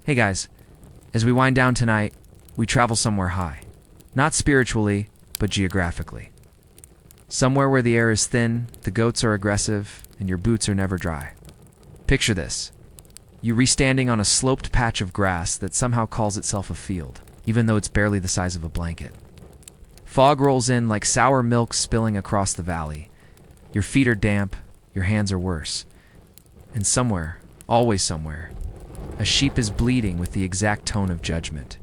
Hey guys, as we wind down tonight, we travel somewhere high. Not spiritually, but geographically. Somewhere where the air is thin, the goats are aggressive, and your boots are never dry. Picture this. You re-standing on a sloped patch of grass that somehow calls itself a field, even though it's barely the size of a blanket. Fog rolls in like sour milk spilling across the valley. Your feet are damp, your hands are worse. And somewhere, always somewhere, a sheep is bleating with the exact tone of judgment.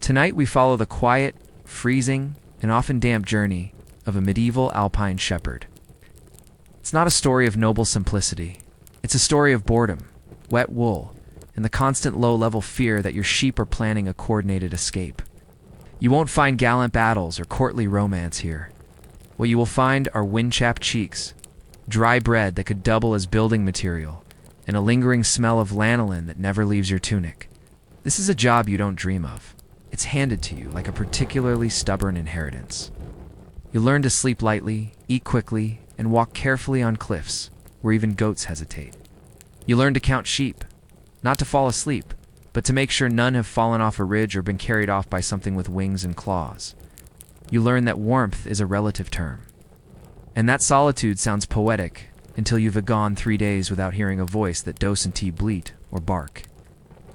Tonight we follow the quiet, freezing, and often damp journey of a medieval alpine shepherd. It's not a story of noble simplicity. It's a story of boredom, wet wool, and the constant low-level fear that your sheep are planning a coordinated escape. You won't find gallant battles or courtly romance here. What you will find are wind-chapped cheeks, dry bread that could double as building material, and a lingering smell of lanolin that never leaves your tunic. This is a job you don't dream of. It's handed to you like a particularly stubborn inheritance. You learn to sleep lightly, eat quickly, and walk carefully on cliffs where even goats hesitate. You learn to count sheep, not to fall asleep, but to make sure none have fallen off a ridge or been carried off by something with wings and claws. You learn that warmth is a relative term. And that solitude sounds poetic until you've gone 3 days without hearing a voice that doesn't bleat or bark.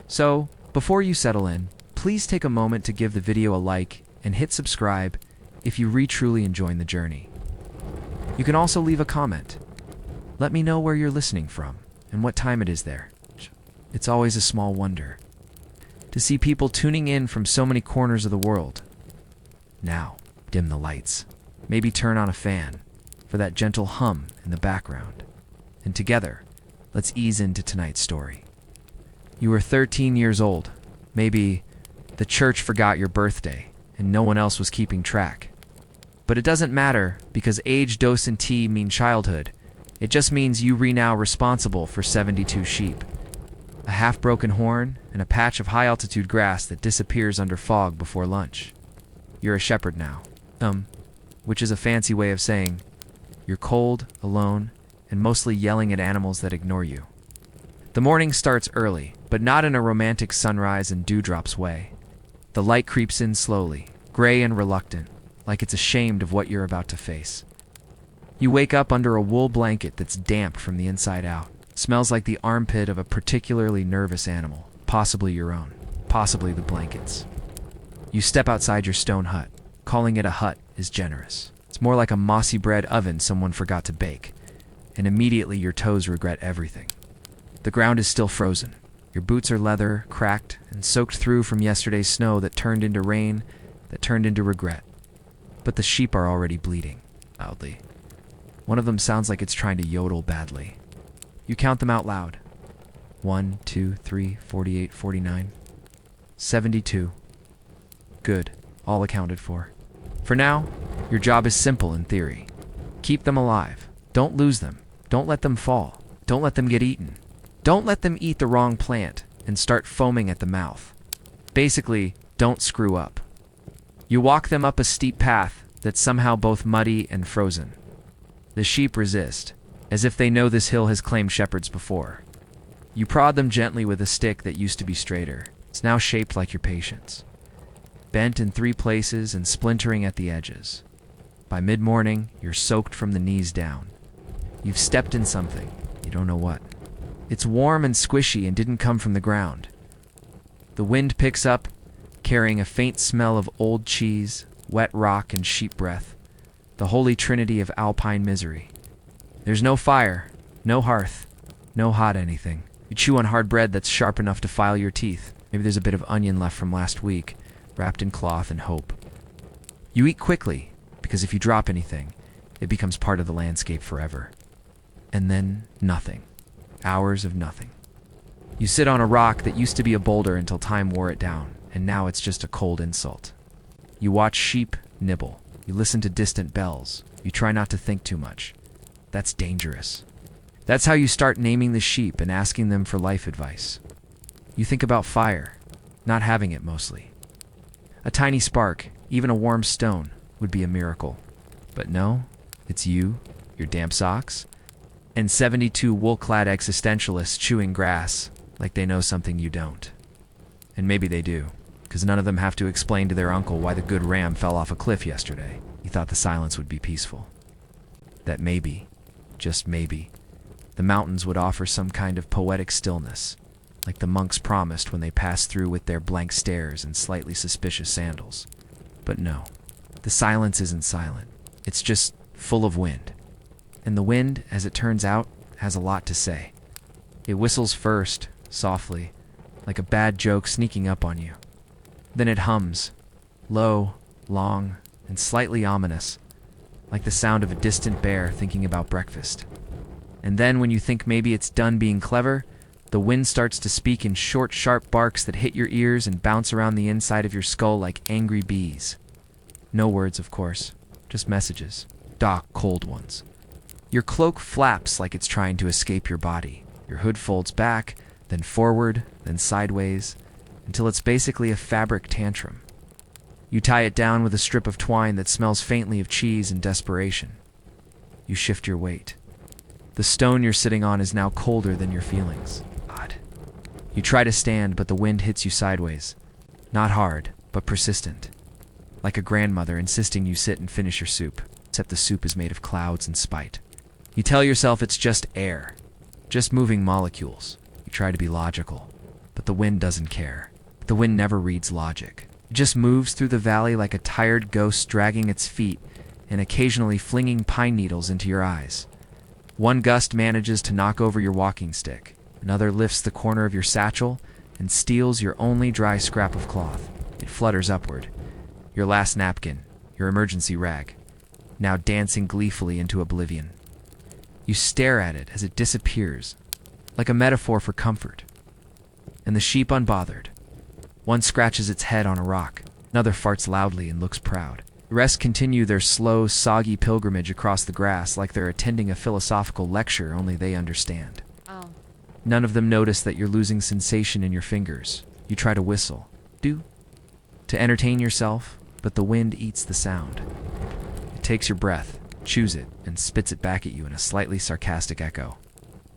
So, before you settle in, please take a moment to give the video a like and hit subscribe if you truly enjoying the journey. You can also leave a comment. Let me know where you're listening from and what time it is there. It's always a small wonder to see people tuning in from so many corners of the world. Now, dim the lights. Maybe turn on a fan for that gentle hum in the background. And together, let's ease into tonight's story. You were 13 years old. Maybe the church forgot your birthday and no one else was keeping track. But it doesn't matter because age doesn't mean childhood. It just means you now responsible for 72 sheep, a half-broken horn, and a patch of high-altitude grass that disappears under fog before lunch. You're a shepherd now, which is a fancy way of saying you're cold, alone, and mostly yelling at animals that ignore you. The morning starts early, but not in a romantic sunrise and dewdrops way. The light creeps in slowly, gray and reluctant, like it's ashamed of what you're about to face. You wake up under a wool blanket that's damp from the inside out. Smells like the armpit of a particularly nervous animal, possibly your own, possibly the blanket's. You step outside your stone hut. Calling it a hut is generous. It's more like a mossy bread oven someone forgot to bake, and immediately your toes regret everything. The ground is still frozen. Your boots are leather, cracked, and soaked through from yesterday's snow that turned into rain, that turned into regret. But the sheep are already bleating, loudly. One of them sounds like it's trying to yodel badly. You count them out loud. 1, 2, 3, 48, 49. 72. Good, all accounted for. For now, your job is simple in theory. Keep them alive. Don't lose them. Don't let them fall. Don't let them get eaten. Don't let them eat the wrong plant and start foaming at the mouth. Basically, don't screw up. You walk them up a steep path that's somehow both muddy and frozen. The sheep resist, as if they know this hill has claimed shepherds before. You prod them gently with a stick that used to be straighter. It's now shaped like your patience, bent in 3 places and splintering at the edges. By mid-morning, you're soaked from the knees down. You've stepped in something, you don't know what. It's warm and squishy and didn't come from the ground. The wind picks up, carrying a faint smell of old cheese, wet rock, and sheep breath, the holy trinity of alpine misery. There's no fire, no hearth, no hot anything. You chew on hard bread that's sharp enough to file your teeth. Maybe there's a bit of onion left from last week, wrapped in cloth and hope. You eat quickly, because if you drop anything, it becomes part of the landscape forever. And then nothing. Hours of nothing. You sit on a rock that used to be a boulder until time wore it down, and now it's just a cold insult. You watch sheep nibble. You listen to distant bells. You try not to think too much. That's dangerous. That's how you start naming the sheep and asking them for life advice. You think about fire, not having it mostly. A tiny spark, even a warm stone, would be a miracle. But no, it's you, your damp socks, and 72 wool-clad existentialists chewing grass like they know something you don't. And maybe they do, because none of them have to explain to their uncle why the good ram fell off a cliff yesterday. He thought the silence would be peaceful. That maybe, just maybe, the mountains would offer some kind of poetic stillness, like the monks promised when they passed through with their blank stares and slightly suspicious sandals. But no, the silence isn't silent. It's just full of wind. And the wind, as it turns out, has a lot to say. It whistles first, softly, like a bad joke sneaking up on you. Then it hums, low, long, and slightly ominous, like the sound of a distant bear thinking about breakfast. And then when you think maybe it's done being clever, the wind starts to speak in short, sharp barks that hit your ears and bounce around the inside of your skull like angry bees. No words, of course, just messages, dark, cold ones. Your cloak flaps like it's trying to escape your body. Your hood folds back, then forward, then sideways, until it's basically a fabric tantrum. You tie it down with a strip of twine that smells faintly of cheese and desperation. You shift your weight. The stone you're sitting on is now colder than your feelings. Odd. You try to stand, but the wind hits you sideways. Not hard, but persistent. Like a grandmother insisting you sit and finish your soup, except the soup is made of clouds and spite. You tell yourself it's just air, just moving molecules. You try to be logical, but the wind doesn't care. The wind never reads logic. It just moves through the valley like a tired ghost dragging its feet and occasionally flinging pine needles into your eyes. One gust manages to knock over your walking stick. Another lifts the corner of your satchel and steals your only dry scrap of cloth. It flutters upward. Your last napkin, your emergency rag, now dancing gleefully into oblivion. You stare at it as it disappears, like a metaphor for comfort. And the sheep unbothered. One scratches its head on a rock, another farts loudly and looks proud. The rest continue their slow, soggy pilgrimage across the grass like they're attending a philosophical lecture only they understand. Oh. None of them notice that you're losing sensation in your fingers. You try to whistle, to entertain yourself, but the wind eats the sound. It takes your breath, chews it, and spits it back at you in a slightly sarcastic echo.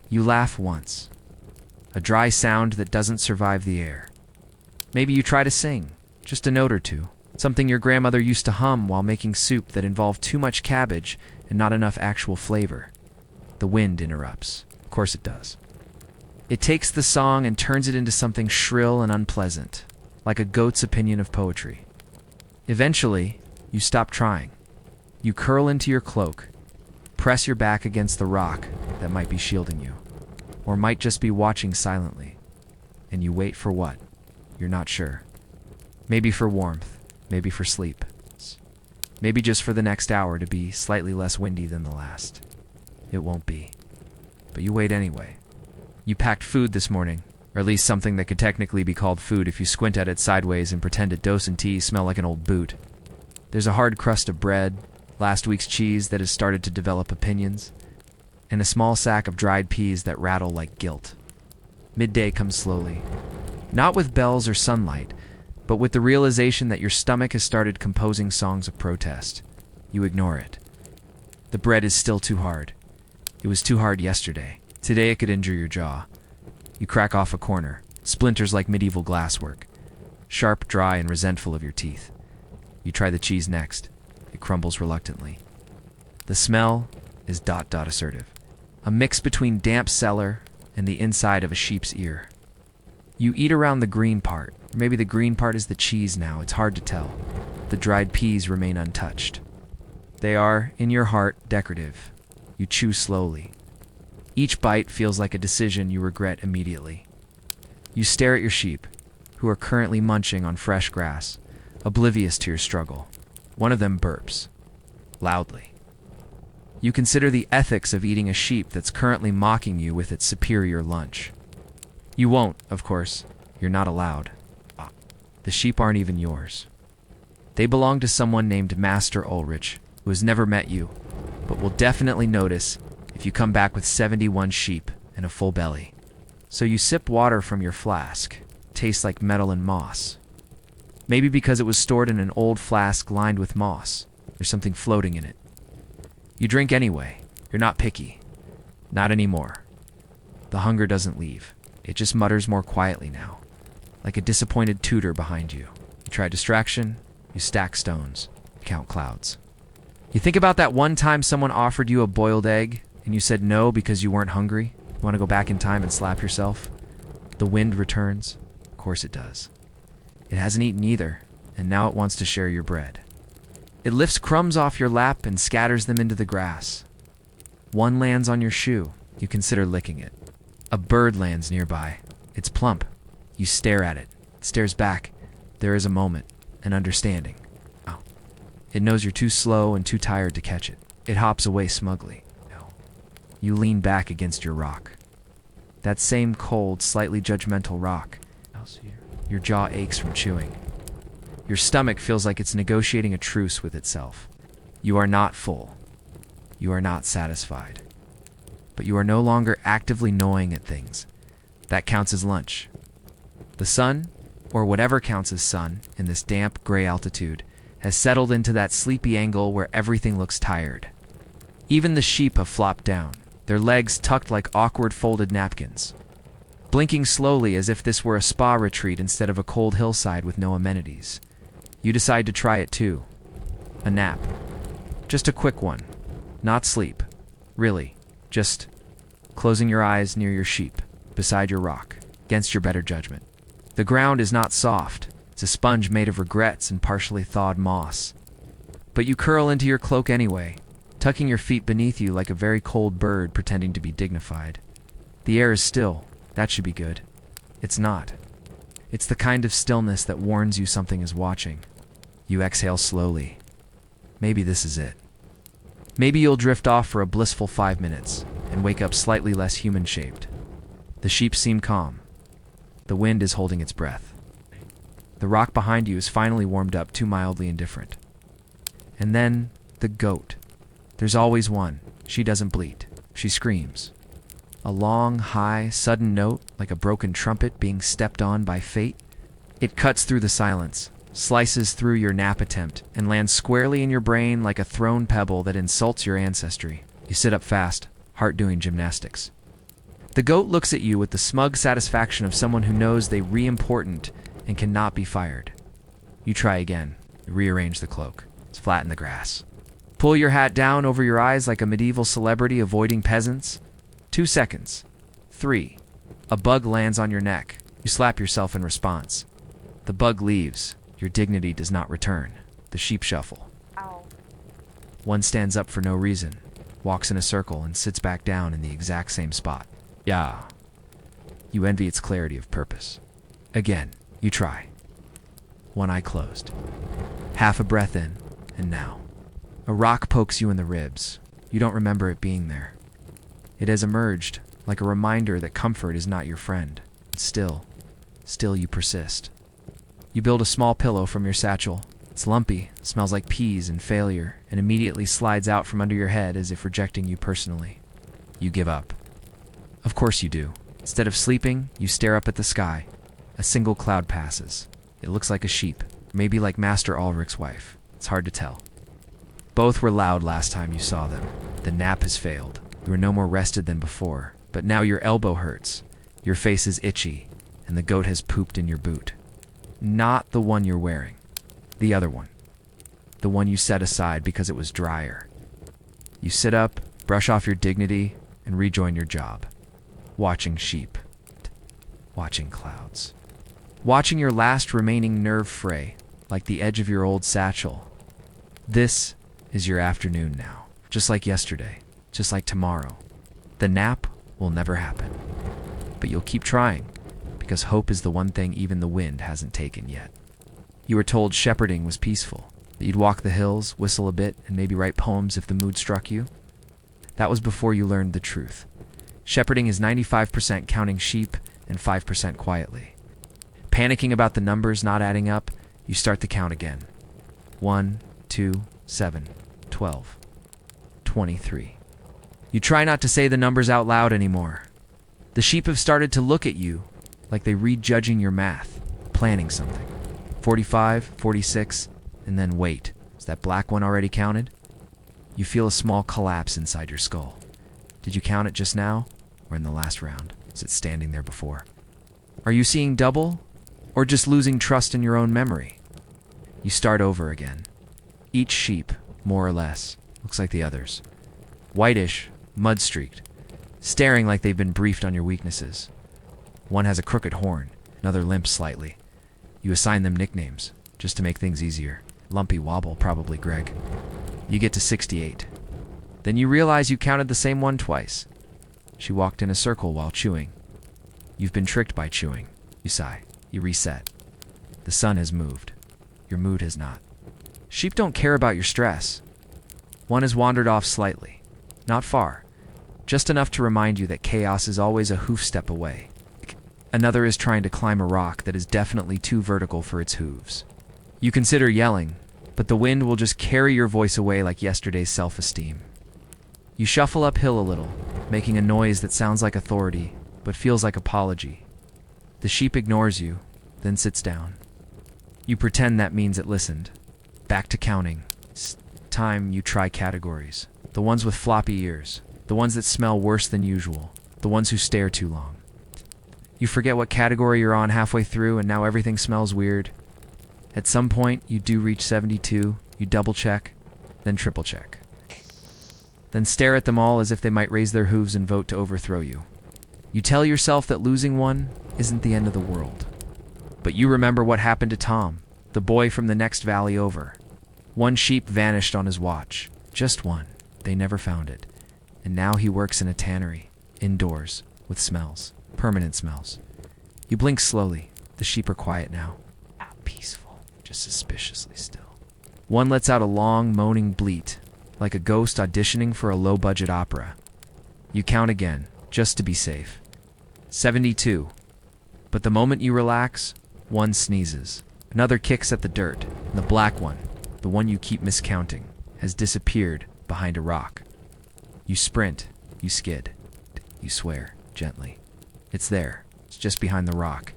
You laugh once, a dry sound that doesn't survive the air. Maybe you try to sing, just a note or two, something your grandmother used to hum while making soup that involved too much cabbage and not enough actual flavor. The wind interrupts. Of course it does. It takes the song and turns it into something shrill and unpleasant, like a goat's opinion of poetry. Eventually, you stop trying. You curl into your cloak, press your back against the rock that might be shielding you, or might just be watching silently, and you wait for what? You're not sure. Maybe for warmth, maybe for sleep, maybe just for the next hour to be slightly less windy than the last. It won't be. But you wait anyway. You packed food this morning, or at least something that could technically be called food if you squint at it sideways and pretend it dose and tea smell like an old boot. There's a hard crust of bread, last week's cheese that has started to develop opinions, and a small sack of dried peas that rattle like guilt. Midday comes slowly, not with bells or sunlight, but with the realization that your stomach has started composing songs of protest. You ignore it. The bread is still too hard. It was too hard yesterday. Today it could injure your jaw. You crack off a corner, splinters like medieval glasswork, sharp, dry, and resentful of your teeth. You try the cheese next. It crumbles reluctantly. The smell is ... assertive. A mix between damp cellar and the inside of a sheep's ear. You eat around the green part. Or maybe the green part is the cheese now. It's hard to tell. The dried peas remain untouched. They are, in your heart, decorative. You chew slowly. Each bite feels like a decision you regret immediately. You stare at your sheep, who are currently munching on fresh grass, oblivious to your struggle. One of them burps, loudly. You consider the ethics of eating a sheep that's currently mocking you with its superior lunch. You won't, of course. You're not allowed. The sheep aren't even yours. They belong to someone named Master Ulrich, who has never met you, but will definitely notice if you come back with 71 sheep and a full belly. So you sip water from your flask. Tastes like metal and moss. Maybe because it was stored in an old flask lined with moss. There's something floating in it. You drink anyway. You're not picky. Not anymore. The hunger doesn't leave. It just mutters more quietly now, like a disappointed tutor behind you. You try distraction, you stack stones, you count clouds. You think about that one time someone offered you a boiled egg and you said no because you weren't hungry. You want to go back in time and slap yourself? The wind returns. Of course it does. It hasn't eaten either, and now it wants to share your bread. It lifts crumbs off your lap and scatters them into the grass. One lands on your shoe. You consider licking it. A bird lands nearby. It's plump. You stare at it. It stares back. There is a moment, an understanding. Oh. It knows you're too slow and too tired to catch it. It hops away smugly. No. You lean back against your rock. That same cold, slightly judgmental rock. Your jaw aches from chewing. Your stomach feels like it's negotiating a truce with itself. You are not full. You are not satisfied. But you are no longer actively gnawing at things. That counts as lunch. The sun, or whatever counts as sun, in this damp, gray altitude, has settled into that sleepy angle where everything looks tired. Even the sheep have flopped down, their legs tucked like awkward folded napkins. Blinking slowly as if this were a spa retreat instead of a cold hillside with no amenities. You decide to try it too. A nap. Just a quick one. Not sleep. Really. Just closing your eyes near your sheep, beside your rock, against your better judgment. The ground is not soft. It's a sponge made of regrets and partially thawed moss. But you curl into your cloak anyway, tucking your feet beneath you like a very cold bird pretending to be dignified. The air is still. That should be good. It's not. It's the kind of stillness that warns you something is watching. You exhale slowly. Maybe this is it. Maybe you'll drift off for a blissful 5 minutes and wake up slightly less human-shaped. The sheep seem calm. The wind is holding its breath. The rock behind you is finally warmed up too mildly indifferent. And then, the goat. There's always one. She doesn't bleat. She screams. A long, high, sudden note, like a broken trumpet being stepped on by fate. It cuts through the silence, slices through your nap attempt, and lands squarely in your brain like a thrown pebble that insults your ancestry. You sit up fast, heart doing gymnastics. The goat looks at you with the smug satisfaction of someone who knows they re-important and cannot be fired. You try again. You rearrange the cloak. It's flat in the grass. Pull your hat down over your eyes like a medieval celebrity avoiding peasants. 2 seconds. 3. A bug lands on your neck. You slap yourself in response. The bug leaves. Your dignity does not return. The sheep shuffle. Ow. One stands up for no reason, walks in a circle, and sits back down in the exact same spot. Yeah. You envy its clarity of purpose. Again, you try. One eye closed. Half a breath in, and now. A rock pokes you in the ribs. You don't remember it being there. It has emerged, like a reminder that comfort is not your friend. Still you persist. You build a small pillow from your satchel. It's lumpy, smells like peas and failure, and immediately slides out from under your head as if rejecting you personally. You give up. Of course you do. Instead of sleeping, you stare up at the sky. A single cloud passes. It looks like a sheep, maybe like Master Ulrich's wife. It's hard to tell. Both were loud last time you saw them. The nap has failed. You are no more rested than before, but now your elbow hurts. Your face is itchy, and the goat has pooped in your boot. Not the one you're wearing. The other one. The one you set aside because it was drier. You sit up, brush off your dignity, and rejoin your job. Watching sheep. Watching clouds. Watching your last remaining nerve fray, like the edge of your old satchel. This is your afternoon now, just like yesterday. Just like tomorrow. The nap will never happen. But you'll keep trying, because hope is the one thing even the wind hasn't taken yet. You were told shepherding was peaceful, that you'd walk the hills, whistle a bit, and maybe write poems if the mood struck you. That was before you learned the truth. Shepherding is 95% counting sheep and 5% quietly. Panicking about the numbers not adding up, you start the count again. 1, 2, 7, 12, 23. You try not to say the numbers out loud anymore. The sheep have started to look at you like they read judging your math, planning something. 45, 46, and then wait. Is that black one already counted? You feel a small collapse inside your skull. Did you count it just now, or in the last round? Is it standing there before? Are you seeing double, or just losing trust in your own memory. You start over again. Each sheep, more or less, looks like the others. Whitish, mud-streaked, staring like they've been briefed on your weaknesses. One has a crooked horn, another limps slightly. You assign them nicknames, just to make things easier. Lumpy Wobble, probably Greg. You get to 68. Then you realize you counted the same one twice. She walked in a circle while chewing. You've been tricked by chewing. You sigh. You reset. The sun has moved. Your mood has not. Sheep don't care about your stress. One has wandered off slightly. Not far. Just enough to remind you that chaos is always a hoof step away. Another is trying to climb a rock that is definitely too vertical for its hooves. You consider yelling, but the wind will just carry your voice away like yesterday's self-esteem. You shuffle uphill a little, making a noise that sounds like authority, but feels like apology. The sheep ignores you, then sits down. You pretend that means it listened. Back to counting. It's time you try categories. The ones with floppy ears. The ones that smell worse than usual. The ones who stare too long. You forget what category you're on halfway through, and now everything smells weird. At some point, you do reach 72. You double-check, then triple-check. Then stare at them all as if they might raise their hooves and vote to overthrow you. You tell yourself that losing one isn't the end of the world. But you remember what happened to Tom, the boy from the next valley over. One sheep vanished on his watch. Just one. They never found it. And now he works in a tannery, indoors, with smells. Permanent smells. You blink slowly. The sheep are quiet now. Peaceful, just suspiciously still. One lets out a long, moaning bleat, like a ghost auditioning for a low-budget opera. You count again, just to be safe. 72. But the moment you relax, one sneezes. Another kicks at the dirt, and the black one, the one you keep miscounting, has disappeared behind a rock. You sprint, you skid, you swear, gently. It's there, it's just behind the rock,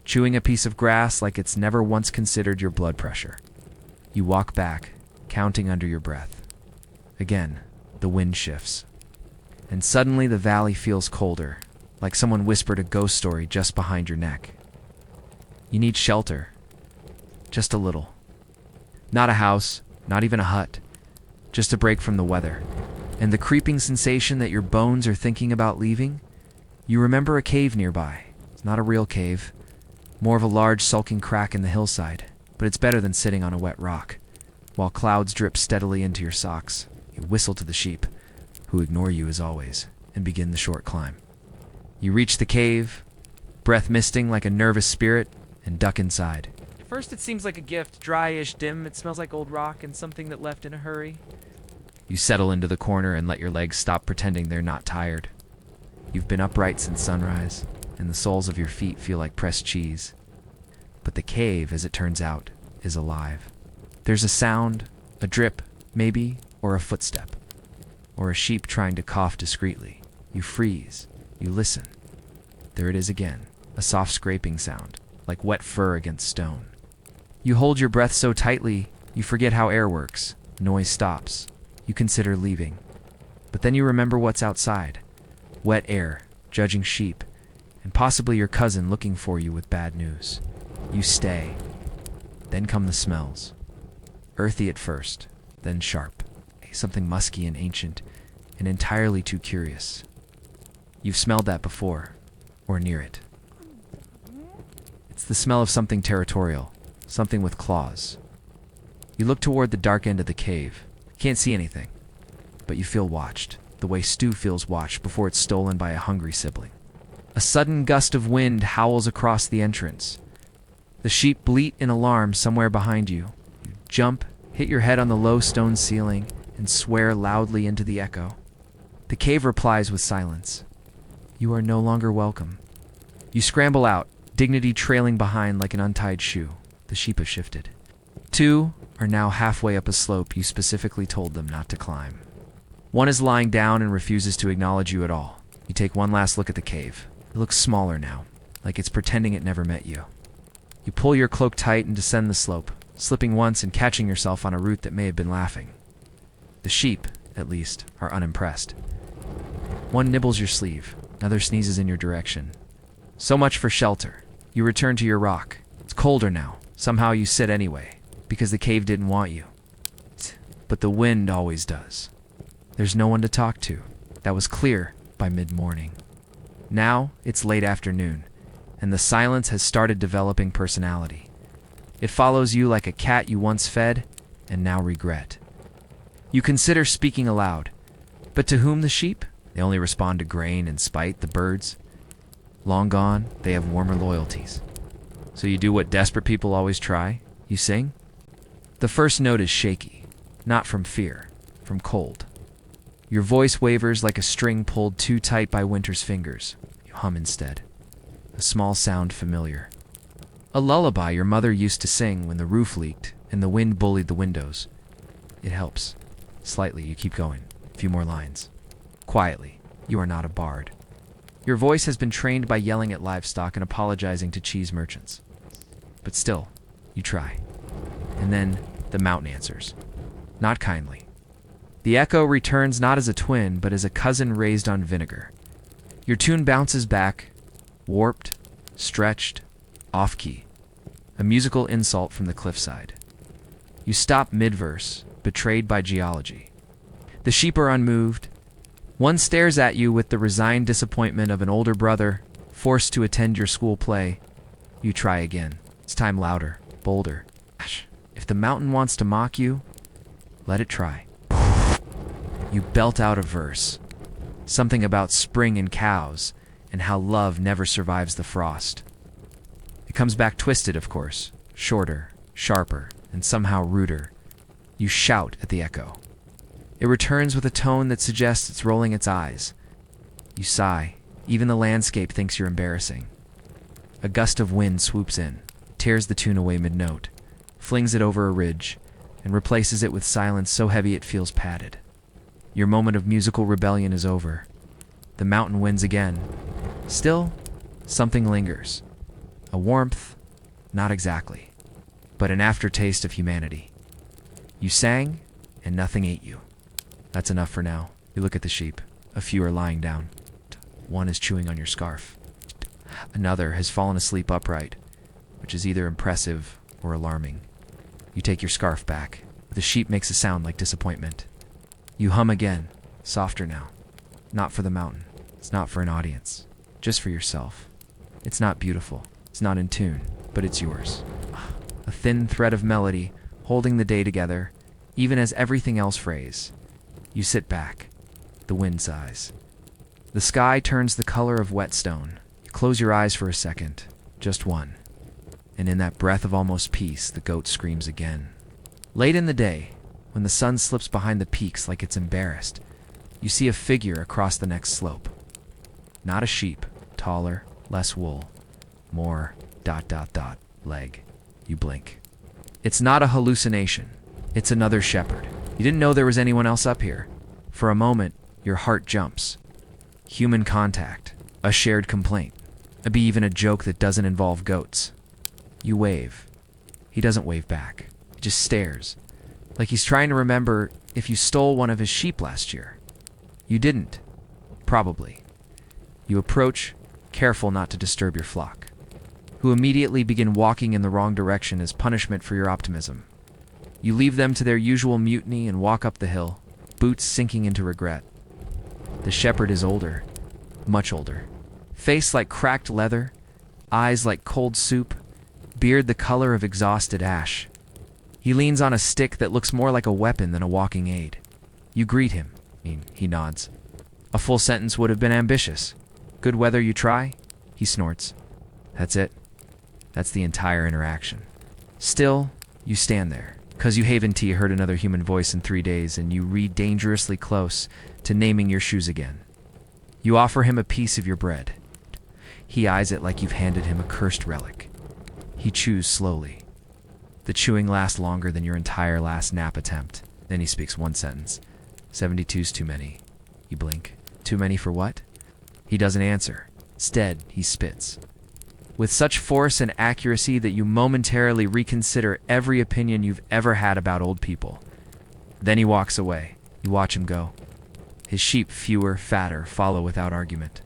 chewing a piece of grass like it's never once considered your blood pressure. You walk back, counting under your breath. Again, the wind shifts. And suddenly the valley feels colder, like someone whispered a ghost story just behind your neck. You need shelter. Just a little. Not a house, not even a hut. Just a break from the weather. And the creeping sensation that your bones are thinking about leaving? You remember a cave nearby. It's not a real cave. More of a large sulking crack in the hillside. But it's better than sitting on a wet rock. While clouds drip steadily into your socks, you whistle to the sheep, who ignore you as always, and begin the short climb. You reach the cave, breath misting like a nervous spirit, and duck inside. At first it seems like a gift, dry-ish, dim. It smells like old rock and something that left in a hurry. You settle into the corner and let your legs stop pretending they're not tired. You've been upright since sunrise, and the soles of your feet feel like pressed cheese. But the cave, as it turns out, is alive. There's a sound, a drip, maybe, or a footstep. Or a sheep trying to cough discreetly. You freeze. You listen. There it is again, a soft scraping sound, like wet fur against stone. You hold your breath so tightly, you forget how air works. Noise stops. You consider leaving. But then you remember what's outside. Wet air, judging sheep, and possibly your cousin looking for you with bad news. You stay. Then come the smells. Earthy at first, then sharp. Something musky and ancient, and entirely too curious. You've smelled that before, or near it. It's the smell of something territorial, something with claws. You look toward the dark end of the cave. Can't see anything, but you feel watched, the way Stu feels watched before it's stolen by a hungry sibling. A sudden gust of wind howls across the entrance. The sheep bleat in alarm somewhere behind you. You jump, hit your head on the low stone ceiling, and swear loudly into the echo. The cave replies with silence. You are no longer welcome. You scramble out, dignity trailing behind like an untied shoe. The sheep have shifted. Two are now halfway up a slope you specifically told them not to climb. One is lying down and refuses to acknowledge you at all. You take one last look at the cave. It looks smaller now, like it's pretending it never met you. You pull your cloak tight and descend the slope, slipping once and catching yourself on a root that may have been laughing. The sheep, at least, are unimpressed. One nibbles your sleeve, another sneezes in your direction. So much for shelter. You return to your rock. colder now. Somehow you sit anyway, because the cave didn't want you. But the wind always does. There's no one to talk to. That was clear by mid-morning. Now it's late afternoon, and the silence has started developing personality. It follows you like a cat you once fed and now regret. You consider speaking aloud, but to whom the sheep? They only respond to grain and spite. The birds, long gone, they have warmer loyalties. So you do what desperate people always try. You sing. The first note is shaky, not from fear, from cold. Your voice wavers like a string pulled too tight by winter's fingers. You hum instead. A small sound familiar. A lullaby your mother used to sing when the roof leaked and the wind bullied the windows. It helps. Slightly, you keep going. A few more lines. Quietly, you are not a bard. Your voice has been trained by yelling at livestock and apologizing to cheese merchants. But still, you try. And then the mountain answers. Not kindly. The echo returns not as a twin, but as a cousin raised on vinegar. Your tune bounces back, warped, stretched, off-key. A musical insult from the cliffside. You stop mid-verse, betrayed by geology. The sheep are unmoved. One stares at you with the resigned disappointment of an older brother, forced to attend your school play. You try again. It's time louder, bolder. If the mountain wants to mock you, let it try. You belt out a verse. Something about spring and cows, and how love never survives the frost. It comes back twisted, of course, shorter, sharper, and somehow ruder. You shout at the echo. It returns with a tone that suggests it's rolling its eyes. You sigh. Even the landscape thinks you're embarrassing. A gust of wind swoops in, tears the tune away mid-note, flings it over a ridge, and replaces it with silence so heavy it feels padded. Your moment of musical rebellion is over. The mountain wins again. Still, something lingers. A warmth, not exactly, but an aftertaste of humanity. You sang, and nothing ate you. That's enough for now. You look at the sheep. A few are lying down. One is chewing on your scarf. Another has fallen asleep upright, which is either impressive or alarming. You take your scarf back. The sheep makes a sound like disappointment. You hum again, softer now. Not for the mountain. It's not for an audience. Just for yourself. It's not beautiful. It's not in tune, but it's yours. A thin thread of melody, holding the day together, even as everything else frays. You sit back. The wind sighs. The sky turns the color of whetstone. You close your eyes for a second. Just one. And in that breath of almost peace, the goat screams again. Late in the day, when the sun slips behind the peaks like it's embarrassed, you see a figure across the next slope. Not a sheep, taller, less wool, more ... leg. You blink. It's not a hallucination. It's another shepherd. You didn't know there was anyone else up here. For a moment, your heart jumps. Human contact. A shared complaint. Maybe even a joke that doesn't involve goats. You wave. He doesn't wave back. He just stares. Like he's trying to remember if you stole one of his sheep last year. You didn't. Probably. You approach, careful not to disturb your flock, who immediately begin walking in the wrong direction as punishment for your optimism. You leave them to their usual mutiny and walk up the hill, boots sinking into regret. The shepherd is older, much older. Face like cracked leather, eyes like cold soup, beard the color of exhausted ash. He leans on a stick that looks more like a weapon than a walking aid. You greet him. He nods. A full sentence would have been ambitious. Good weather, you try? He snorts. That's it. That's the entire interaction. Still, you stand there, 'cause you haven't heard another human voice in 3 days, and you read dangerously close to naming your shoes again. You offer him a piece of your bread. He eyes it like you've handed him a cursed relic. He chews slowly. The chewing lasts longer than your entire last nap attempt. Then he speaks one sentence. 72's too many. You blink. Too many for what? He doesn't answer. Instead, he spits. With such force and accuracy that you momentarily reconsider every opinion you've ever had about old people. Then he walks away. You watch him go. His sheep, fewer, fatter, follow without argument.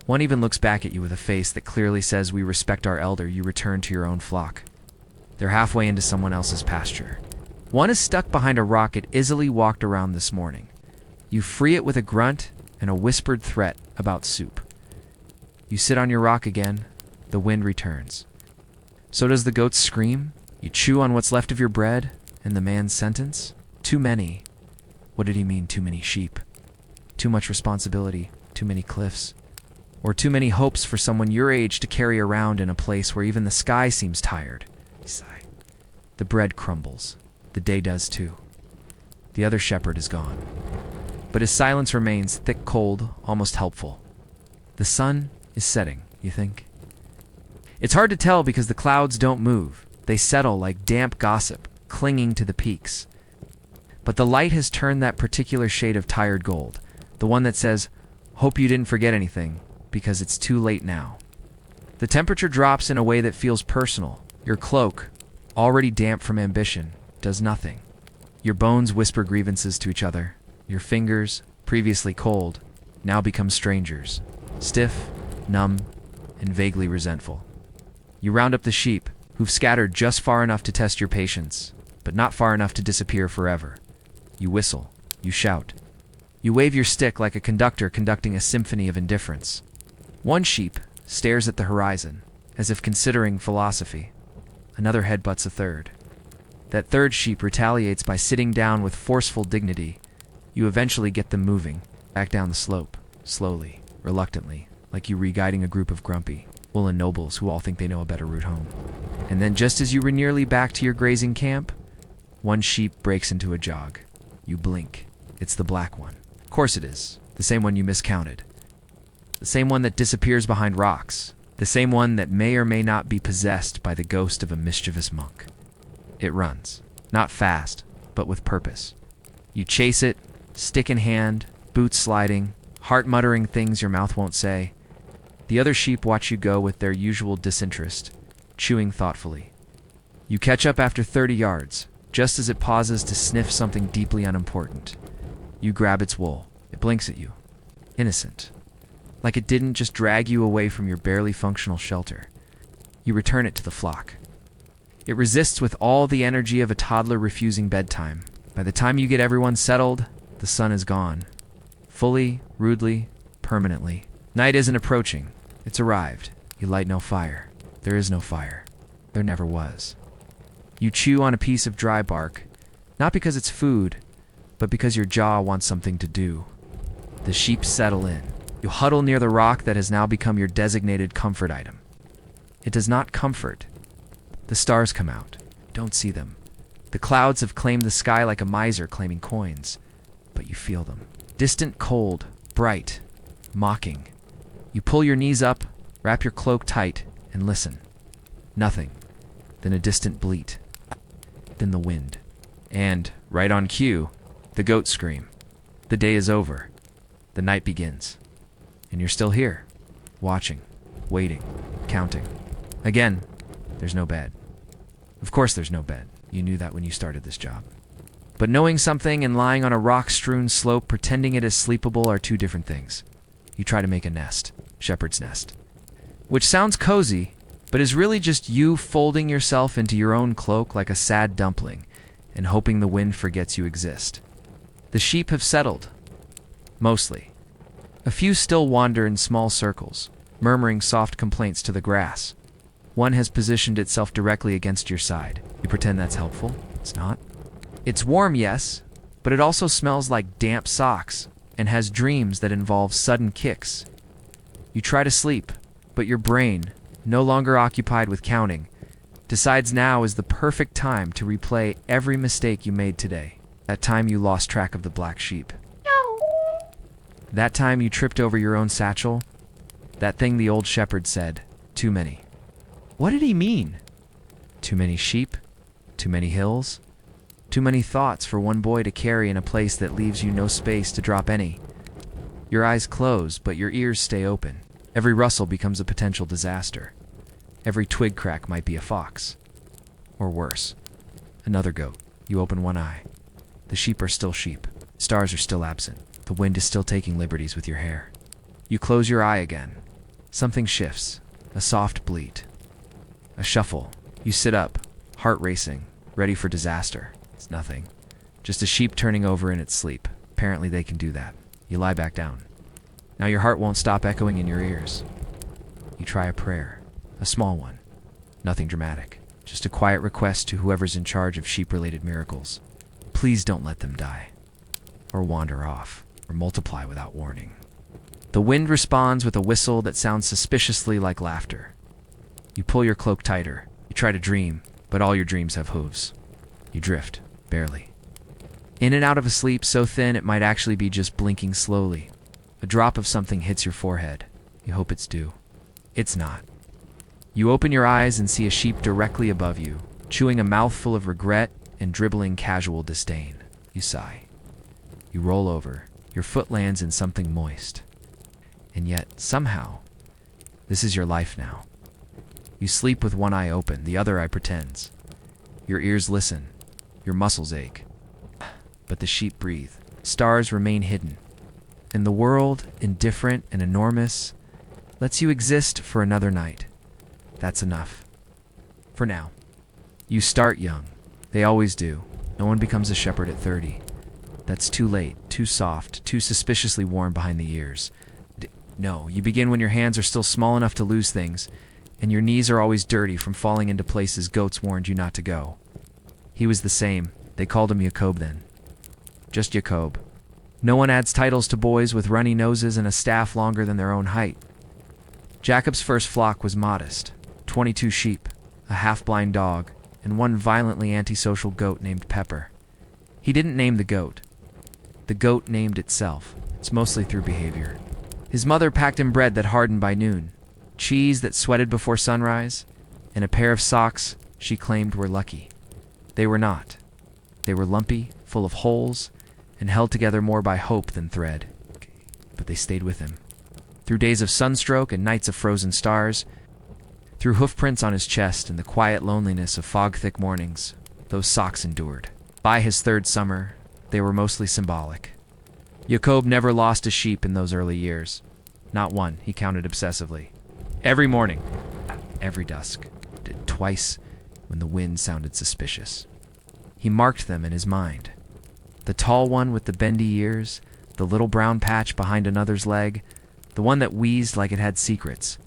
One even looks back at you with a face that clearly says, "We respect our elder." You return to your own flock. They're halfway into someone else's pasture. One is stuck behind a rock it easily walked around this morning. You free it with a grunt and a whispered threat about soup. You sit on your rock again. The wind returns. So does the goat scream. You chew on what's left of your bread, and the man's sentence? Too many. What did he mean, too many sheep? Too much responsibility, too many cliffs, or too many hopes for someone your age to carry around in a place where even the sky seems tired. Sigh. The bread crumbles. The day does too. The other shepherd is gone. But his silence remains thick, cold, almost helpful. The sun is setting, you think? It's hard to tell because the clouds don't move. They settle like damp gossip, clinging to the peaks. But the light has turned that particular shade of tired gold, the one that says, "Hope you didn't forget anything, because it's too late now." The temperature drops in a way that feels personal. Your cloak, already damp from ambition, does nothing. Your bones whisper grievances to each other. Your fingers, previously cold, now become strangers, stiff, numb, and vaguely resentful. You round up the sheep, who've scattered just far enough to test your patience, but not far enough to disappear forever. You whistle. You shout. You wave your stick like a conductor conducting a symphony of indifference. One sheep stares at the horizon, as if considering philosophy. Another headbutts a third. That third sheep retaliates by sitting down with forceful dignity. You eventually get them moving, back down the slope, slowly, reluctantly, like you re-guiding a group of grumpy, woolen nobles who all think they know a better route home. And then just as you were nearly back to your grazing camp, one sheep breaks into a jog. You blink. It's the black one. Of course it is. The same one you miscounted. The same one that disappears behind rocks. The same one that may or may not be possessed by the ghost of a mischievous monk. It runs. Not fast, but with purpose. You chase it, stick in hand, boots sliding, heart muttering things your mouth won't say. The other sheep watch you go with their usual disinterest, chewing thoughtfully. You catch up after 30 yards, just as it pauses to sniff something deeply unimportant. You grab its wool. It blinks at you. Innocent. Like it didn't just drag you away from your barely functional shelter. You return it to the flock. It resists with all the energy of a toddler refusing bedtime. By the time you get everyone settled, the sun is gone. Fully, rudely, permanently. Night isn't approaching. It's arrived. You light no fire. There is no fire. There never was. You chew on a piece of dry bark, not because it's food, but because your jaw wants something to do. The sheep settle in. You huddle near the rock that has now become your designated comfort item. It does not comfort. The stars come out. Don't see them. The clouds have claimed the sky like a miser claiming coins, but you feel them. Distant, cold, bright, mocking. You pull your knees up, wrap your cloak tight, and listen. Nothing. Then a distant bleat. Then the wind. And, right on cue, the goat scream. The day is over. The night begins. And you're still here, watching, waiting, counting. Again, there's no bed. Of course there's no bed. You knew that when you started this job. But knowing something and lying on a rock-strewn slope pretending it is sleepable are two different things. You try to make a nest, shepherd's nest, which sounds cozy, but is really just you folding yourself into your own cloak like a sad dumpling and hoping the wind forgets you exist. The sheep have settled. Mostly. A few still wander in small circles, murmuring soft complaints to the grass. One has positioned itself directly against your side. You pretend that's helpful? It's not. It's warm, yes, but it also smells like damp socks and has dreams that involve sudden kicks. You try to sleep, but your brain, no longer occupied with counting, decides now is the perfect time to replay every mistake you made today. That time you lost track of the black sheep. That time you tripped over your own satchel. That thing the old shepherd said, too many. What did he mean? Too many sheep? Too many hills? Too many thoughts for one boy to carry in a place that leaves you no space to drop any. Your eyes close, but your ears stay open. Every rustle becomes a potential disaster. Every twig crack might be a fox. Or worse, another goat. You open one eye. The sheep are still sheep. Stars are still absent. The wind is still taking liberties with your hair. You close your eye again. Something shifts, a soft bleat, a shuffle. You sit up, heart racing, ready for disaster. It's nothing. Just a sheep turning over in its sleep. Apparently they can do that. You lie back down. Now your heart won't stop echoing in your ears. You try a prayer, a small one. Nothing dramatic. Just a quiet request to whoever's in charge of sheep-related miracles. Please don't let them die, or wander off, or multiply without warning. The wind responds with a whistle that sounds suspiciously like laughter. You pull your cloak tighter. You try to dream, but all your dreams have hooves. You drift, barely. In and out of a sleep so thin it might actually be just blinking slowly. A drop of something hits your forehead. You hope it's dew. It's not. You open your eyes and see a sheep directly above you, chewing a mouthful of regret and dribbling casual disdain. You sigh. You roll over. Your foot lands in something moist. And yet, somehow, this is your life now. You sleep with one eye open, the other eye pretends. Your ears listen. Your muscles ache. But the sheep breathe. Stars remain hidden. And the world, indifferent and enormous, lets you exist for another night. That's enough. For now. You start young. They always do. No one becomes a shepherd at 30. That's too late, too soft, too suspiciously worn behind the ears. No, you begin when your hands are still small enough to lose things, and your knees are always dirty from falling into places goats warned you not to go. He was the same. They called him Jacob then. Just Jacob. No one adds titles to boys with runny noses and a staff longer than their own height. Jacob's first flock was modest. 22 sheep, a half-blind dog, and one violently antisocial goat named Pepper. He didn't name the goat. The goat named itself. It's mostly through behavior. His mother packed him bread that hardened by noon, cheese that sweated before sunrise, and a pair of socks she claimed were lucky. They were not. They were lumpy, full of holes, and held together more by hope than thread. But they stayed with him. Through days of sunstroke and nights of frozen stars, through hoofprints on his chest and the quiet loneliness of fog-thick mornings, those socks endured. By his third summer, they were mostly symbolic. Jacob never lost a sheep in those early years. Not one, he counted obsessively. Every morning, every dusk, twice when the wind sounded suspicious. He marked them in his mind. The tall one with the bendy ears, the little brown patch behind another's leg, the one that wheezed like it had secrets.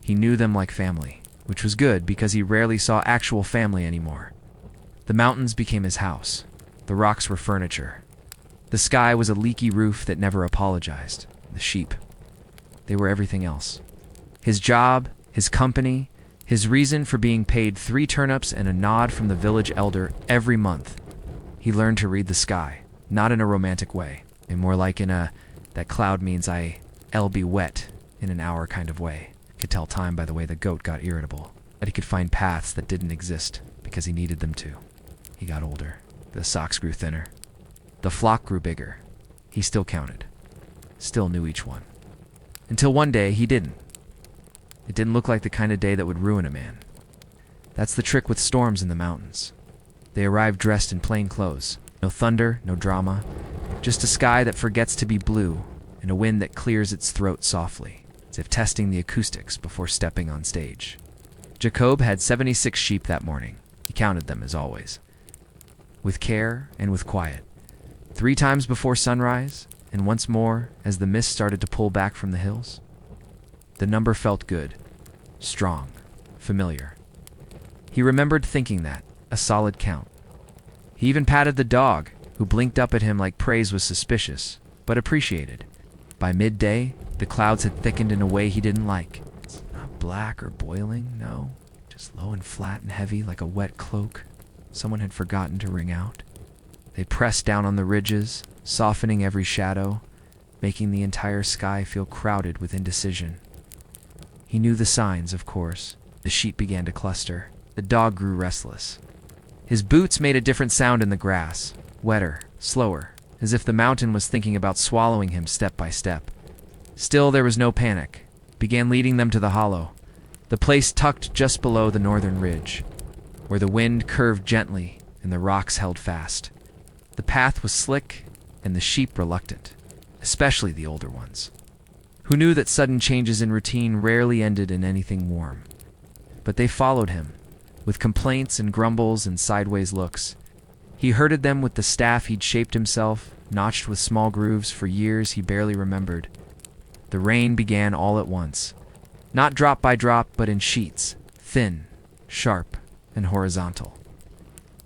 He knew them like family, which was good because he rarely saw actual family anymore. The mountains became his house. The rocks were furniture. The sky was a leaky roof that never apologized. The sheep, they were everything else. His job, his company, his reason for being paid 3 turnips and a nod from the village elder every month. He learned to read the sky, not in a romantic way, and more like in a, that cloud means I'll be wet in an hour kind of way. Could tell time by the way the goat got irritable, that he could find paths that didn't exist because he needed them to. He got older. The socks grew thinner. The flock grew bigger. He still counted. Still knew each one. Until one day he didn't. It didn't look like the kind of day that would ruin a man. That's the trick with storms in the mountains. They arrive dressed in plain clothes. No thunder, no drama. Just a sky that forgets to be blue and a wind that clears its throat softly, as if testing the acoustics before stepping on stage. Jacob had 76 sheep that morning. He counted them as always. With care and with quiet. 3 times before sunrise, and once more as the mist started to pull back from the hills. The number felt good, strong, familiar. He remembered thinking that, a solid count. He even patted the dog, who blinked up at him like praise was suspicious, but appreciated. By midday, the clouds had thickened in a way he didn't like. It's not black or boiling, no. Just low and flat and heavy like a wet cloak. Someone had forgotten to wring out. They pressed down on the ridges, softening every shadow, making the entire sky feel crowded with indecision. He knew the signs, of course. The sheep began to cluster. The dog grew restless. His boots made a different sound in the grass, wetter, slower, as if the mountain was thinking about swallowing him step by step. Still, there was no panic. Began leading them to the hollow, the place tucked just below the northern ridge, where the wind curved gently and the rocks held fast. The path was slick and the sheep reluctant, especially the older ones, who knew that sudden changes in routine rarely ended in anything warm. But they followed him, with complaints and grumbles and sideways looks. He herded them with the staff he'd shaped himself, notched with small grooves for years he barely remembered. The rain began all at once, not drop by drop, but in sheets, thin, sharp, and horizontal.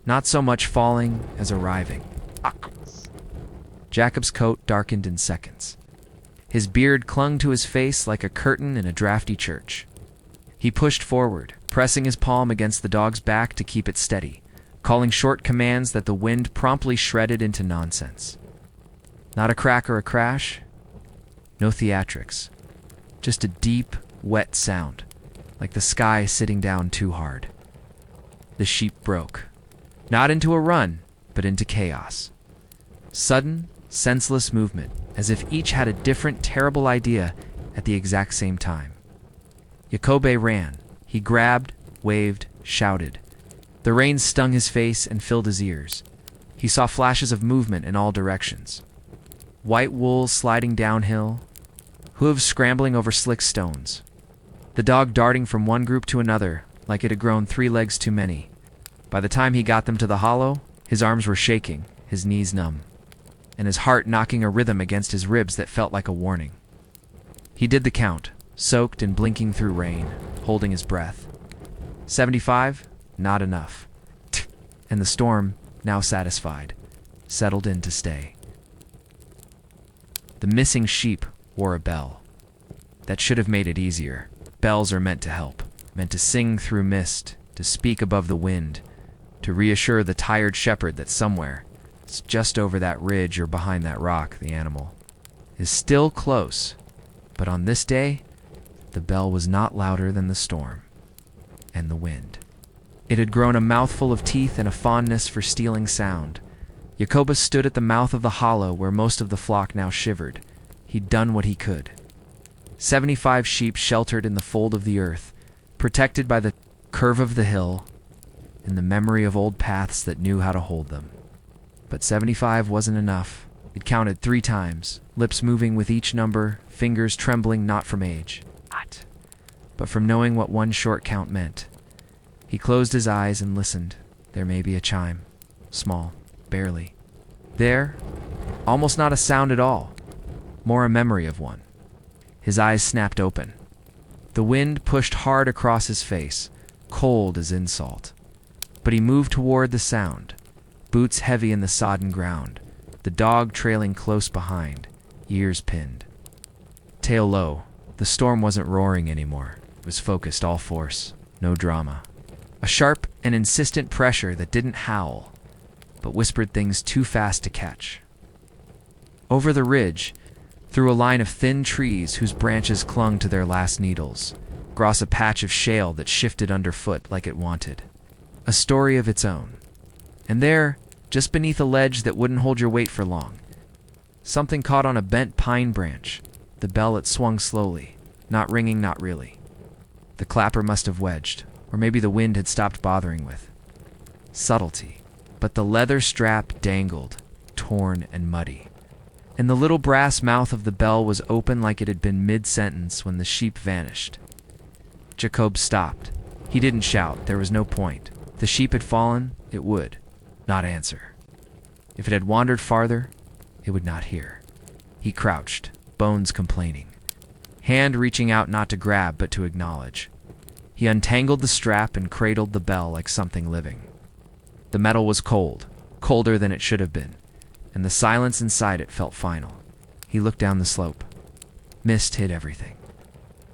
Not so much falling as arriving. Jacob's coat darkened in seconds. His beard clung to his face like a curtain in a drafty church. He pushed forward, pressing his palm against the dog's back to keep it steady, calling short commands that the wind promptly shredded into nonsense. Not a crack or a crash. No theatrics. Just a deep, wet sound, like the sky sitting down too hard. The sheep broke. Not into a run, but into chaos. Sudden, senseless movement, as if each had a different, terrible idea at the exact same time. Jacobe ran. He grabbed, waved, shouted. The rain stung his face and filled his ears. He saw flashes of movement in all directions. White wool sliding downhill, hooves scrambling over slick stones. The dog darting from one group to another like it had grown 3 legs too many. By the time he got them to the hollow, his arms were shaking, his knees numb, and his heart knocking a rhythm against his ribs that felt like a warning. He did the count, soaked and blinking through rain, holding his breath. 75? Not enough. And the storm, now satisfied, settled in to stay. The missing sheep wore a bell. That should have made it easier. Bells are meant to help, meant to sing through mist, to speak above the wind, to reassure the tired shepherd that somewhere, it's just over that ridge or behind that rock, the animal is still close. But on this day, the bell was not louder than the storm and the wind. It had grown a mouthful of teeth and a fondness for stealing sound. Jacoba stood at the mouth of the hollow where most of the flock now shivered. He'd done what he could. 75 sheep sheltered in the fold of the earth, protected by the curve of the hill and the memory of old paths that knew how to hold them. But 75 wasn't enough. It counted 3 times, lips moving with each number, fingers trembling not from age, but from knowing what one short count meant. He closed his eyes and listened. There may be a chime, small, barely. There, almost not a sound at all, more a memory of one. His eyes snapped open. The wind pushed hard across his face, cold as insult. But he moved toward the sound, boots heavy in the sodden ground, the dog trailing close behind, ears pinned. Tail low, the storm wasn't roaring anymore. It was focused, all force, no drama. A sharp and insistent pressure that didn't howl, but whispered things too fast to catch. Over the ridge, through a line of thin trees whose branches clung to their last needles, across a patch of shale that shifted underfoot like it wanted. A story of its own. And there, just beneath a ledge that wouldn't hold your weight for long, something caught on a bent pine branch. The bell it swung slowly, not ringing, not really. The clapper must have wedged, or maybe the wind had stopped bothering with. Subtlety. But the leather strap dangled, torn and muddy. And the little brass mouth of the bell was open like it had been mid-sentence when the sheep vanished. Jacob stopped. He didn't shout. There was no point. If the sheep had fallen, it would not answer. If it had wandered farther, it would not hear. He crouched, bones complaining, hand reaching out not to grab but to acknowledge. He untangled the strap and cradled the bell like something living. The metal was cold, colder than it should have been, and the silence inside it felt final. He looked down the slope. Mist hid everything.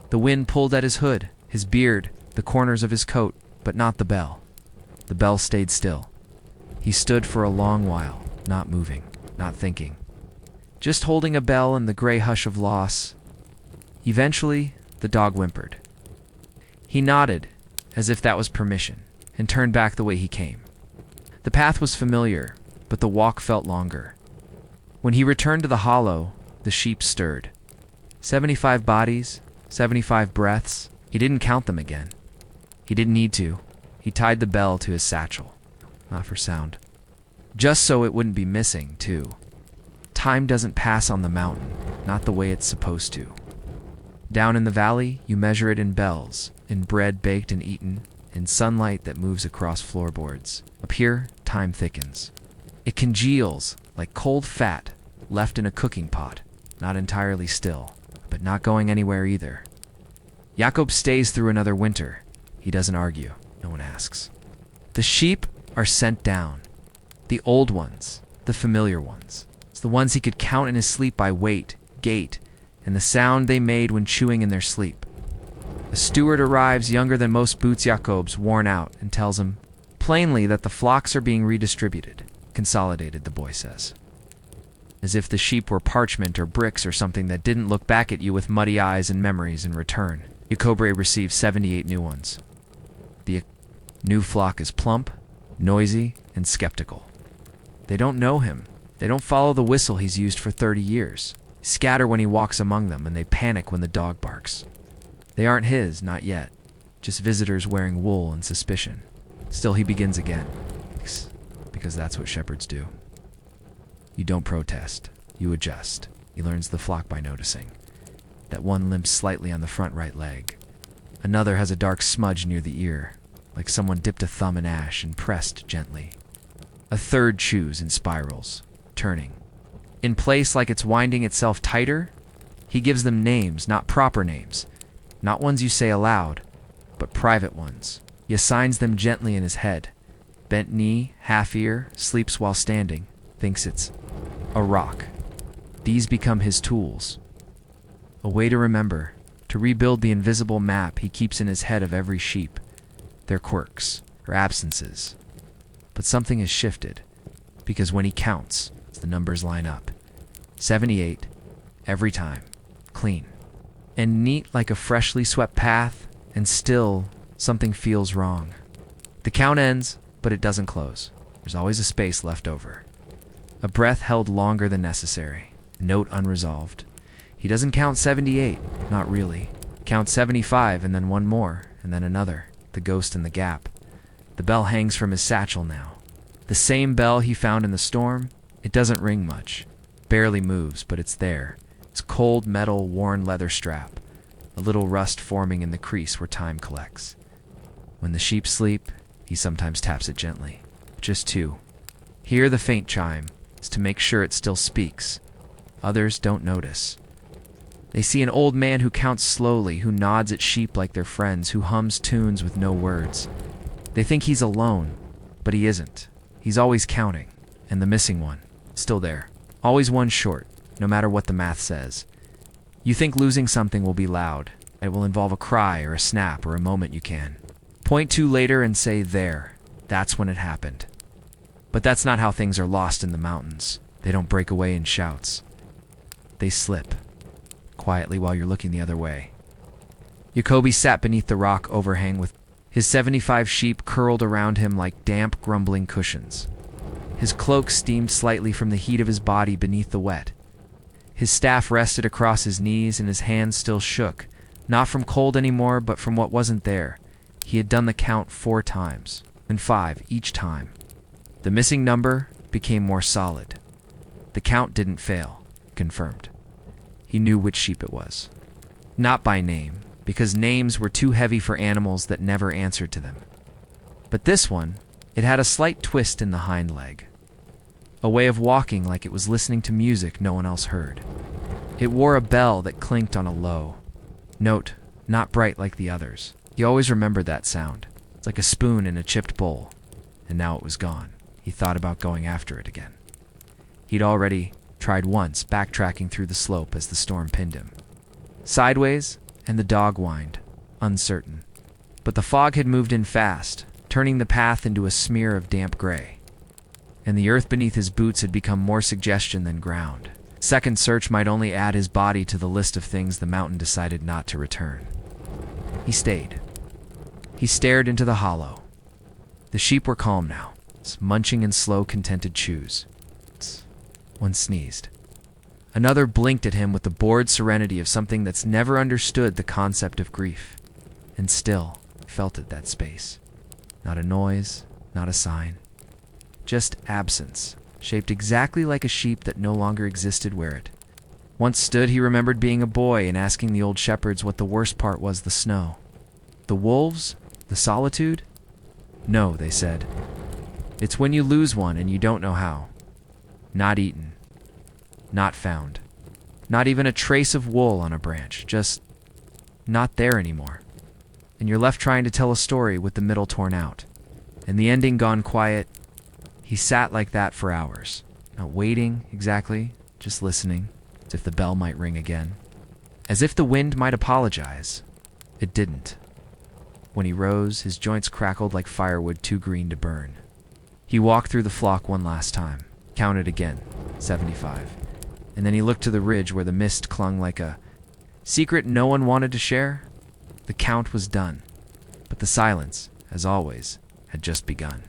The wind pulled at his hood, his beard, the corners of his coat, but not the bell. The bell stayed still. He stood for a long while, not moving, not thinking, just holding a bell in the gray hush of loss. Eventually, the dog whimpered. He nodded, as if that was permission, and turned back the way he came. The path was familiar, but the walk felt longer. When he returned to the hollow, the sheep stirred. 75 bodies, 75 breaths. He didn't count them again. He didn't need to. He tied the bell to his satchel. Not for sound. Just so it wouldn't be missing, too. Time doesn't pass on the mountain, not the way it's supposed to. Down in the valley, you measure it in bells, in bread baked and eaten, in sunlight that moves across floorboards. Up here, time thickens. It congeals like cold fat left in a cooking pot, not entirely still, but not going anywhere either. Jakob stays through another winter. He doesn't argue. No one asks. The sheep are sent down. The old ones, the familiar ones. It's the ones he could count in his sleep by weight, gait, and the sound they made when chewing in their sleep. A steward arrives younger than most Boots Jakob's, worn out, and tells him plainly that the flocks are being redistributed. Consolidated, the boy says. As if the sheep were parchment or bricks or something that didn't look back at you with muddy eyes and memories in return. Jacob receives 78 new ones. The new flock is plump, noisy, and skeptical. They don't know him. They don't follow the whistle he's used for 30 years. Scatter when he walks among them, and they panic when the dog barks. They aren't his, not yet. Just visitors wearing wool and suspicion. Still, he begins again. Because that's what shepherds do. You don't protest. You adjust. He learns the flock by noticing. That one limps slightly on the front right leg. Another has a dark smudge near the ear, like someone dipped a thumb in ash and pressed gently. A third chews in spirals, turning. In place like it's winding itself tighter, he gives them names, not proper names. Not ones you say aloud, but private ones. He assigns them gently in his head. Bent knee, half ear, sleeps while standing, thinks it's a rock. These become his tools. A way to remember, to rebuild the invisible map he keeps in his head of every sheep, their quirks, or absences. But something has shifted, because when he counts, the numbers line up. 78, every time, clean. And neat like a freshly swept path, and still, something feels wrong. The count ends, but it doesn't close. There's always a space left over. A breath held longer than necessary, note unresolved. He doesn't count 78, not really. Count 75 and then one more, and then another, the ghost in the gap. The bell hangs from his satchel now. The same bell he found in the storm. It doesn't ring much, barely moves, but it's there. It's cold metal, worn leather strap, a little rust forming in the crease where time collects. When the sheep sleep, he sometimes taps it gently. Just two. Hear the faint chime, is to make sure it still speaks. Others don't notice. They see an old man who counts slowly, who nods at sheep like they're friends, who hums tunes with no words. They think he's alone, but he isn't. He's always counting, and the missing one, still there. Always one short, no matter what the math says. You think losing something will be loud. It will involve a cry or a snap or a moment you can point to later and say, there, that's when it happened. But that's not how things are lost in the mountains. They don't break away in shouts. They slip, quietly while you're looking the other way. Jacoby sat beneath the rock overhang with his 75 sheep curled around him like damp, grumbling cushions. His cloak steamed slightly from the heat of his body beneath the wet. His staff rested across his knees and his hands still shook, not from cold anymore, but from what wasn't there. He had done the count 4 times, and 5 each time. The missing number became more solid. The count didn't fail, confirmed. He knew which sheep it was. Not by name, because names were too heavy for animals that never answered to them. But this one, it had a slight twist in the hind leg. A way of walking like it was listening to music no one else heard. It wore a bell that clinked on a low note, not bright like the others. He always remembered that sound. It's like a spoon in a chipped bowl. And now it was gone. He thought about going after it again. He'd already tried once, backtracking through the slope as the storm pinned him. Sideways, and the dog whined, uncertain. But the fog had moved in fast, turning the path into a smear of damp gray. And the earth beneath his boots had become more suggestion than ground. Second search might only add his body to the list of things the mountain decided not to return. He stayed. He stared into the hollow. The sheep were calm now, munching in slow, contented chews. One sneezed. Another blinked at him with the bored serenity of something that's never understood the concept of grief. And still felt at that space. Not a noise, not a sign. Just absence, shaped exactly like a sheep that no longer existed where it Once stood, he remembered being a boy and asking the old shepherds what the worst part was: the snow. The wolves? The solitude? No, they said. It's when you lose one and you don't know how. Not eaten. Not found. Not even a trace of wool on a branch. Just not there anymore. And you're left trying to tell a story with the middle torn out. And the ending gone quiet. He sat like that for hours. Not waiting, exactly, just listening, as if the bell might ring again. As if the wind might apologize. It didn't. When he rose, his joints crackled like firewood too green to burn. He walked through the flock one last time, counted again, 75. And then he looked to the ridge where the mist clung like a secret no one wanted to share. The count was done, but the silence, as always, had just begun.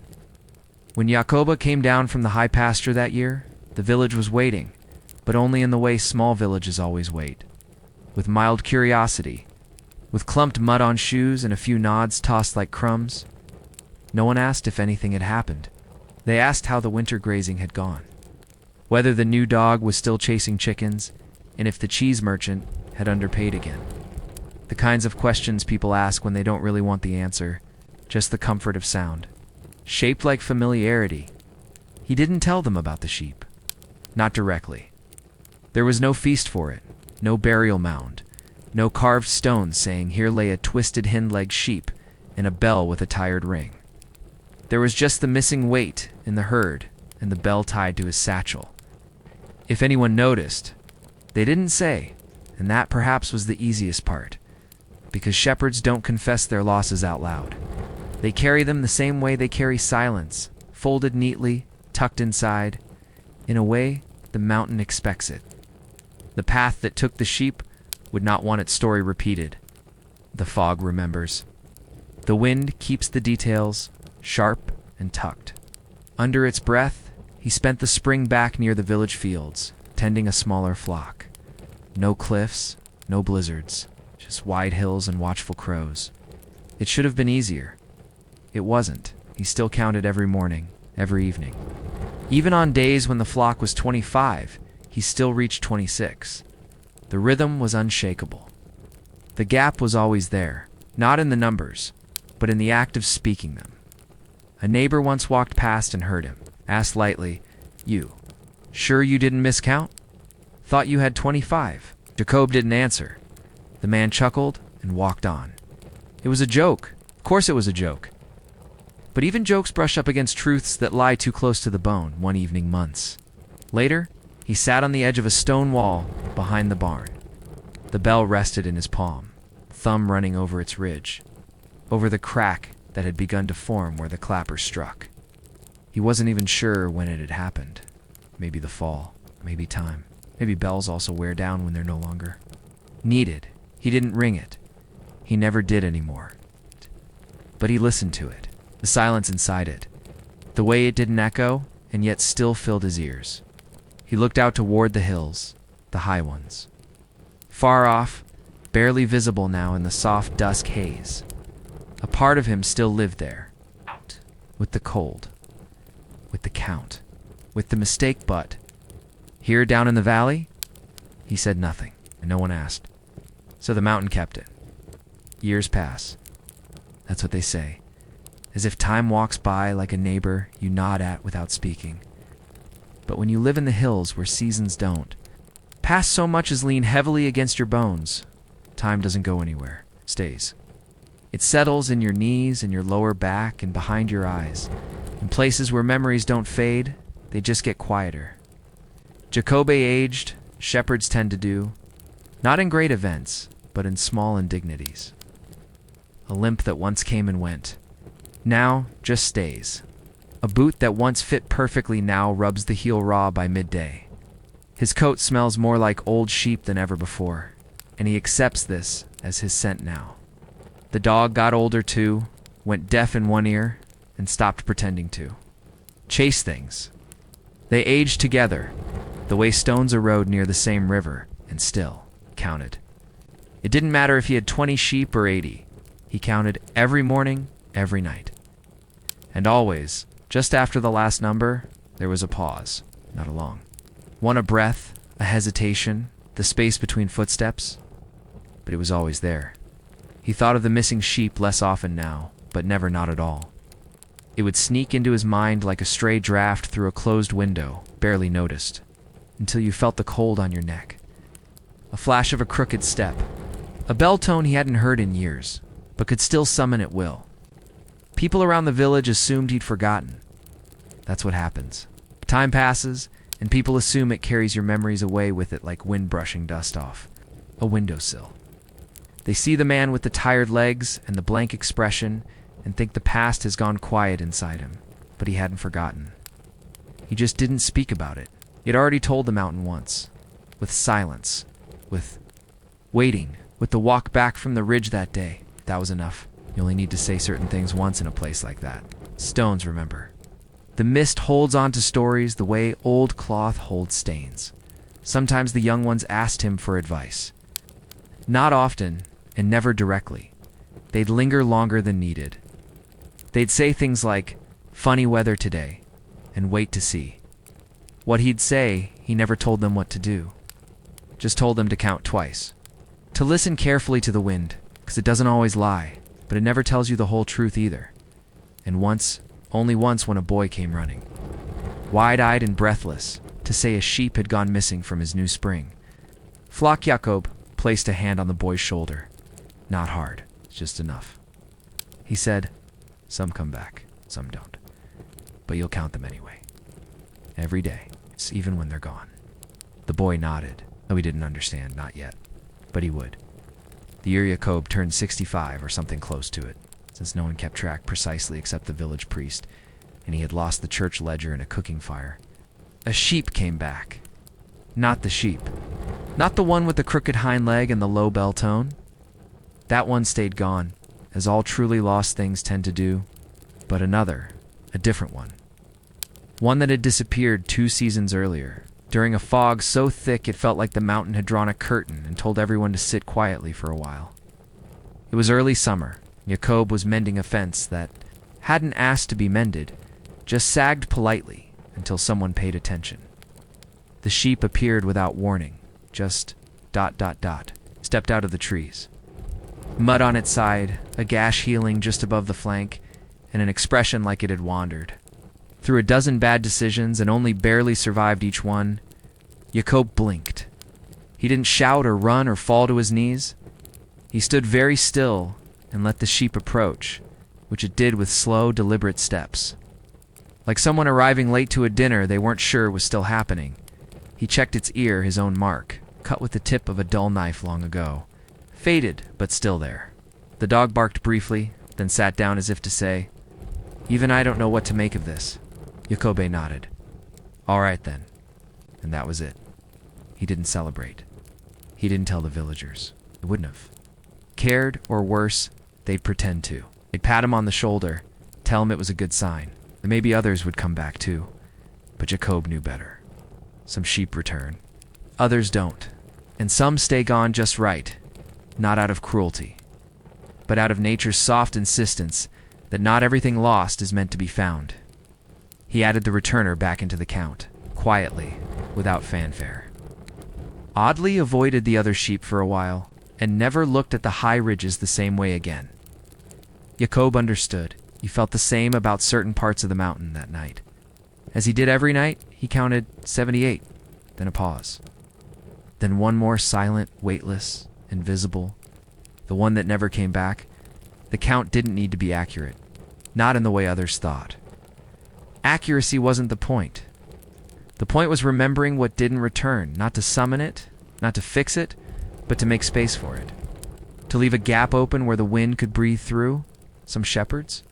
When Jacoba came down from the high pasture that year, the village was waiting, but only in the way small villages always wait. With mild curiosity, with clumped mud on shoes and a few nods tossed like crumbs. No one asked if anything had happened. They asked how the winter grazing had gone, whether the new dog was still chasing chickens, and if the cheese merchant had underpaid again. The kinds of questions people ask when they don't really want the answer, just the comfort of sound. Shaped like familiarity. He didn't tell them about the sheep. Not directly. There was no feast for it, no burial mound, no carved stones saying here lay a twisted hind-legged sheep and a bell with a tired ring. There was just the missing weight in the herd and the bell tied to his satchel. If anyone noticed, they didn't say, and that perhaps was the easiest part, because shepherds don't confess their losses out loud. They carry them the same way they carry silence, folded neatly, tucked inside. In a way, the mountain expects it. The path that took the sheep would not want its story repeated. The fog remembers. The wind keeps the details sharp and tucked. Under its breath, he spent the spring back near the village fields, tending a smaller flock. No cliffs, no blizzards, just wide hills and watchful crows. It should have been easier. It wasn't. He still counted every morning, every evening. Even on days when the flock was 25, he still reached 26. The rhythm was unshakable. The gap was always there, not in the numbers, but in the act of speaking them. A neighbor once walked past and heard him, asked lightly, "You, sure you didn't miscount? Thought you had 25. Jacob didn't answer. The man chuckled and walked on. It was a joke. Of course it was a joke. But even jokes brush up against truths that lie too close to the bone one evening months. Later, he sat on the edge of a stone wall behind the barn. The bell rested in his palm, thumb running over its ridge, over the crack that had begun to form where the clapper struck. He wasn't even sure when it had happened. Maybe the fall, maybe time. Maybe bells also wear down when they're no longer needed. He didn't ring it. He never did anymore. But he listened to it, the silence inside it, the way it didn't echo and yet still filled his ears. He looked out toward the hills, the high ones. Far off, barely visible now in the soft dusk haze, a part of him still lived there, with the cold, with the count, with the mistake. But here down in the valley, he said nothing, and no one asked. So the mountain kept it. Years pass. That's what they say. As if time walks by like a neighbor you nod at without speaking. But when you live in the hills where seasons don't pass so much as lean heavily against your bones, time doesn't go anywhere, stays. It settles in your knees and your lower back and behind your eyes. In places where memories don't fade, they just get quieter. Jacobe aged, shepherds tend to do, not in great events, but in small indignities. A limp that once came and went, now just stays. A boot that once fit perfectly now rubs the heel raw by midday. His coat smells more like old sheep than ever before, and he accepts this as his scent now. The dog got older too, went deaf in one ear, and stopped pretending to chase things. They aged together, the way stones erode near the same river, and still counted. It didn't matter if he had 20 sheep or 80. He counted every morning, every night. And always, just after the last number, there was a pause, not a long one. A breath, a hesitation, the space between footsteps, but it was always there. He thought of the missing sheep less often now, but never not at all. It would sneak into his mind like a stray draft through a closed window, barely noticed, until you felt the cold on your neck. A flash of a crooked step, a bell tone he hadn't heard in years, but could still summon at will. People around the village assumed he'd forgotten. That's what happens. Time passes, and people assume it carries your memories away with it like wind brushing dust off a windowsill. They see the man with the tired legs and the blank expression and think the past has gone quiet inside him, but he hadn't forgotten. He just didn't speak about it. He had already told the mountain once, with silence, with waiting, with the walk back from the ridge that day. That was enough. You only need to say certain things once in a place like that. Stones remember. The mist holds on to stories the way old cloth holds stains. Sometimes the young ones asked him for advice. Not often, and never directly. They'd linger longer than needed. They'd say things like, "Funny weather today," and wait to see. What he'd say, he never told them what to do. Just told them to count twice. To listen carefully to the wind, because it doesn't always lie, but it never tells you the whole truth either. And once, only once, when a boy came running, wide-eyed and breathless, to say a sheep had gone missing from his new spring. Flock Jakob placed a hand on the boy's shoulder. Not hard, just enough. He said, "Some come back, some don't. But you'll count them anyway. Every day, even when they're gone." The boy nodded, though he didn't understand, not yet. But he would. The year Jakob turned 65 or something close to it, since no one kept track precisely except the village priest, and he had lost the church ledger in a cooking fire. A sheep came back. Not the sheep. Not the one with the crooked hind leg and the low bell tone. That one stayed gone, as all truly lost things tend to do, but another, a different one. One that had disappeared 2 seasons earlier, during a fog so thick it felt like the mountain had drawn a curtain and told everyone to sit quietly for a while. It was early summer. Jakob was mending a fence that hadn't asked to be mended, just sagged politely until someone paid attention. The sheep appeared without warning, just ... stepped out of the trees. Mud on its side, a gash healing just above the flank, and an expression like it had wandered. Through a dozen bad decisions and only barely survived each one, Jakob blinked. He didn't shout or run or fall to his knees. He stood very still and let the sheep approach, which it did with slow, deliberate steps. Like someone arriving late to a dinner they weren't sure was still happening. He checked its ear, his own mark, cut with the tip of a dull knife long ago. Faded, but still there. The dog barked briefly, then sat down as if to say, "Even I don't know what to make of this." Jakob nodded. "All right then." And that was it. He didn't celebrate. He didn't tell the villagers. He wouldn't have. Cared, or worse, they'd pretend to. They'd pat him on the shoulder, tell him it was a good sign. And maybe others would come back too. But Jakob knew better. Some sheep return. Others don't. And some stay gone just right. Not out of cruelty, but out of nature's soft insistence that not everything lost is meant to be found. He added the returner back into the count, quietly, without fanfare. Oddly avoided the other sheep for a while, and never looked at the high ridges the same way again. Jakob understood. He felt the same about certain parts of the mountain that night. As he did every night, he counted 78, then a pause. Then one more silent, weightless, invisible, the one that never came back. The count didn't need to be accurate, not in the way others thought. Accuracy wasn't the point. The point was remembering what didn't return, not to summon it, not to fix it, but to make space for it. To leave a gap open where the wind could breathe through. Some shepherds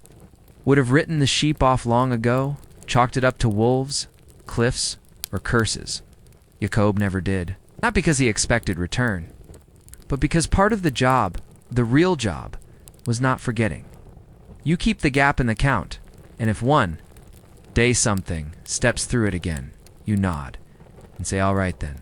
would have written the sheep off long ago, chalked it up to wolves, cliffs, or curses. Jakob never did. Not because he expected return, but because part of the job, the real job, was not forgetting. You keep the gap in the count, and if one, day something, steps through it again, you nod and say, "All right then."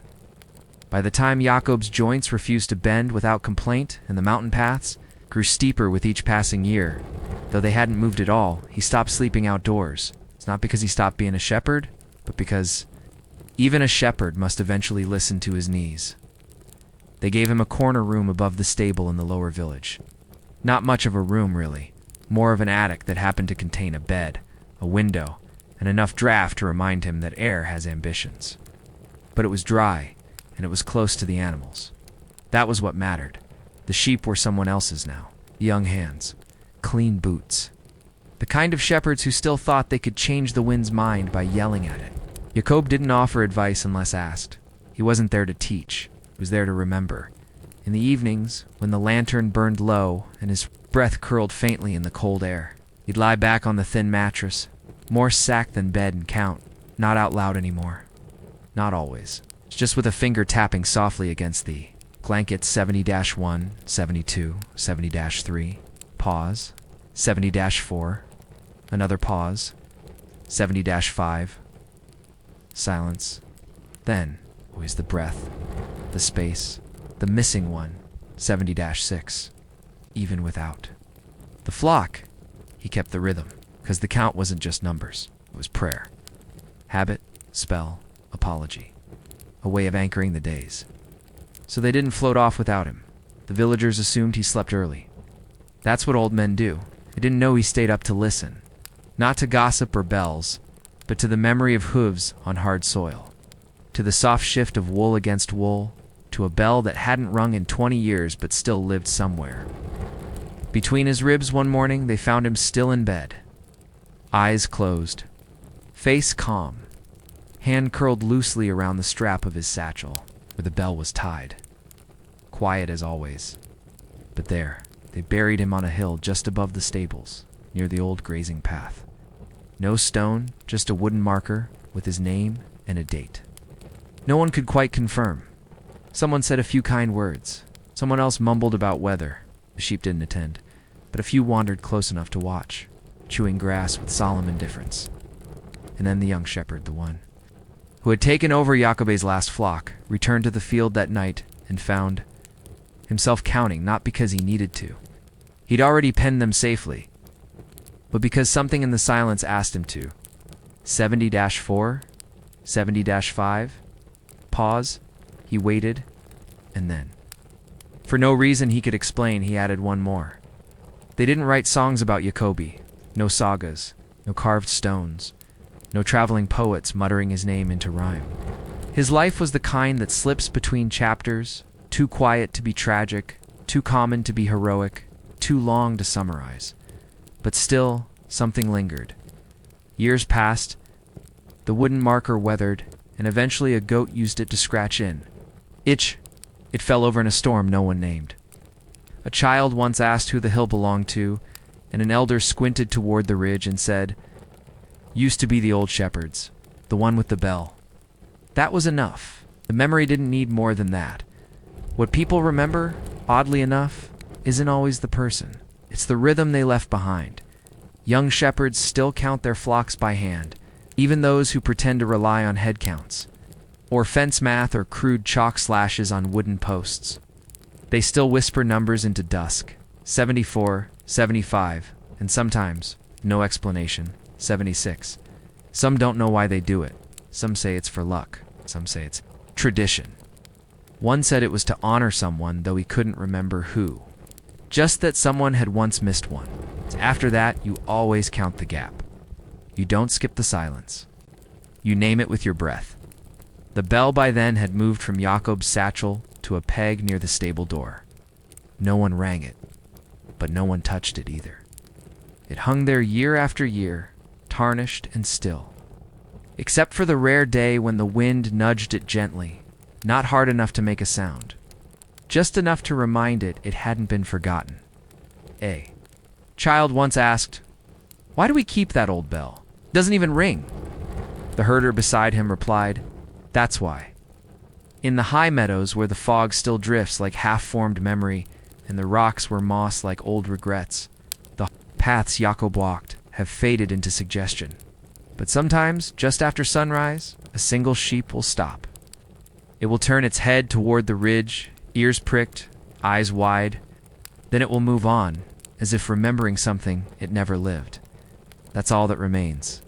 By the time Jakob's joints refused to bend without complaint and the mountain paths grew steeper with each passing year, though they hadn't moved at all, he stopped sleeping outdoors. It's not because he stopped being a shepherd, but because even a shepherd must eventually listen to his knees. They gave him a corner room above the stable in the lower village. Not much of a room, really. More of an attic that happened to contain a bed, a window, and enough draft to remind him that air has ambitions. But it was dry, and it was close to the animals. That was what mattered. The sheep were someone else's now. Young hands. Clean boots. The kind of shepherds who still thought they could change the wind's mind by yelling at it. Jacob didn't offer advice unless asked. He wasn't there to teach. He was there to remember. In the evenings, when the lantern burned low and his breath curled faintly in the cold air, he'd lie back on the thin mattress, more sack than bed, and count, not out loud anymore. Not always. Just with a finger tapping softly against the blanket. 70-1, 72, 70-3, pause, 70-4, another pause, 70-5, silence. Then, always the breath, the space, the missing one, 70-6, even without. The flock, he kept the rhythm, because the count wasn't just numbers, it was prayer. Habit, spell, apology. A way of anchoring the days. So they didn't float off without him. The villagers assumed he slept early. That's what old men do. They didn't know he stayed up to listen. Not to gossip or bells, but to the memory of hooves on hard soil. To the soft shift of wool against wool, to a bell that hadn't rung in 20 years but still lived somewhere. Between his ribs one morning, they found him still in bed. Eyes closed. Face calm. Hand curled loosely around the strap of his satchel, where the bell was tied. Quiet as always. But there, they buried him on a hill just above the stables, near the old grazing path. No stone, just a wooden marker with his name and a date. No one could quite confirm. Someone said a few kind words. Someone else mumbled about weather. The sheep didn't attend, but a few wandered close enough to watch, chewing grass with solemn indifference. And then the young shepherd, the one who had taken over Jacob's last flock, returned to the field that night and found himself counting, not because he needed to. He'd already penned them safely, but because something in the silence asked him to. 70-4, 70-5, pause, he waited, and then, for no reason he could explain, he added one more. They didn't write songs about Jacobi, no sagas, no carved stones, no traveling poets muttering his name into rhyme. His life was the kind that slips between chapters, too quiet to be tragic, too common to be heroic, too long to summarize. But still, something lingered. Years passed, the wooden marker weathered, and eventually a goat used it to scratch in. It fell over in a storm no one named. A child once asked who the hill belonged to, and an elder squinted toward the ridge and said, "Used to be the old shepherd's, the one with the bell." That was enough. The memory didn't need more than that. What people remember, oddly enough, isn't always the person. It's the rhythm they left behind. Young shepherds still count their flocks by hand, even those who pretend to rely on head counts, or fence math or crude chalk slashes on wooden posts. They still whisper numbers into dusk, 74, 75, and sometimes, no explanation, 76. Some don't know why they do it. Some say it's for luck. Some say it's tradition. One said it was to honor someone, though he couldn't remember who. Just that someone had once missed one. After that, you always count the gap. You don't skip the silence. You name it with your breath. The bell by then had moved from Jacob's satchel to a peg near the stable door. No one rang it, but no one touched it either. It hung there year after year, tarnished and still. Except for the rare day when the wind nudged it gently, not hard enough to make a sound. Just enough to remind it hadn't been forgotten. A child once asked, "Why do we keep that old bell? It doesn't even ring." The herder beside him replied, "That's why." In the high meadows where the fog still drifts like half-formed memory and the rocks were moss like old regrets, the paths Jacob walked have faded into suggestion. But sometimes, just after sunrise, a single sheep will stop. It will turn its head toward the ridge, ears pricked, eyes wide. Then it will move on, as if remembering something it never lived. That's all that remains.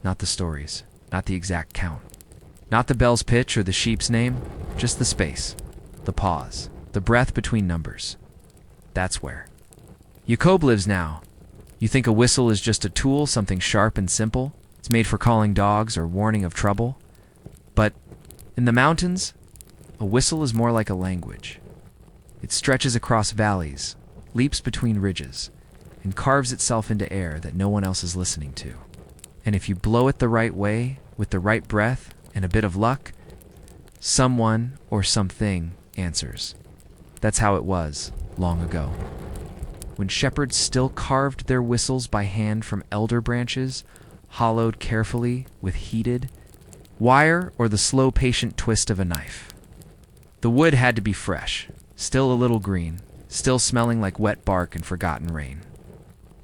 Not the stories, not the exact count. Not the bell's pitch or the sheep's name, just the space. the pause, the breath between numbers. That's where Jacob lives now. You think a whistle is just a tool, something sharp and simple? It's made for calling dogs or warning of trouble. But in the mountains, a whistle is more like a language. It stretches across valleys, leaps between ridges, and carves itself into air that no one else is listening to. And if you blow it the right way, with the right breath and a bit of luck, someone or something answers. That's how it was long ago, when shepherds still carved their whistles by hand from elder branches, hollowed carefully with heated wire or the slow, patient twist of a knife. The wood had to be fresh, still a little green, still smelling like wet bark and forgotten rain.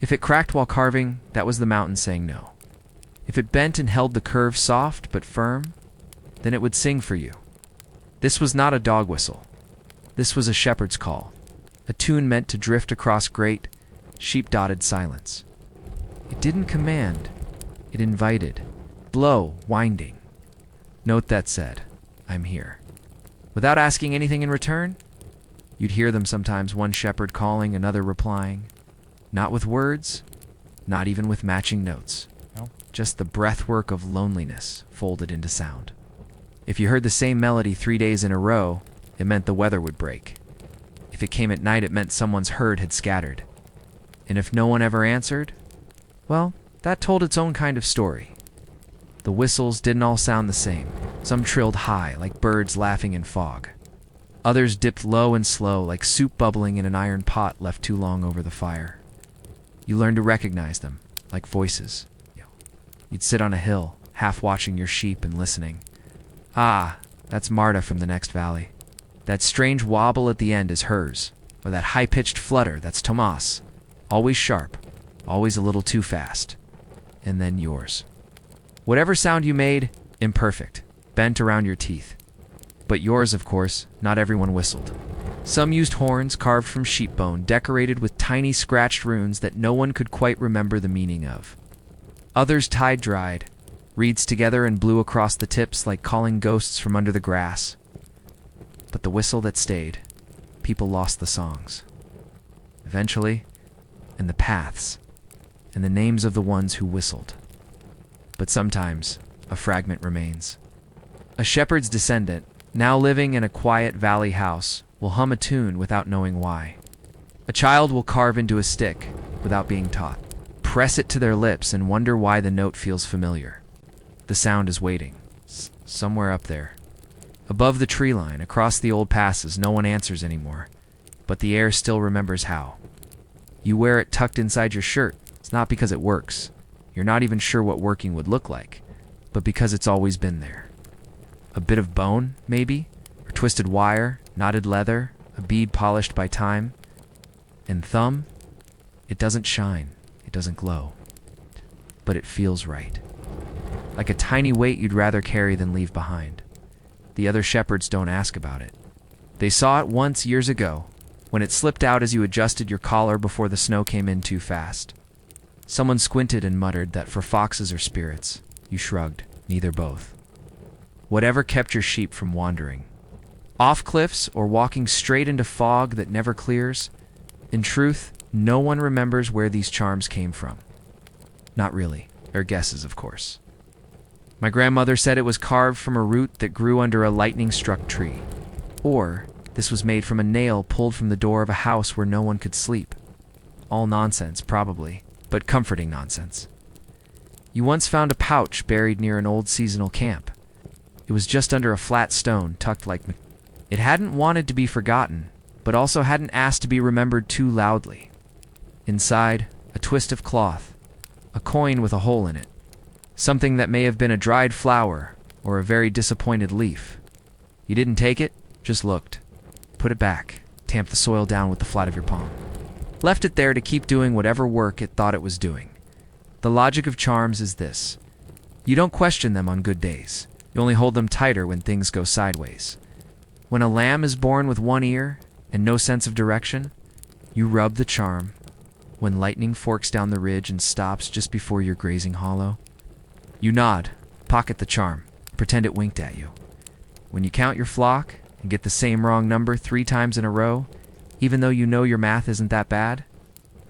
If it cracked while carving, that was the mountain saying no. If it bent and held the curve soft but firm, then it would sing for you. This was not a dog whistle. This was a shepherd's call, a tune meant to drift across great, sheep-dotted silence. It didn't command, it invited. Blow, winding. Note that said, I'm here. Without asking anything in return, you'd hear them sometimes, one shepherd calling, another replying. Not with words, not even with matching notes. No. Just the breathwork of loneliness folded into sound. If you heard the same melody 3 days in a row, it meant the weather would break. If it came at night, it meant someone's herd had scattered. And if no one ever answered, well, that told its own kind of story. The whistles didn't all sound the same. Some trilled high, like birds laughing in fog. Others dipped low and slow, like soup bubbling in an iron pot left too long over the fire. You learned to recognize them, like voices. You'd sit on a hill, half watching your sheep and listening. Ah, that's Marta from the next valley. That strange wobble at the end is hers, or that high-pitched flutter, that's Tomas. Always sharp, always a little too fast. And then yours. Whatever sound you made, imperfect, bent around your teeth. But yours, of course, not everyone whistled. Some used horns carved from sheep bone, decorated with tiny scratched runes that no one could quite remember the meaning of. Others tide-dried, reeds together and blew across the tips like calling ghosts from under the grass. But the whistle that stayed, people lost the songs. Eventually, and the paths, and the names of the ones who whistled. But sometimes, a fragment remains. A shepherd's descendant, now living in a quiet valley house, will hum a tune without knowing why. A child will carve into a stick without being taught, press it to their lips and wonder why the note feels familiar. The sound is waiting, somewhere up there. Above the tree line, across the old passes, no one answers anymore, but the air still remembers how. You wear it tucked inside your shirt. It's not because it works. You're not even sure what working would look like, but because it's always been there. A bit of bone, maybe, or twisted wire, knotted leather, a bead polished by time. And thumb, it doesn't shine, it doesn't glow, but it feels right. Like a tiny weight you'd rather carry than leave behind. The other shepherds don't ask about it. They saw it once years ago, when it slipped out as you adjusted your collar before the snow came in too fast. Someone squinted and muttered that for foxes or spirits. You shrugged, neither both. Whatever kept your sheep from wandering. Off cliffs or walking straight into fog that never clears. In truth, no one remembers where these charms came from. Not really. They're guesses, of course. My grandmother said it was carved from a root that grew under a lightning-struck tree. Or this was made from a nail pulled from the door of a house where no one could sleep. All nonsense, probably, but comforting nonsense. You once found a pouch buried near an old seasonal camp. It was just under a flat stone, tucked like... It hadn't wanted to be forgotten, but also hadn't asked to be remembered too loudly. Inside, a twist of cloth, a coin with a hole in it, something that may have been a dried flower or a very disappointed leaf. You didn't take it, just looked. Put it back, tamped the soil down with the flat of your palm. Left it there to keep doing whatever work it thought it was doing. The logic of charms is this. You don't question them on good days. You only hold them tighter when things go sideways. When a lamb is born with one ear and no sense of direction, you rub the charm. When lightning forks down the ridge and stops just before your grazing hollow, you nod, pocket the charm, pretend it winked at you. When you count your flock, and get the same wrong number 3 times in a row, even though you know your math isn't that bad,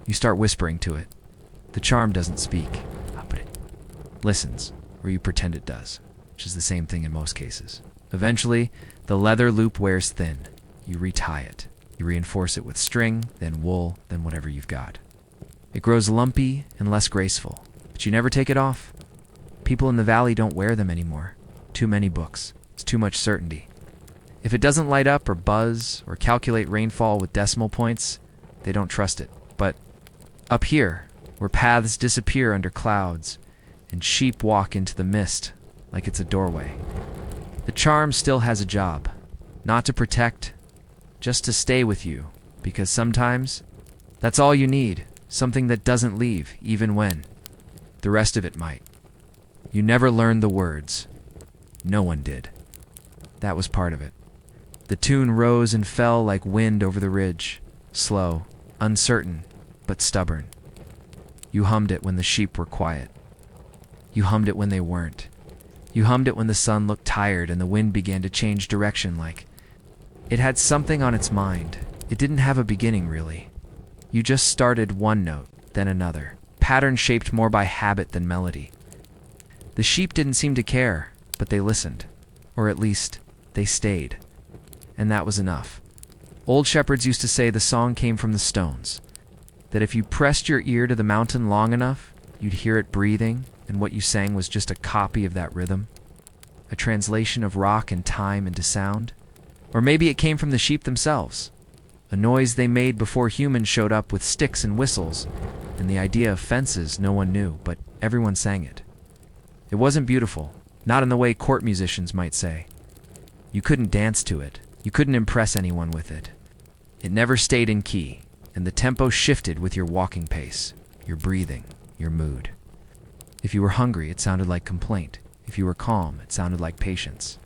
you start whispering to it. The charm doesn't speak, but it listens, or you pretend it does, which is the same thing in most cases. Eventually, the leather loop wears thin. You retie it. You reinforce it with string, then wool, then whatever you've got. It grows lumpy and less graceful, but you never take it off. People in the valley don't wear them anymore. Too many books. It's too much certainty. If it doesn't light up or buzz or calculate rainfall with decimal points, they don't trust it. But up here, where paths disappear under clouds and sheep walk into the mist like it's a doorway, the charm still has a job. Not to protect, just to stay with you, because sometimes that's all you need, something that doesn't leave, even when the rest of it might. You never learned the words. No one did. That was part of it. The tune rose and fell like wind over the ridge, slow, uncertain, but stubborn. You hummed it when the sheep were quiet. You hummed it when they weren't. You hummed it when the sun looked tired and the wind began to change direction, like it had something on its mind. It didn't have a beginning, really. You just started one note, then another, pattern shaped more by habit than melody. The sheep didn't seem to care, but they listened. Or at least, they stayed. And that was enough. Old shepherds used to say the song came from the stones, that if you pressed your ear to the mountain long enough, you'd hear it breathing, and what you sang was just a copy of that rhythm, a translation of rock and time into sound. Or maybe it came from the sheep themselves, a noise they made before humans showed up with sticks and whistles, and the idea of fences no one knew, but everyone sang it. It wasn't beautiful, not in the way court musicians might say. You couldn't dance to it. You couldn't impress anyone with it. It never stayed in key, and the tempo shifted with your walking pace, your breathing, your mood. If you were hungry, it sounded like complaint. If you were calm, it sounded like patience.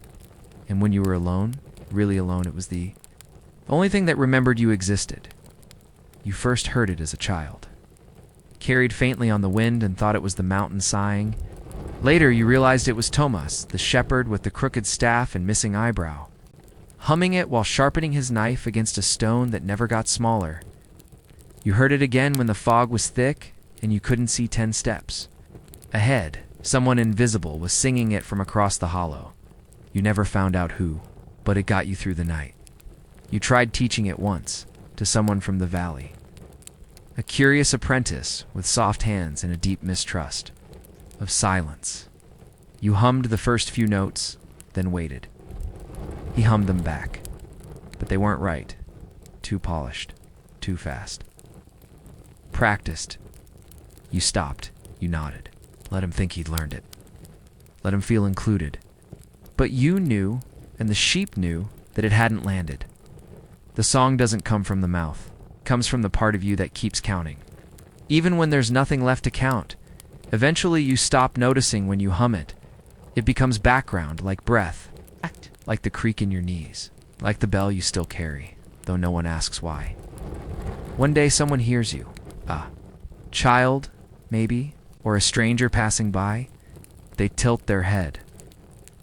And when you were alone, really alone, it was the only thing that remembered you existed. You first heard it as a child. Carried faintly on the wind and thought it was the mountain sighing. Later, you realized it was Tomas, the shepherd with the crooked staff and missing eyebrow, humming it while sharpening his knife against a stone that never got smaller. You heard it again when the fog was thick and you couldn't see 10 steps. Ahead, someone invisible was singing it from across the hollow. You never found out who, but it got you through the night. You tried teaching it once, to someone from the valley. A curious apprentice with soft hands and a deep mistrust of silence. You hummed the first few notes, then waited. He hummed them back, but they weren't right. Too polished, too fast. Practiced. You stopped. You nodded. Let him think he'd learned it. Let him feel included. But you knew, and the sheep knew, that it hadn't landed. The song doesn't come from the mouth. It comes from the part of you that keeps counting. Even when there's nothing left to count, eventually you stop noticing when you hum it. It becomes background, like breath, like the creak in your knees, like the bell you still carry, though no one asks why. One day someone hears you. A child, maybe, or a stranger passing by. They tilt their head.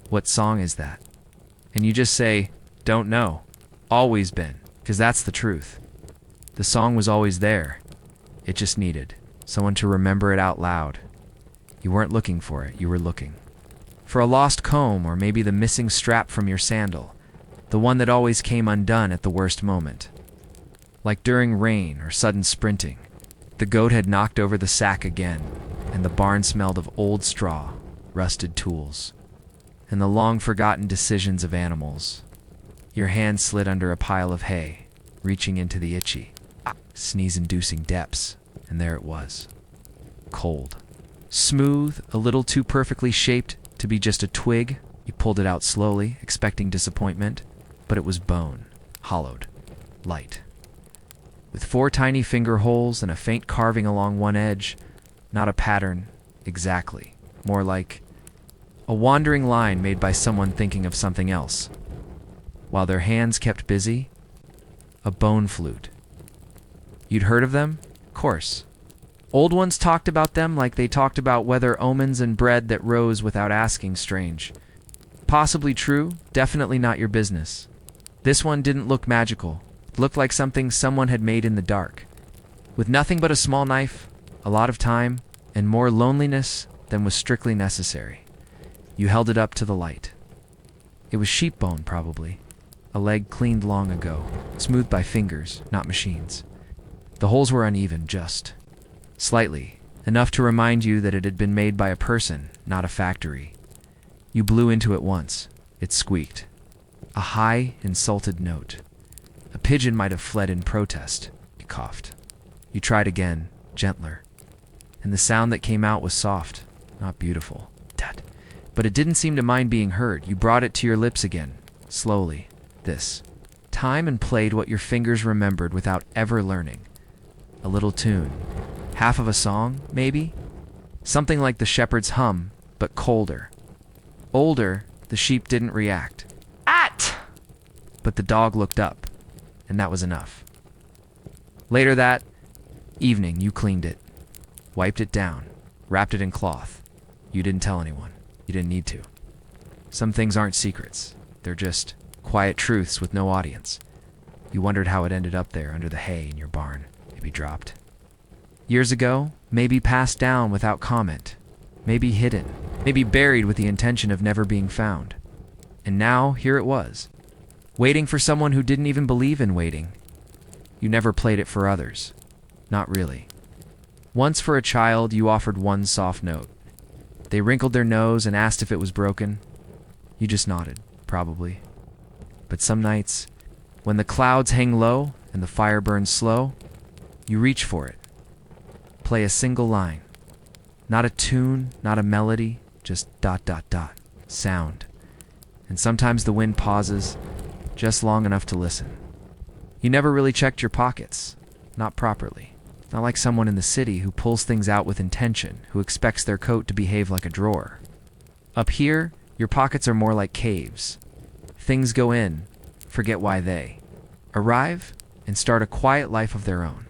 What song is that? And you just say, don't know. Always been, because that's the truth. The song was always there. It just needed someone to remember it out loud. You weren't looking for it, you were looking for a lost comb, or maybe the missing strap from your sandal, the one that always came undone at the worst moment. Like during rain or sudden sprinting, the goat had knocked over the sack again, and the barn smelled of old straw, rusted tools, and the long-forgotten decisions of animals. Your hand slid under a pile of hay, reaching into the itchy, sneeze-inducing depths, and there it was. Cold. Smooth, a little too perfectly shaped to be just a twig. You pulled it out slowly, expecting disappointment, but it was bone, hollowed, light. With 4 tiny finger holes and a faint carving along one edge, not a pattern, exactly, more like a wandering line made by someone thinking of something else. While their hands kept busy, a bone flute. You'd heard of them? Of course. Old ones talked about them like they talked about weather omens and bread that rose without asking. Strange. Possibly true, definitely not your business. This one didn't look magical. It looked like something someone had made in the dark. With nothing but a small knife, a lot of time, and more loneliness than was strictly necessary. You held it up to the light. It was sheep bone, probably. A leg cleaned long ago, smoothed by fingers, not machines. The holes were uneven, just slightly, enough to remind you that it had been made by a person, not a factory. You blew into it once. It squeaked. A high, insulted note. A pigeon might have fled in protest. You coughed. You tried again, gentler. And the sound that came out was soft, not beautiful. Dad. But it didn't seem to mind being heard. You brought it to your lips again, slowly. This time, and played what your fingers remembered without ever learning. A little tune. Half of a song, maybe? Something like the shepherd's hum, but colder. Older, the sheep didn't react. At! But the dog looked up, and that was enough. Later that evening, you cleaned it, wiped it down, wrapped it in cloth. You didn't tell anyone. You didn't need to. Some things aren't secrets. They're just quiet truths with no audience. You wondered how it ended up there under the hay in your barn. Maybe dropped. Years ago, maybe passed down without comment. Maybe hidden. Maybe buried with the intention of never being found. And now, here it was. Waiting for someone who didn't even believe in waiting. You never played it for others. Not really. Once for a child, you offered one soft note. They wrinkled their nose and asked if it was broken. You just nodded, probably. But some nights, when the clouds hang low and the fire burns slow, you reach for it. Play a single line. Not a tune, not a melody, just ... sound. And sometimes the wind pauses, just long enough to listen. You never really checked your pockets. Not properly. Not like someone in the city who pulls things out with intention, who expects their coat to behave like a drawer. Up here, your pockets are more like caves. Things go in, forget why they arrive, and start a quiet life of their own.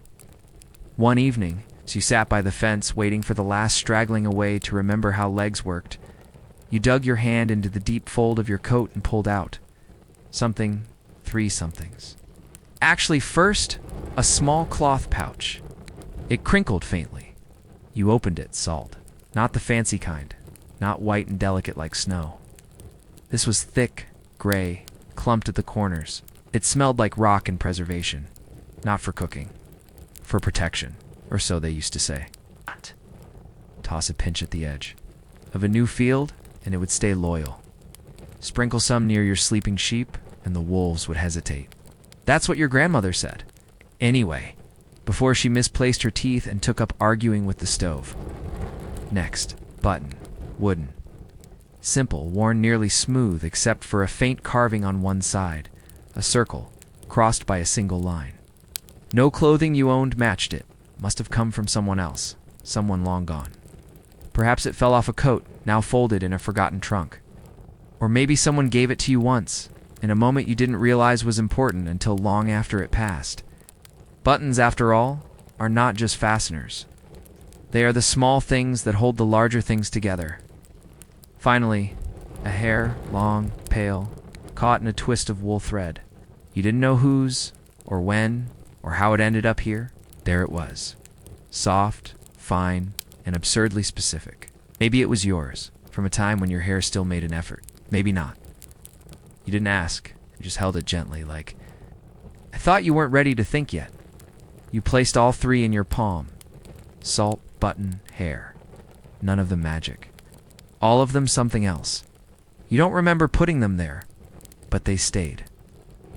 One evening, as you sat by the fence waiting for the last straggling away to remember how legs worked, you dug your hand into the deep fold of your coat and pulled out something, 3 somethings. Actually, first, a small cloth pouch. It crinkled faintly. You opened it, salt. Not the fancy kind, not white and delicate like snow. This was thick, gray, clumped at the corners. It smelled like rock and preservation. Not for cooking. For protection, or so they used to say. Toss a pinch at the edge of a new field, and it would stay loyal. Sprinkle some near your sleeping sheep, and the wolves would hesitate. That's what your grandmother said. Anyway, before she misplaced her teeth and took up arguing with the stove. Next, button, wooden. Simple, worn nearly smooth except for a faint carving on one side, a circle, crossed by a single line. No clothing you owned matched it. Must have come from someone else, someone long gone. Perhaps it fell off a coat, now folded in a forgotten trunk. Or maybe someone gave it to you once, in a moment you didn't realize was important until long after it passed. Buttons, after all, are not just fasteners. They are the small things that hold the larger things together. Finally, a hair, long, pale, caught in a twist of wool thread. You didn't know whose, or when, or how it ended up here. There it was. Soft, fine, and absurdly specific. Maybe it was yours, from a time when your hair still made an effort. Maybe not. You didn't ask. You just held it gently, like, I thought you weren't ready to think yet. You placed all 3 in your palm. Salt, button, hair. None of them magic. All of them something else. You don't remember putting them there, but they stayed.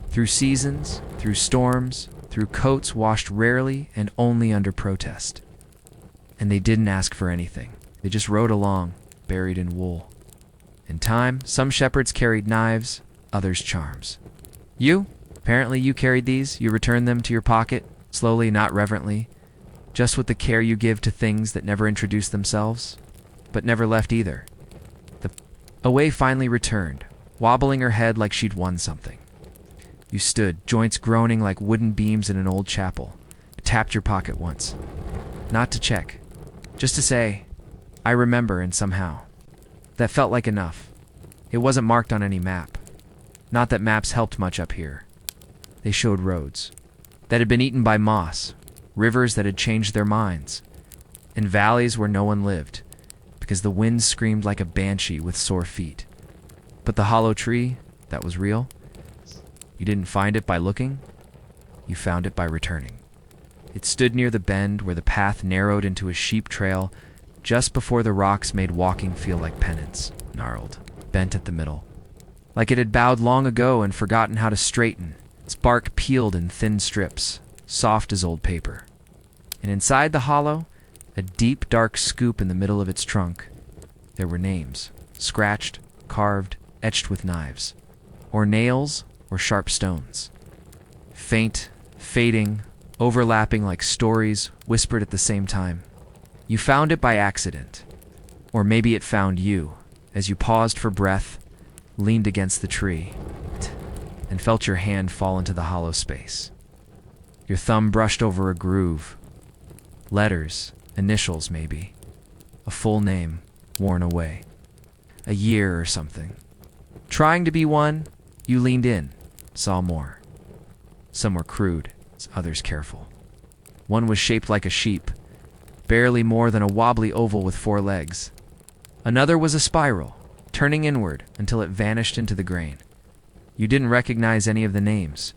Through seasons, through storms, through coats washed rarely and only under protest. And they didn't ask for anything. They just rode along, buried in wool. In time, some shepherds carried knives, others charms. Apparently you carried these. You returned them to your pocket, slowly, not reverently, just with the care you give to things that never introduced themselves, but never left either. The Away finally returned, wobbling her head like she'd won something. You stood, joints groaning like wooden beams in an old chapel. Tapped your pocket once. Not to check, just to say, I remember, and somehow. That felt like enough. It wasn't marked on any map. Not that maps helped much up here. They showed roads that had been eaten by moss, rivers that had changed their minds, and valleys where no one lived, because the wind screamed like a banshee with sore feet. But the hollow tree, that was real, you didn't find it by looking, you found it by returning. It stood near the bend where the path narrowed into a sheep trail just before the rocks made walking feel like penance, gnarled, bent at the middle. Like it had bowed long ago and forgotten how to straighten, its bark peeled in thin strips, soft as old paper. And inside the hollow, a deep, dark scoop in the middle of its trunk, there were names, scratched, carved, etched with knives, or nails, or sharp stones. Faint, fading, overlapping like stories whispered at the same time. You found it by accident, or maybe it found you, as you paused for breath, leaned against the tree, and felt your hand fall into the hollow space. Your thumb brushed over a groove. Letters, initials maybe, a full name worn away, a year or something. Trying to be one, you leaned in, saw more. Some were crude, others careful. One was shaped like a sheep, barely more than a wobbly oval with 4 legs. Another was a spiral, turning inward until it vanished into the grain. You didn't recognize any of the names.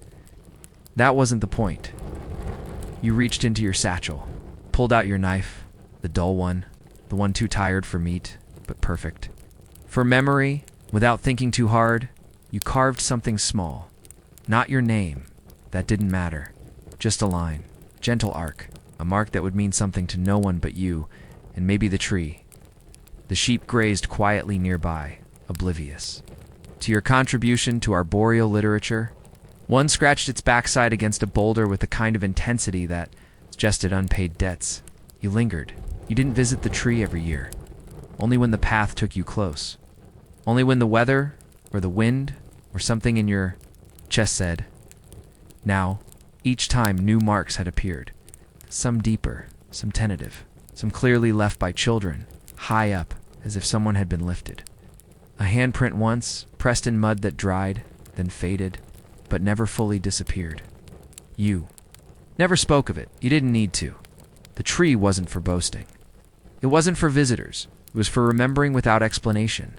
That wasn't the point. You reached into your satchel, pulled out your knife, the dull one, the one too tired for meat, but perfect. For memory, without thinking too hard, you carved something small. Not your name, that didn't matter. Just a line, gentle arc, a mark that would mean something to no one but you, and maybe the tree. The sheep grazed quietly nearby, oblivious to your contribution to arboreal literature. One scratched its backside against a boulder with the kind of intensity that suggested unpaid debts. You lingered. You didn't visit the tree every year. Only when the path took you close. Only when the weather, or the wind, or something in your chest said. Now, each time new marks had appeared. Some deeper, some tentative, some clearly left by children, high up, as if someone had been lifted. A handprint once, pressed in mud that dried, then faded, but never fully disappeared. You never spoke of it. You didn't need to. The tree wasn't for boasting. It wasn't for visitors. It was for remembering without explanation.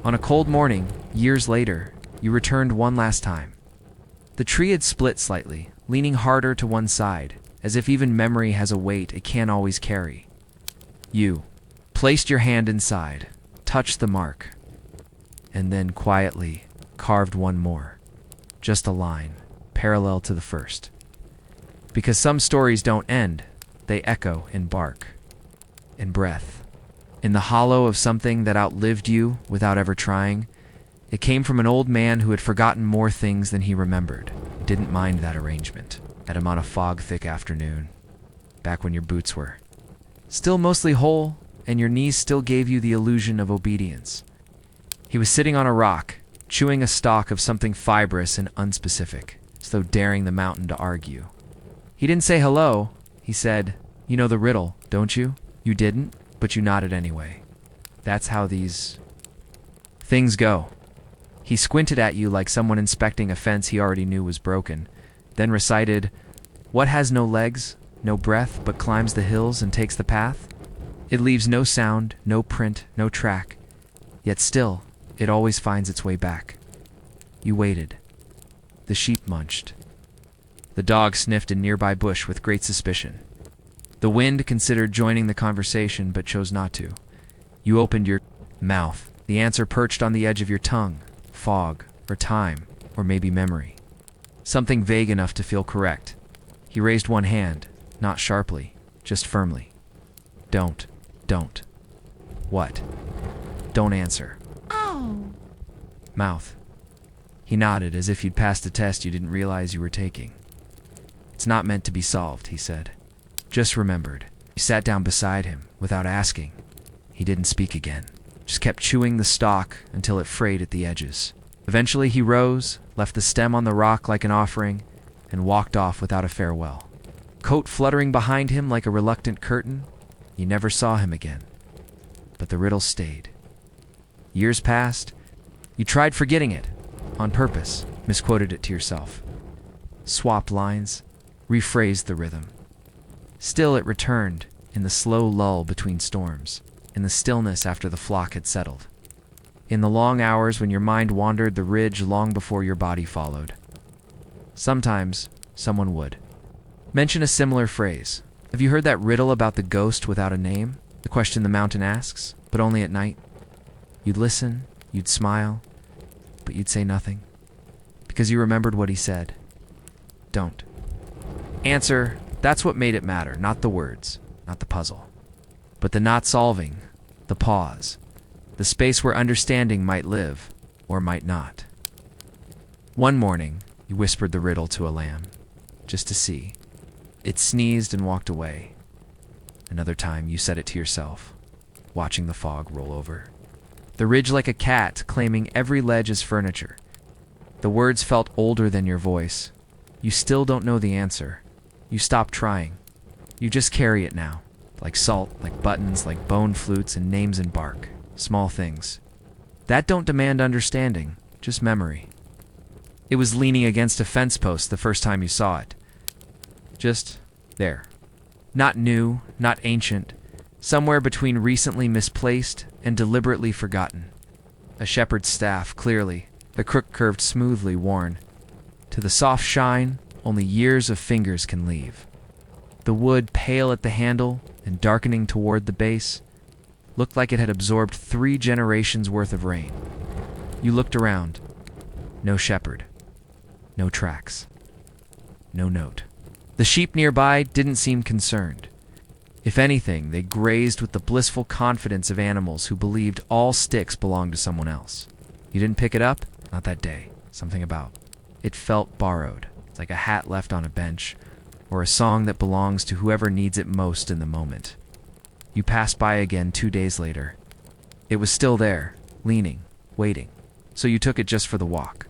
On a cold morning, years later, you returned one last time. The tree had split slightly, leaning harder to one side, as if even memory has a weight it can't always carry. You placed your hand inside, touched the mark, and then quietly carved one more. Just a line, parallel to the first. Because some stories don't end, they echo in bark, in breath, in the hollow of something that outlived you without ever trying. It came from an old man who had forgotten more things than he remembered. Didn't mind that arrangement. At him on a fog-thick afternoon, back when your boots were still mostly whole and your knees still gave you the illusion of obedience. He was sitting on a rock, chewing a stalk of something fibrous and unspecific, as though daring the mountain to argue. He didn't say hello. He said, "You know the riddle, don't you?" You didn't, but you nodded anyway. That's how these things go. He squinted at you like someone inspecting a fence he already knew was broken, then recited, "What has no legs, no breath, but climbs the hills and takes the path? It leaves no sound, no print, no track, yet still, it always finds its way back." You waited. The sheep munched. The dog sniffed a nearby bush with great suspicion. The wind considered joining the conversation, but chose not to. You opened your mouth. The answer perched on the edge of your tongue. Fog, or time, or maybe memory. Something vague enough to feel correct. He raised one hand, not sharply, just firmly. Don't. What? Don't answer. Oh. Mouth. He nodded as if you'd passed a test you didn't realize you were taking. It's not meant to be solved, he said. Just remembered. You sat down beside him, without asking. He didn't speak again. Just kept chewing the stalk until it frayed at the edges. Eventually he rose, left the stem on the rock like an offering, and walked off without a farewell. Coat fluttering behind him like a reluctant curtain, you never saw him again. But the riddle stayed. Years passed. You tried forgetting it. on purpose, misquoted it to yourself. Swapped lines, rephrased the rhythm. Still it returned, in the slow lull between storms, in the stillness after the flock had settled. In the long hours when your mind wandered the ridge long before your body followed. Sometimes, someone would mention a similar phrase. Have you heard that riddle about the ghost without a name? The question the mountain asks, but only at night. You'd listen, you'd smile, but you'd say nothing. Because you remembered what he said. Don't. Answer, that's what made it matter, not the words, not the puzzle. But the not solving, the pause, the space where understanding might live, or might not. One morning, you whispered the riddle to a lamb, just to see. It sneezed and walked away. Another time, you said it to yourself, watching the fog roll over. The ridge like a cat, claiming every ledge as furniture. The words felt older than your voice. You still don't know the answer. You stop trying. You just carry it now. Like salt, like buttons, like bone flutes and names in bark. Small things. That don't demand understanding, just memory. It was leaning against a fence post the first time you saw it. Just there. Not new, not ancient. Somewhere between recently misplaced and deliberately forgotten. A shepherd's staff, clearly, the crook curved smoothly worn. To the soft shine, only years of fingers can leave. The wood, pale at the handle and darkening toward the base, looked like it had absorbed 3 generations worth of rain. You looked around. No shepherd. No tracks. No note. The sheep nearby didn't seem concerned. If anything, they grazed with the blissful confidence of animals who believed all sticks belonged to someone else. You didn't pick it up? Not that day. Something about. It felt borrowed, like a hat left on a bench, or a song that belongs to whoever needs it most in the moment. You passed by again 2 days later. It was still there, leaning, waiting. So you took it just for the walk.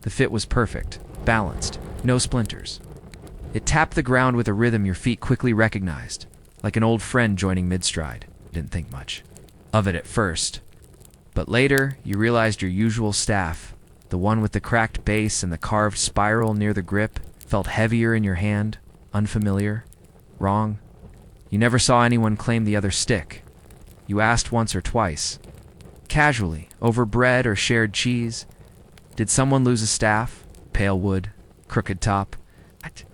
The fit was perfect, balanced, no splinters. It tapped the ground with a rhythm your feet quickly recognized, like an old friend joining mid-stride. Didn't think much of it at first. But later, you realized your usual staff, the one with the cracked base and the carved spiral near the grip, felt heavier in your hand, unfamiliar, wrong. You never saw anyone claim the other stick. You asked once or twice, casually, over bread or shared cheese. Did someone lose a staff? Pale wood, crooked top.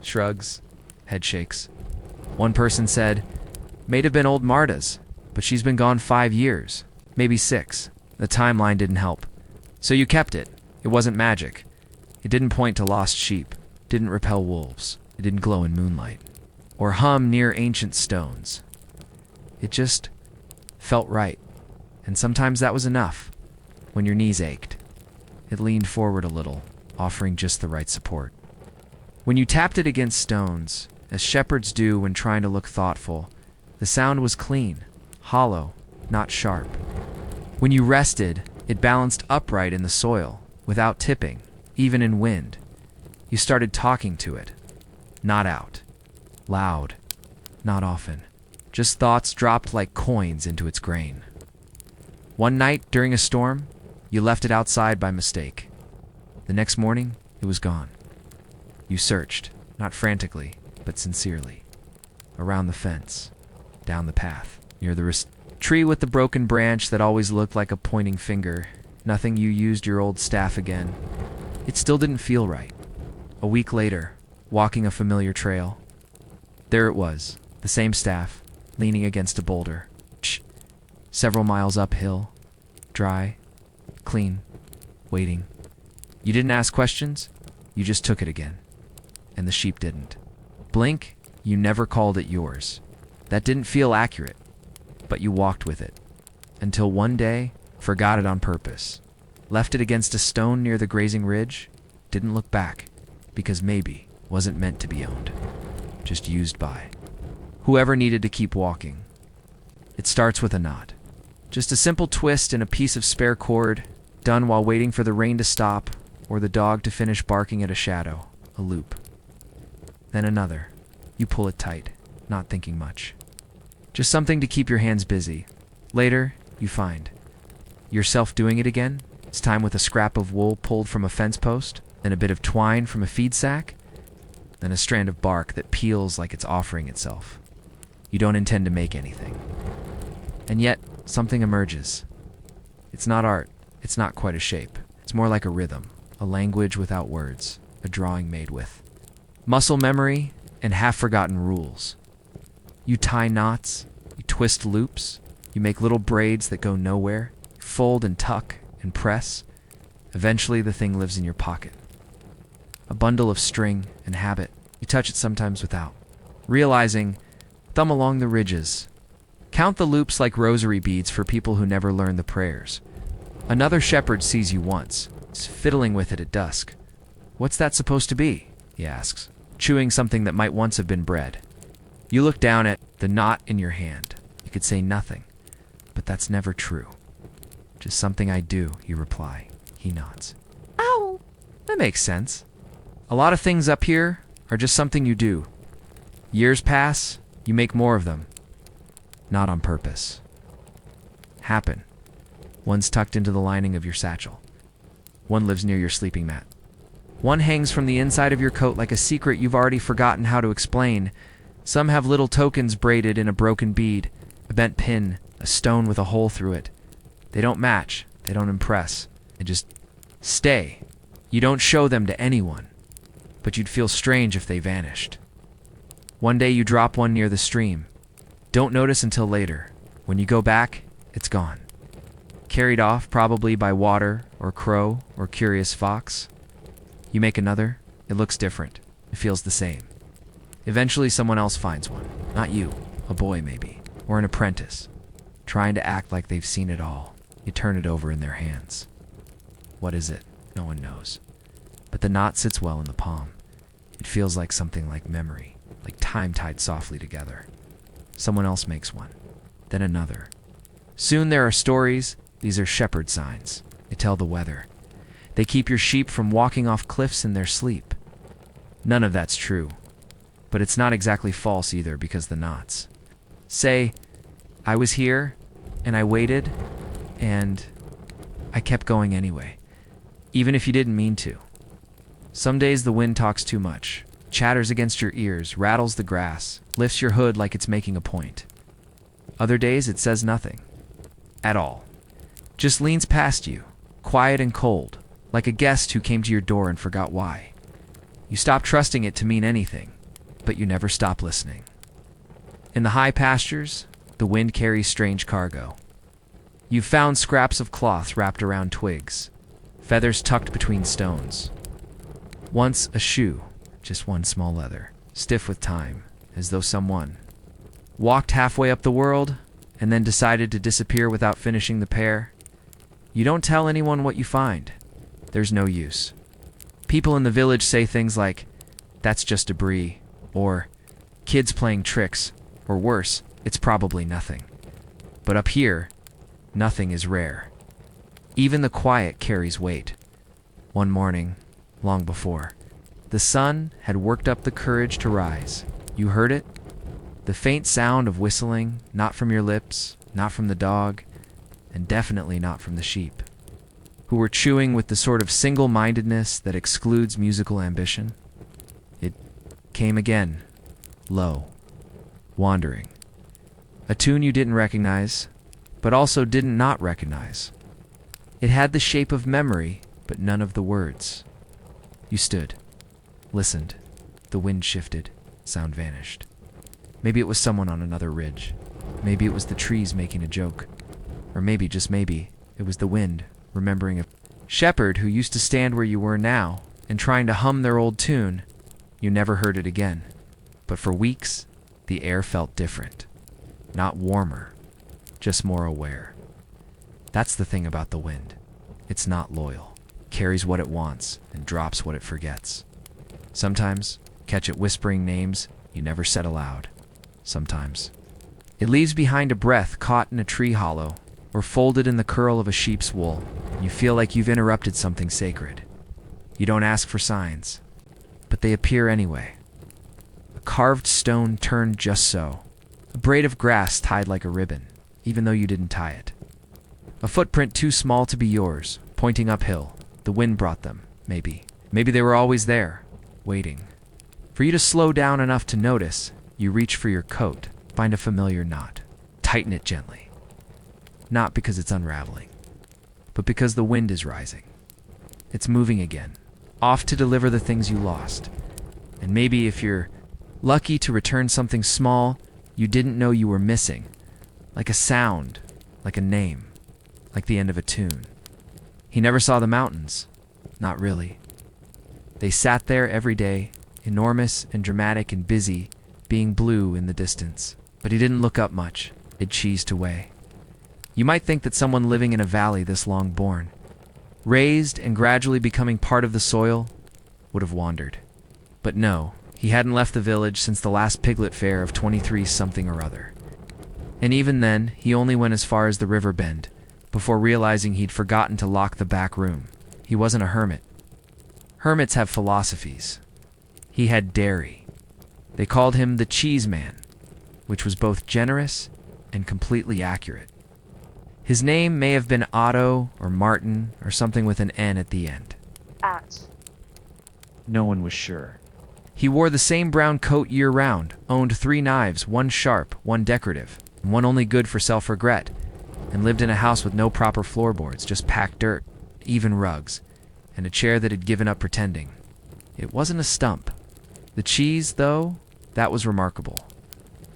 Shrugs, head shakes. One person said, "May have been old Marta's, but she's been gone 5 years, maybe 6. The timeline didn't help. So you kept it. It wasn't magic. It didn't point to lost sheep, didn't repel wolves, it didn't glow in moonlight, or hum near ancient stones. It just felt right, and sometimes that was enough. When your knees ached, it leaned forward a little, offering just the right support. When you tapped it against stones, as shepherds do when trying to look thoughtful, the sound was clean, hollow, not sharp. When you rested, it balanced upright in the soil, without tipping, even in wind. You started talking to it. Not out. Loud. Not often. Just thoughts dropped like coins into its grain. One night, during a storm, you left it outside by mistake. The next morning, it was gone. You searched, not frantically, but sincerely. Around the fence, down the path, near the tree with the broken branch that always looked like a pointing finger. Nothing. You used your old staff again. It still didn't feel right. A week later, walking a familiar trail, there it was, the same staff, leaning against a boulder. Several miles uphill, dry, clean, waiting. You didn't ask questions, you just took it again. And the sheep didn't. Blink, you never called it yours. That didn't feel accurate, but you walked with it. Until one day, forgot it on purpose. Left it against a stone near the grazing ridge, didn't look back, because maybe wasn't meant to be owned. Just used by whoever needed to keep walking. It starts with a knot. Just a simple twist and a piece of spare cord, done while waiting for the rain to stop or the dog to finish barking at a shadow, a loop. Then another. You pull it tight, not thinking much. Just something to keep your hands busy. Later, you find yourself doing it again, It's time with a scrap of wool pulled from a fence post, then a bit of twine from a feed sack, then a strand of bark that peels like it's offering itself. You don't intend to make anything. And yet, something emerges. It's not art. It's not quite a shape. It's more like a rhythm, a language without words, a drawing made with muscle memory and half-forgotten rules. You tie knots, you twist loops, you make little braids that go nowhere, you fold and tuck and press. Eventually, the thing lives in your pocket. A bundle of string and habit. You touch it sometimes without realizing. Thumb along the ridges. Count the loops like rosary beads for people who never learn the prayers. Another shepherd sees you once. He's fiddling with it at dusk. "What's that supposed to be?" he asks, chewing something that might once have been bread. You look down at the knot in your hand. You could say nothing, but that's never true. "Just something I do," you reply. He nods. "Ow! That makes sense. A lot of things up here are just something you do. Years pass, you make more of them. Not on purpose. Happen. One's tucked into the lining of your satchel. One lives near your sleeping mat. One hangs from the inside of your coat like a secret you've already forgotten how to explain. Some have little tokens braided in a broken bead, a bent pin, a stone with a hole through it. They don't match. They don't impress. They just stay. You don't show them to anyone, but you'd feel strange if they vanished. One day you drop one near the stream. Don't notice until later. When you go back, it's gone. Carried off probably by water or crow or curious fox. You make another. It looks different. It feels the same. Eventually someone else finds one. Not you. A boy maybe. Or an apprentice. Trying to act like they've seen it all. You turn it over in their hands. What is it? No one knows. But the knot sits well in the palm. It feels like something like memory, like time tied softly together. Someone else makes one. Then another. Soon there are stories. These are shepherd signs. They tell the weather. They keep your sheep from walking off cliffs in their sleep. None of that's true. But it's not exactly false either because the knots. Say, I was here, and I waited, and I kept going anyway. Even if you didn't mean to. Some days the wind talks too much, chatters against your ears, rattles the grass, lifts your hood like it's making a point. Other days it says nothing. At all. Just leans past you, quiet and cold, like a guest who came to your door and forgot why. You stop trusting it to mean anything, but you never stop listening. In the high pastures, the wind carries strange cargo. You've found scraps of cloth wrapped around twigs, feathers tucked between stones. Once a shoe, just one small leather, stiff with time, as though someone walked halfway up the world and then decided to disappear without finishing the pair. You don't tell anyone what you find. There's no use. People in the village say things like, "That's just debris," or "Kids playing tricks," or worse, "It's probably nothing." But up here, nothing is rare. Even the quiet carries weight. One morning, long before, the sun had worked up the courage to rise. You heard it? The faint sound of whistling, not from your lips, not from the dog, and definitely not from the sheep, who were chewing with the sort of single-mindedness that excludes musical ambition. It came again, low, wandering. A tune you didn't recognize, but also didn't not recognize. It had the shape of memory, but none of the words. You stood, listened. The wind shifted, sound vanished. Maybe it was someone on another ridge. Maybe it was the trees making a joke. Or maybe, just maybe, it was the wind, remembering a shepherd who used to stand where you were now and trying to hum their old tune. You never heard it again. But for weeks, the air felt different. Not warmer, just more aware. That's the thing about the wind. It's not loyal. Carries what it wants and drops what it forgets. Sometimes, catch it whispering names you never said aloud. Sometimes, it leaves behind a breath caught in a tree hollow or folded in the curl of a sheep's wool, and you feel like you've interrupted something sacred. You don't ask for signs, but they appear anyway. A carved stone turned just so. A braid of grass tied like a ribbon, even though you didn't tie it. A footprint too small to be yours, pointing uphill. The wind brought them, maybe. Maybe they were always there, waiting. For you to slow down enough to notice, you reach for your coat, find a familiar knot, tighten it gently. Not because it's unraveling, but because the wind is rising. It's moving again, off to deliver the things you lost. And maybe if you're lucky to return something small you didn't know you were missing, like a sound, like a name, like the end of a tune. He never saw the mountains, not really. They sat there every day, enormous and dramatic and busy, being blue in the distance. But he didn't look up much. It cheesed away. You might think that someone living in a valley this long born, raised and gradually becoming part of the soil, would have wandered. But no, he hadn't left the village since the last piglet fair of 23 something or other. And even then, he only went as far as the river bend, before realizing he'd forgotten to lock the back room. He wasn't a hermit. Hermits have philosophies. He had dairy. They called him the cheese man, which was both generous and completely accurate. His name may have been Otto or Martin or something with an N at the end. No one was sure. He wore the same brown coat year-round, owned 3 knives, 1 sharp, 1 decorative, and 1 only good for self-regret, and lived in a house with no proper floorboards, just packed dirt, even rugs, and a chair that had given up pretending. It wasn't a stump. The cheese, though, that was remarkable.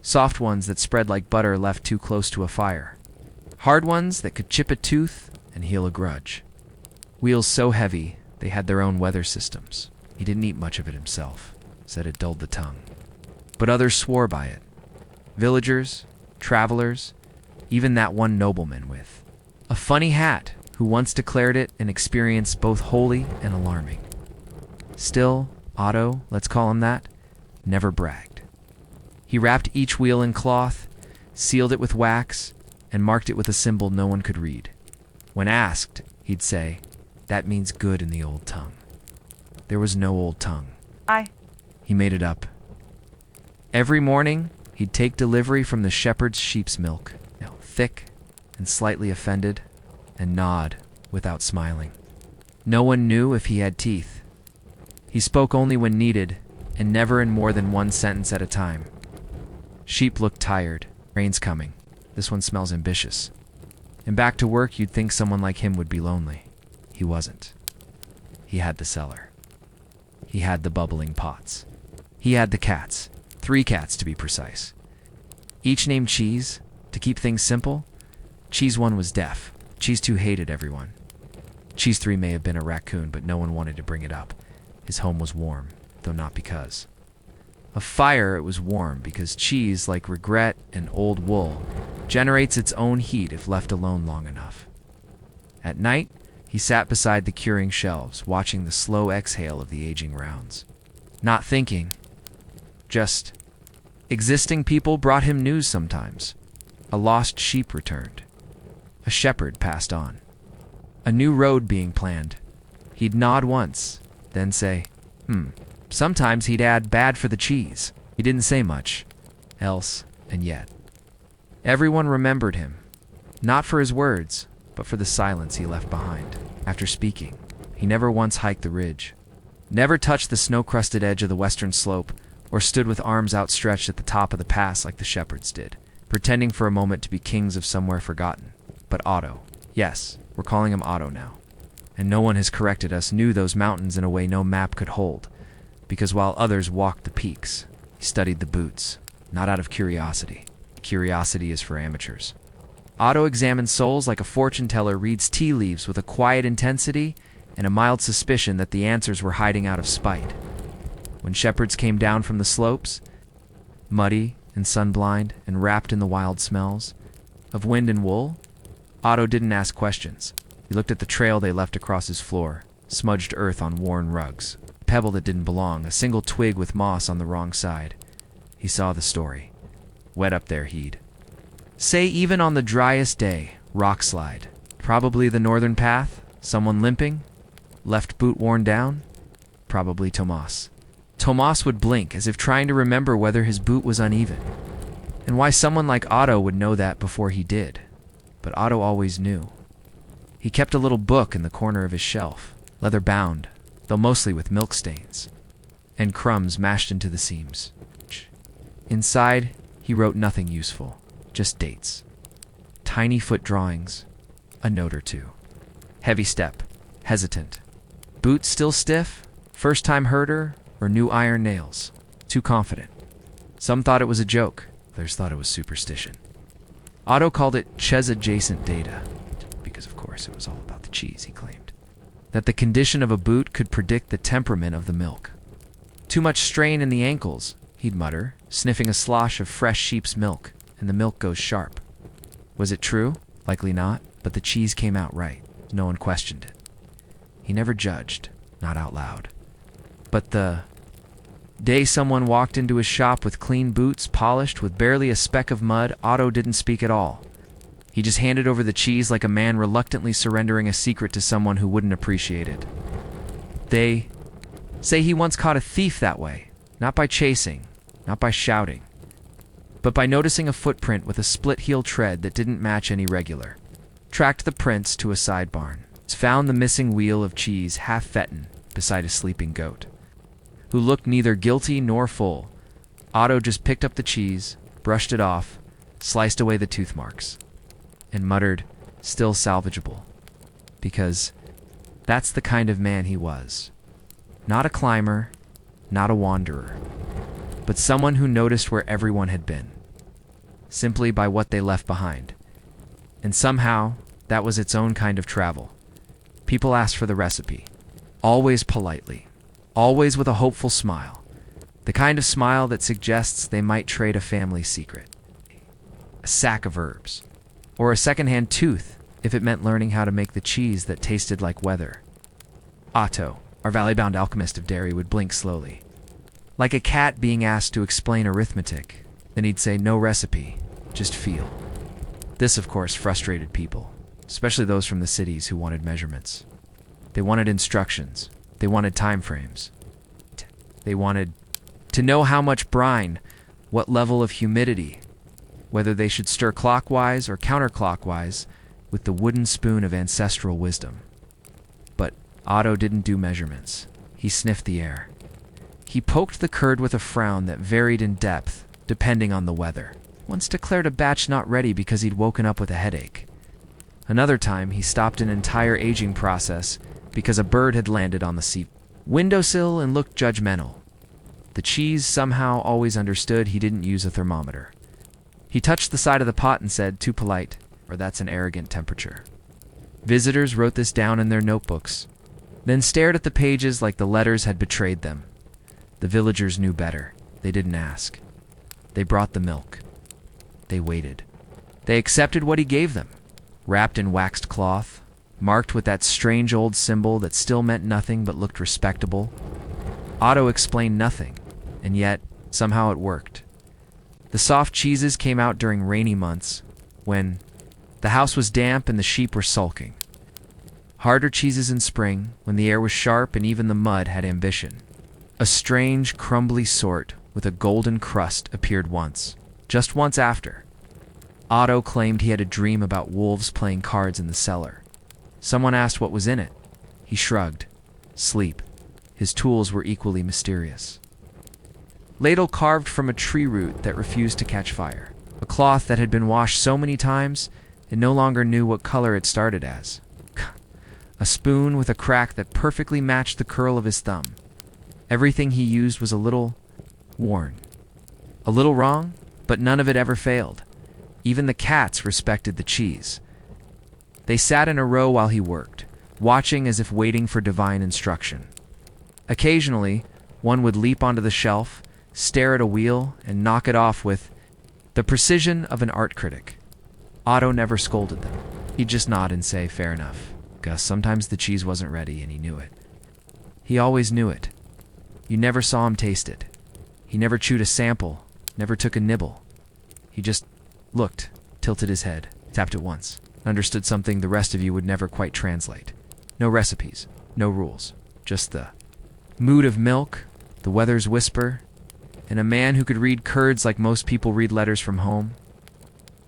Soft ones that spread like butter left too close to a fire. Hard ones that could chip a tooth and heal a grudge. Wheels so heavy, they had their own weather systems. He didn't eat much of it himself, said it dulled the tongue. But others swore by it. Villagers, travelers, even that one nobleman with a funny hat who once declared it an experience both holy and alarming. Still, Otto, let's call him that, never bragged. He wrapped each wheel in cloth, sealed it with wax, and marked it with a symbol no one could read. When asked, he'd say, "That means good in the old tongue." There was no old tongue. He made it up. Every morning, he'd take delivery from the shepherd's sheep's milk, now thick and slightly offended, and nod without smiling. No one knew if he had teeth. He spoke only when needed, and never in more than 1 sentence at a time. Sheep looked tired. Rain's coming. This one smells ambitious. And back to work, you'd think someone like him would be lonely. He wasn't. He had the cellar. He had the bubbling pots. He had the cats. 3 cats, to be precise. Each named Cheese, to keep things simple. Cheese 1 was deaf. Cheese 2 hated everyone. Cheese 3 may have been a raccoon, but no one wanted to bring it up. His home was warm, though not because of fire. It was warm because cheese, like regret and old wool, generates its own heat if left alone long enough. At night, he sat beside the curing shelves, watching the slow exhale of the aging rounds. Not thinking, just existing. People brought him news sometimes. A lost sheep returned. A shepherd passed on. A new road being planned. He'd nod once, then say, Sometimes he'd add, "bad for the cheese." He didn't say much else, and yet everyone remembered him, not for his words, but for the silence he left behind. After speaking, he never once hiked the ridge, never touched the snow-crusted edge of the western slope, or stood with arms outstretched at the top of the pass like the shepherds did, pretending for a moment to be kings of somewhere forgotten. But Otto, yes, we're calling him Otto now, and no one has corrected us, knew those mountains in a way no map could hold, because while others walked the peaks, he studied the boots, not out of curiosity. Curiosity is for amateurs. Otto examined souls like a fortune teller reads tea leaves, with a quiet intensity and a mild suspicion that the answers were hiding out of spite. When shepherds came down from the slopes, muddy and sunblind and wrapped in the wild smells of wind and wool, Otto didn't ask questions. He looked at the trail they left across his floor, smudged earth on worn rugs, a pebble that didn't belong, a single twig with moss on the wrong side. He saw the story. Wet up there, he'd say, even on the driest day, rock slide. Probably the northern path, someone limping, left boot worn down, probably Tomas. Tomas would blink as if trying to remember whether his boot was uneven, and why someone like Otto would know that before he did. But Otto always knew. He kept a little book in the corner of his shelf, leather bound, though mostly with milk stains, and crumbs mashed into the seams. Inside, he wrote nothing useful, just dates. Tiny foot drawings, a note or two. Heavy step, hesitant. Boots still stiff, first time herder, or new iron nails. Too confident. Some thought it was a joke, others thought it was superstition. Otto called it Ches-adjacent data, because of course it was all about the cheese, he claimed. That the condition of a boot could predict the temperament of the milk. Too much strain in the ankles, he'd mutter, sniffing a slosh of fresh sheep's milk, and the milk goes sharp. Was it true? Likely not, but the cheese came out right. No one questioned it. He never judged, not out loud. But the day someone walked into his shop with clean boots, polished, with barely a speck of mud, Otto didn't speak at all. He just handed over the cheese like a man reluctantly surrendering a secret to someone who wouldn't appreciate it. They say he once caught a thief that way, not by chasing, not by shouting, but by noticing a footprint with a split-heel tread that didn't match any regular. Tracked the prints to a side barn. Found the missing wheel of cheese half-fettin' beside a sleeping goat, who looked neither guilty nor full. Otto just picked up the cheese, brushed it off, sliced away the tooth marks, and muttered, still salvageable, because that's the kind of man he was. Not a climber, not a wanderer, but someone who noticed where everyone had been, simply by what they left behind. And somehow, that was its own kind of travel. People asked for the recipe, always politely, always with a hopeful smile, the kind of smile that suggests they might trade a family secret, a sack of herbs, or a second-hand tooth if it meant learning how to make the cheese that tasted like weather. Otto, our valley-bound alchemist of dairy, would blink slowly, like a cat being asked to explain arithmetic. Then he'd say, no recipe, just feel. This, of course, frustrated people, especially those from the cities who wanted measurements. They wanted instructions. They wanted time frames. They wanted to know how much brine, what level of humidity, whether they should stir clockwise or counterclockwise with the wooden spoon of ancestral wisdom. But Otto didn't do measurements. He sniffed the air. He poked the curd with a frown that varied in depth, depending on the weather. Once declared a batch not ready because he'd woken up with a headache. Another time, he stopped an entire aging process because a bird had landed on the seat windowsill and looked judgmental. The cheese somehow always understood he didn't use a thermometer. He touched the side of the pot and said, too polite, or that's an arrogant temperature. Visitors wrote this down in their notebooks, then stared at the pages like the letters had betrayed them. The villagers knew better. They didn't ask. They brought the milk. They waited. They accepted what he gave them, wrapped in waxed cloth, marked with that strange old symbol that still meant nothing but looked respectable. Otto explained nothing, and yet, somehow it worked. The soft cheeses came out during rainy months, when the house was damp and the sheep were sulking. Harder cheeses in spring, when the air was sharp and even the mud had ambition. A strange, crumbly sort with a golden crust appeared once, just once after. Otto claimed he had a dream about wolves playing cards in the cellar. Someone asked what was in it. He shrugged. Sleep. His tools were equally mysterious. Ladle carved from a tree root that refused to catch fire. A cloth that had been washed so many times it no longer knew what color it started as. A spoon with a crack that perfectly matched the curl of his thumb. Everything he used was a little worn. A little wrong, but none of it ever failed. Even the cats respected the cheese. They sat in a row while he worked, watching as if waiting for divine instruction. Occasionally, one would leap onto the shelf, stare at a wheel, and knock it off with the precision of an art critic. Otto never scolded them. He'd just nod and say, fair enough. Gus, sometimes the cheese wasn't ready, and he knew it. He always knew it. You never saw him taste it. He never chewed a sample, never took a nibble. He just looked, tilted his head, tapped it once, understood something the rest of you would never quite translate. No recipes, no rules, just the mood of milk, the weather's whisper, and a man who could read curds like most people read letters from home.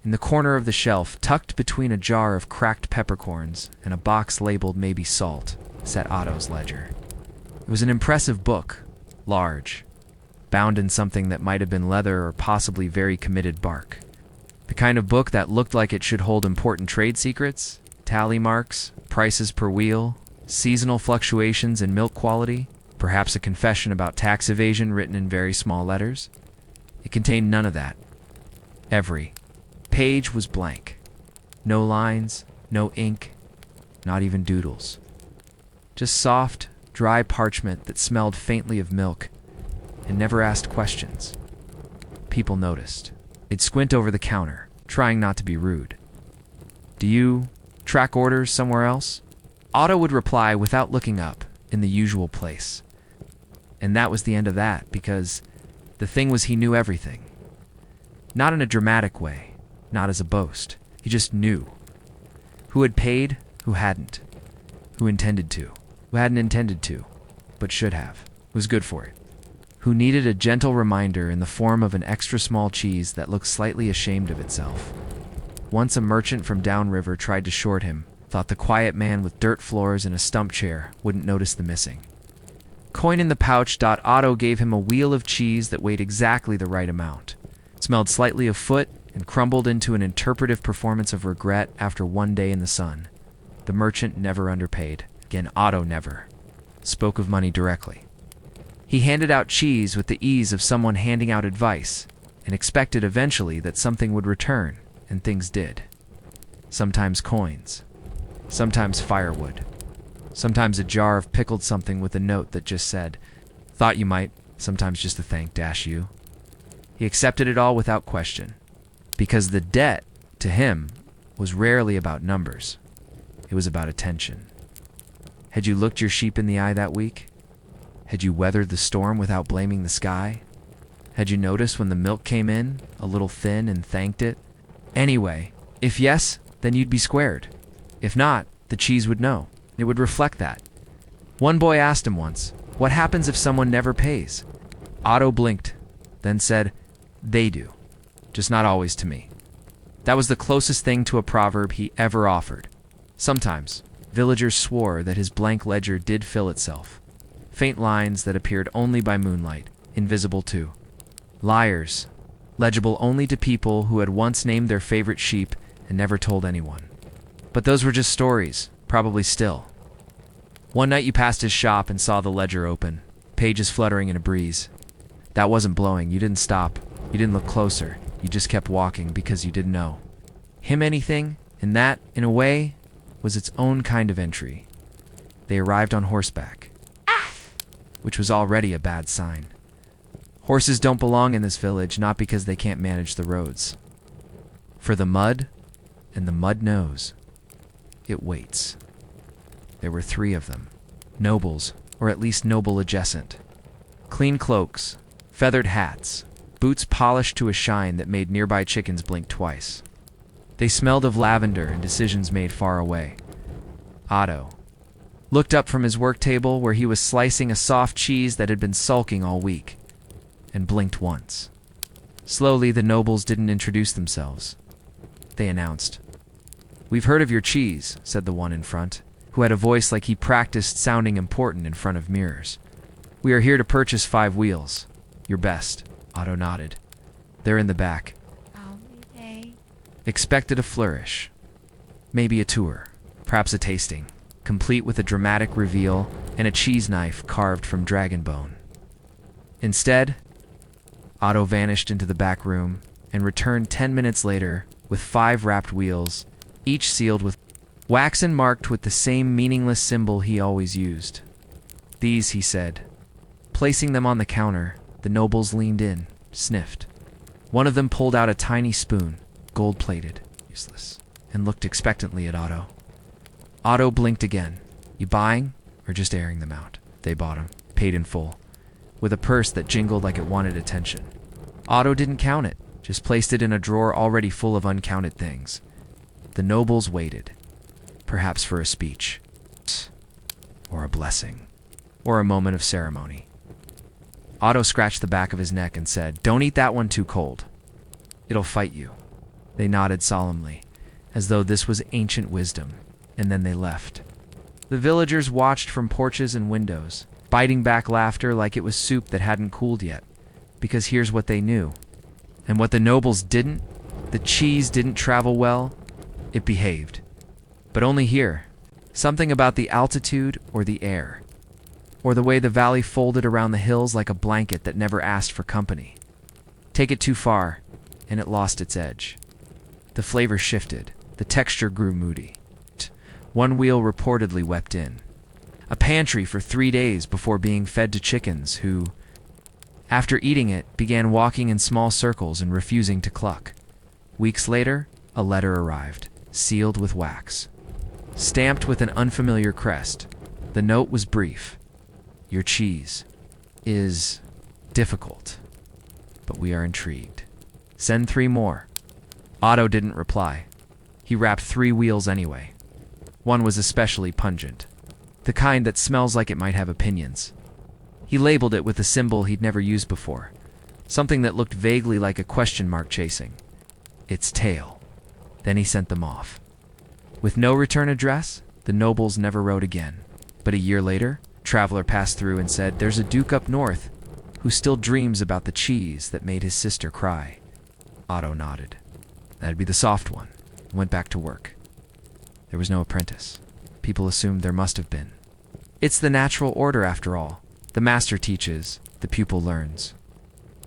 In the corner of the shelf, tucked between a jar of cracked peppercorns and a box labeled maybe salt, sat Otto's ledger. It was an impressive book, large, bound in something that might have been leather or possibly very committed bark. The kind of book that looked like it should hold important trade secrets, tally marks, prices per wheel, seasonal fluctuations in milk quality, perhaps a confession about tax evasion written in very small letters. It contained none of that. Every page was blank. No lines, no ink, not even doodles. Just soft, dry parchment that smelled faintly of milk and never asked questions. People noticed. They'd squint over the counter, trying not to be rude. "Do you track orders somewhere else?" Otto would reply without looking up, in the usual place. And that was the end of that, because the thing was he knew everything. Not in a dramatic way, not as a boast. He just knew. Who had paid, who hadn't. Who intended to, who hadn't intended to, but should have, was good for it. Who needed a gentle reminder in the form of an extra small cheese that looked slightly ashamed of itself. Once a merchant from downriver tried to short him, thought the quiet man with dirt floors and a stump chair wouldn't notice the missing. Coin in the pouch. Otto gave him a wheel of cheese that weighed exactly the right amount. It smelled slightly of foot and crumbled into an interpretive performance of regret after one day in the sun. The merchant never underpaid. Again, Otto never spoke of money directly. He handed out cheese with the ease of someone handing out advice and expected eventually that something would return, and things did. Sometimes coins, sometimes firewood, sometimes a jar of pickled something with a note that just said, "Thought you might," sometimes just a thank you. He accepted it all without question, because the debt, to him, was rarely about numbers. It was about attention. Had you looked your sheep in the eye that week? Had you weathered the storm without blaming the sky? Had you noticed when the milk came in, a little thin, and thanked it? Anyway, if yes, then you'd be squared. If not, the cheese would know. It would reflect that. One boy asked him once, "What happens if someone never pays?" Otto blinked, then said, "They do. Just not always to me." That was the closest thing to a proverb he ever offered. Sometimes, villagers swore that his blank ledger did fill itself. Faint lines that appeared only by moonlight, invisible too. Liars, legible only to people who had once named their favorite sheep and never told anyone. But those were just stories, probably still. One night you passed his shop and saw the ledger open, pages fluttering in a breeze. That wasn't blowing. You didn't stop. You didn't look closer. You just kept walking because you didn't know him anything, and that, in a way, was its own kind of entry. They arrived on horseback, which was already a bad sign. Horses don't belong in this village, not because they can't manage the roads. For the mud, and the mud knows, it waits. There were 3 of them, nobles, or at least noble adjacent. Clean cloaks, feathered hats, boots polished to a shine that made nearby chickens blink twice. They smelled of lavender and decisions made far away. Otto looked up from his work table where he was slicing a soft cheese that had been sulking all week, and blinked once. Slowly, the nobles didn't introduce themselves. They announced, "We've heard of your cheese," said the one in front, who had a voice like he practiced sounding important in front of mirrors. "We are here to purchase 5 wheels. Your best." Otto nodded. "They're in the back." Expected a flourish. Maybe a tour. Perhaps a tasting, complete with a dramatic reveal and a cheese knife carved from dragon bone. Instead, Otto vanished into the back room and returned 10 minutes later with 5 wrapped wheels, each sealed with wax and marked with the same meaningless symbol he always used. "These," he said. Placing them on the counter, the nobles leaned in, sniffed. One of them pulled out a tiny spoon, gold-plated, useless, and looked expectantly at Otto. Otto blinked again. "You buying, or just airing them out?" They bought him, paid in full, with a purse that jingled like it wanted attention. Otto didn't count it, just placed it in a drawer already full of uncounted things. The nobles waited, perhaps for a speech, or a blessing, or a moment of ceremony. Otto scratched the back of his neck and said, "Don't eat that one too cold. It'll fight you." They nodded solemnly, as though this was ancient wisdom, and then they left. The villagers watched from porches and windows, biting back laughter like it was soup that hadn't cooled yet, because here's what they knew. And what the nobles didn't, the cheese didn't travel well, it behaved. But only here. Something about the altitude or the air, or the way the valley folded around the hills like a blanket that never asked for company. Take it too far, and it lost its edge. The flavor shifted, the texture grew moody. One wheel reportedly wept in. A pantry for 3 days before being fed to chickens who, after eating it, began walking in small circles and refusing to cluck. Weeks later, a letter arrived, sealed with wax, stamped with an unfamiliar crest. The note was brief. Your cheese is difficult, but we are intrigued. Send 3 more. Otto didn't reply. He wrapped 3 wheels anyway. One was especially pungent, the kind that smells like it might have opinions. He labeled it with a symbol he'd never used before, something that looked vaguely like a question mark chasing its tail. Then he sent them off. With no return address, the nobles never wrote again. But a year later, Traveler passed through and said, "There's a duke up north who still dreams about the cheese that made his sister cry." Otto nodded. That'd be the soft one, and went back to work. There was no apprentice. People assumed there must have been. It's the natural order, after all. The master teaches, the pupil learns.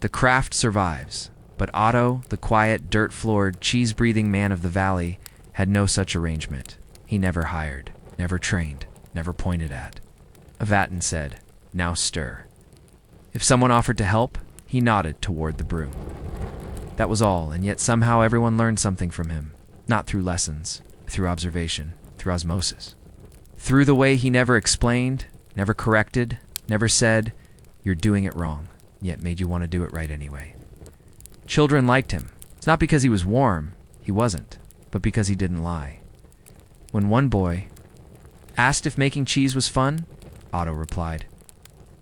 The craft survives, but Otto, the quiet, dirt-floored, cheese-breathing man of the valley, had no such arrangement. He never hired, never trained, never pointed at. Avatin said, "Now stir." If someone offered to help, he nodded toward the broom. That was all, and yet somehow everyone learned something from him. Not through lessons, through observation, through osmosis. Through the way he never explained, never corrected, never said, "You're doing it wrong," yet made you want to do it right anyway. Children liked him. It's not because he was warm, he wasn't, but because he didn't lie. When one boy asked if making cheese was fun, Otto replied,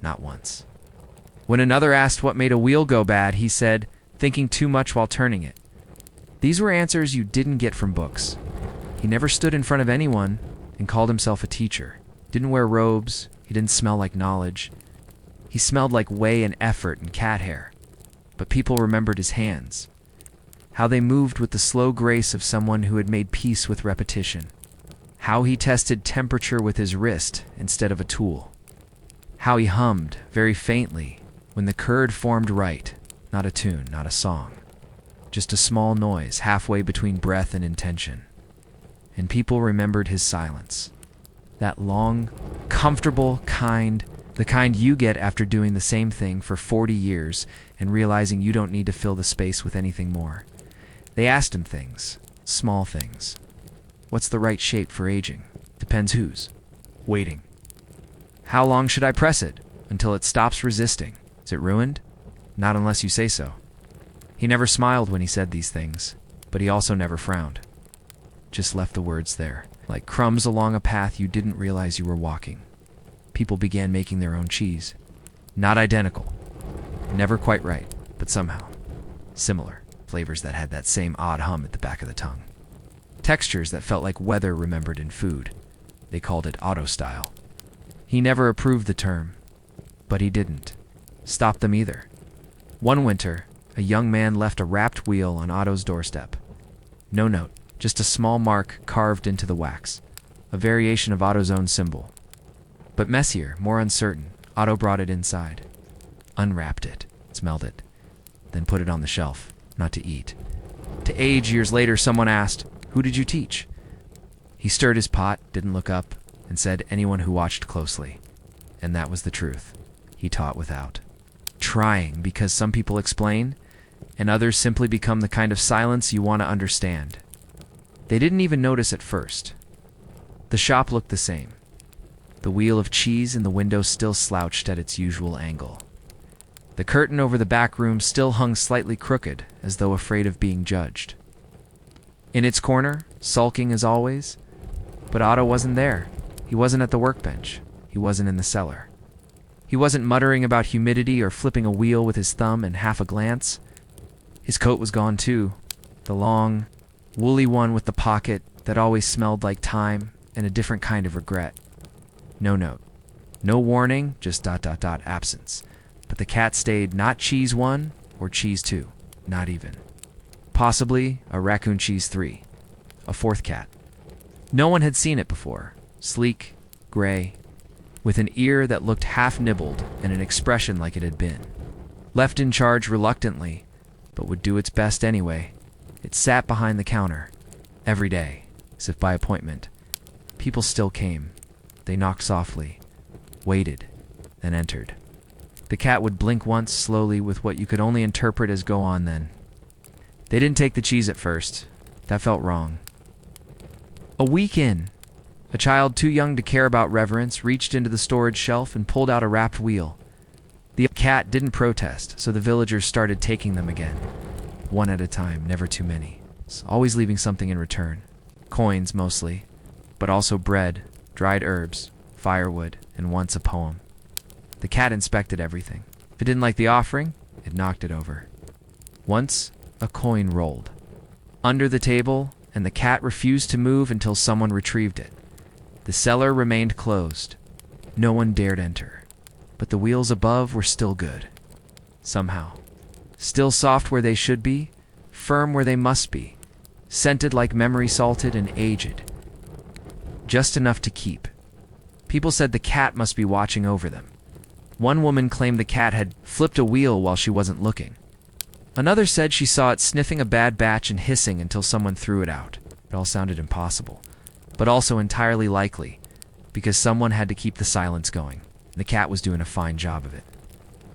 "Not once." When another asked what made a wheel go bad, he said, "Thinking too much while turning it." These were answers you didn't get from books. He never stood in front of anyone and called himself a teacher. Didn't wear robes. He didn't smell like knowledge. He smelled like whey and effort and cat hair. But people remembered his hands, how they moved with the slow grace of someone who had made peace with repetition, how he tested temperature with his wrist instead of a tool, how he hummed, very faintly, when the curd formed right, not a tune, not a song, just a small noise halfway between breath and intention. And people remembered his silence, that long, comfortable kind, the kind you get after doing the same thing for 40 years and realizing you don't need to fill the space with anything more. They asked him things, small things. What's the right shape for aging? Depends whose. Waiting. How long should I press it? Until it stops resisting. Is it ruined? Not unless you say so. He never smiled when he said these things, but he also never frowned. Just left the words there, like crumbs along a path you didn't realize you were walking. People began making their own cheese. Not identical. Never quite right, but somehow similar. Flavors that had that same odd hum at the back of the tongue. Textures that felt like weather remembered in food. They called it Otto style. He never approved the term, but he didn't stop them either. One winter, a young man left a wrapped wheel on Otto's doorstep. No note, just a small mark carved into the wax, a variation of Otto's own symbol. But messier, more uncertain, Otto brought it inside, unwrapped it, smelled it, then put it on the shelf, not to eat. To age years later, someone asked, "Who did you teach?" He stirred his pot, didn't look up, and said, "Anyone who watched closely." And that was the truth. He taught without trying, because some people explain, and others simply become the kind of silence you want to understand. They didn't even notice at first. The shop looked the same. The wheel of cheese in the window still slouched at its usual angle. The curtain over the back room still hung slightly crooked, as though afraid of being judged. In its corner, sulking as always, but Otto wasn't there. He wasn't at the workbench. He wasn't in the cellar. He wasn't muttering about humidity or flipping a wheel with his thumb and half a glance. His coat was gone too. The long, woolly one with the pocket that always smelled like time and a different kind of regret. No note. No warning, just ... absence. But the cat stayed not cheese 1 or cheese 2, not even. Possibly a raccoon cheese 3, a fourth cat. No one had seen it before. Sleek, gray, with an ear that looked half nibbled and an expression like it had been. Left in charge reluctantly, but would do its best anyway. It sat behind the counter, every day, as if by appointment. People still came. They knocked softly, waited, then entered. The cat would blink once slowly with what you could only interpret as go on then. They didn't take the cheese at first. That felt wrong. A week in, a child too young to care about reverence reached into the storage shelf and pulled out a wrapped wheel. The cat didn't protest, so the villagers started taking them again. One at a time, never too many. Always leaving something in return. Coins, mostly, but also bread, dried herbs, firewood, and once a poem. The cat inspected everything. If it didn't like the offering, it knocked it over. Once, a coin rolled under the table, and the cat refused to move until someone retrieved it. The cellar remained closed. No one dared enter. But the wheels above were still good. Somehow. Still soft where they should be, firm where they must be, scented like memory salted and aged. Just enough to keep. People said the cat must be watching over them. One woman claimed the cat had flipped a wheel while she wasn't looking. Another said she saw it sniffing a bad batch and hissing until someone threw it out. It all sounded impossible, but also entirely likely, because someone had to keep the silence going. The cat was doing a fine job of it.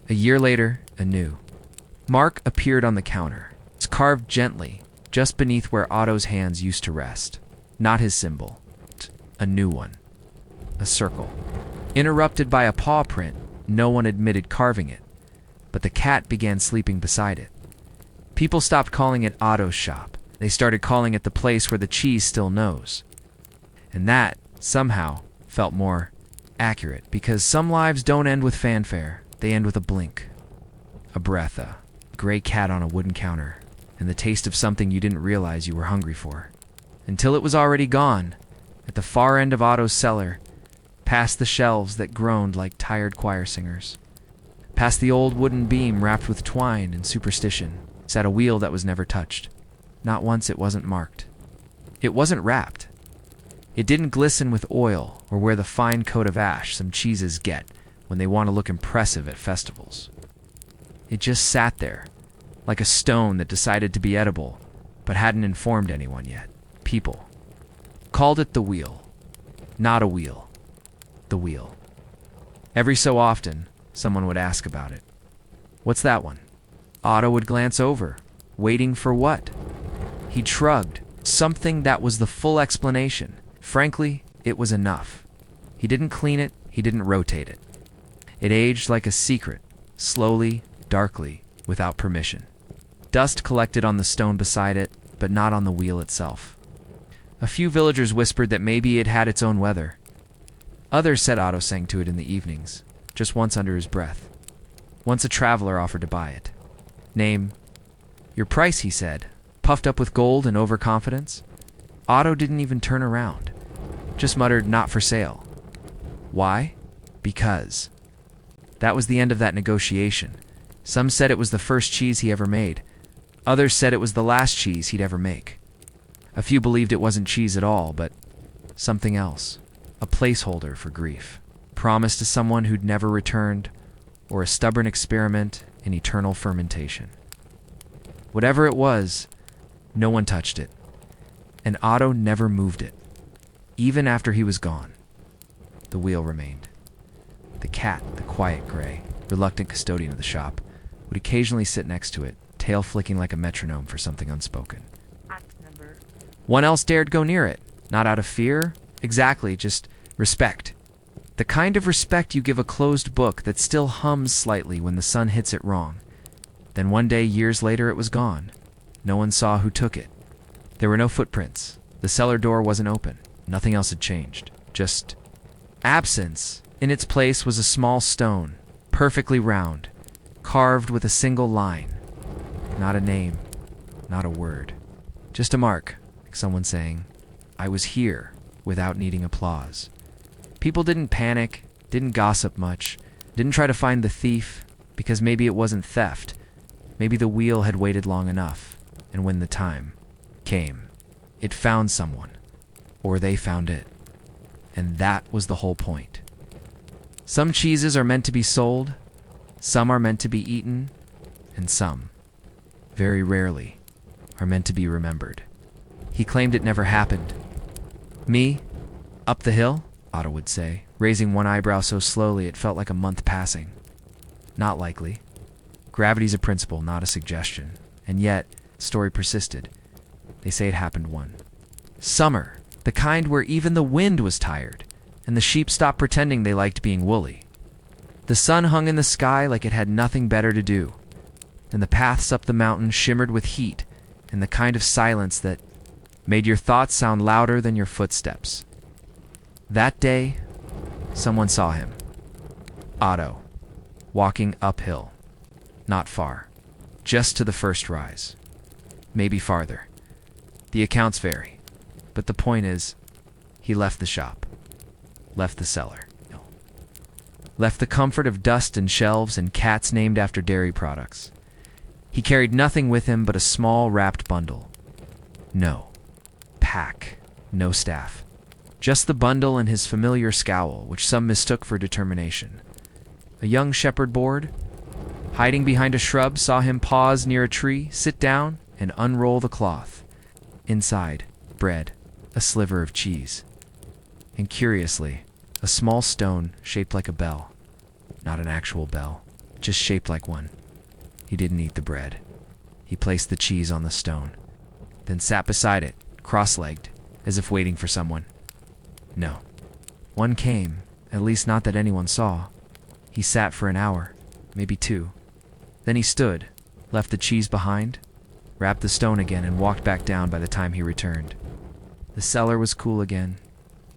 A year later, a new mark appeared on the counter. It's carved gently, just beneath where Otto's hands used to rest. Not his symbol. A new one. A circle. Interrupted by a paw print, no one admitted carving it, but the cat began sleeping beside it. People stopped calling it Otto's shop. They started calling it the place where the cheese still knows. And that, somehow, felt more accurate, because some lives don't end with fanfare. They end with a blink, a breath, a gray cat on a wooden counter, and the taste of something you didn't realize you were hungry for. Until it was already gone, at the far end of Otto's cellar, past the shelves that groaned like tired choir singers. Past the old wooden beam wrapped with twine and superstition, sat a wheel that was never touched. Not once it wasn't marked. It wasn't wrapped. It didn't glisten with oil or wear the fine coat of ash some cheeses get when they want to look impressive at festivals. It just sat there, like a stone that decided to be edible, but hadn't informed anyone yet. People called it the wheel. Not a wheel. The wheel. Every so often, someone would ask about it. What's that one? Otto would glance over. Waiting for what? He'd shrugged. Something that was the full explanation. Frankly, it was enough. He didn't clean it, he didn't rotate it. It aged like a secret, slowly, darkly, without permission. Dust collected on the stone beside it, but not on the wheel itself. A few villagers whispered that maybe it had its own weather. Others said Otto sang to it in the evenings, just once under his breath. Once a traveler offered to buy it. Name, your price, he said, puffed up with gold and overconfidence. Otto didn't even turn around, just muttered, not for sale. Why? Because. That was the end of that negotiation. Some said it was the first cheese he ever made. Others said it was the last cheese he'd ever make. A few believed it wasn't cheese at all, but something else. A placeholder for grief. Promised to someone who'd never returned, or a stubborn experiment in eternal fermentation. Whatever it was, no one touched it. And Otto never moved it. Even after he was gone, the wheel remained. The cat, the quiet gray, reluctant custodian of the shop, would occasionally sit next to it, tail flicking like a metronome for something unspoken. One else dared go near it, not out of fear, exactly, just respect. The kind of respect you give a closed book that still hums slightly when the sun hits it wrong. Then one day, years later, it was gone. No one saw who took it. There were no footprints. The cellar door wasn't open. Nothing else had changed. Just absence. In its place was a small stone, perfectly round, carved with a single line. Not a name, not a word. Just a mark, like someone saying, "I was here," without needing applause. People didn't panic, didn't gossip much, didn't try to find the thief, because maybe it wasn't theft. Maybe the wheel had waited long enough, and when the time came, it found someone, or they found it. And that was the whole point. Some cheeses are meant to be sold, some are meant to be eaten, and some, very rarely, are meant to be remembered. He claimed it never happened. Me? Up the hill? Otto would say, raising one eyebrow so slowly it felt like a month passing. Not likely. Gravity's a principle, not a suggestion. And yet, the story persisted. They say it happened one summer, the kind where even the wind was tired, and the sheep stopped pretending they liked being woolly. The sun hung in the sky like it had nothing better to do, and the paths up the mountain shimmered with heat and the kind of silence that made your thoughts sound louder than your footsteps. That day, someone saw him. Otto, walking uphill. Not far. Just to the first rise. Maybe farther. The accounts vary. But the point is, he left the shop. Left the cellar. No. Left the comfort of dust and shelves and cats named after dairy products. He carried nothing with him but a small wrapped bundle. No pack. No staff. Just the bundle and his familiar scowl, which some mistook for determination. A young shepherd board, hiding behind a shrub, saw him pause near a tree, sit down, and unroll the cloth. Inside, bread, a sliver of cheese, and curiously, a small stone shaped like a bell. Not an actual bell, just shaped like one. He didn't eat the bread. He placed the cheese on the stone, then sat beside it, cross-legged, as if waiting for someone. No. One came, at least not that anyone saw. He sat for an hour, maybe two. Then he stood, left the cheese behind, wrapped the stone again, and walked back down by the time he returned. The cellar was cool again.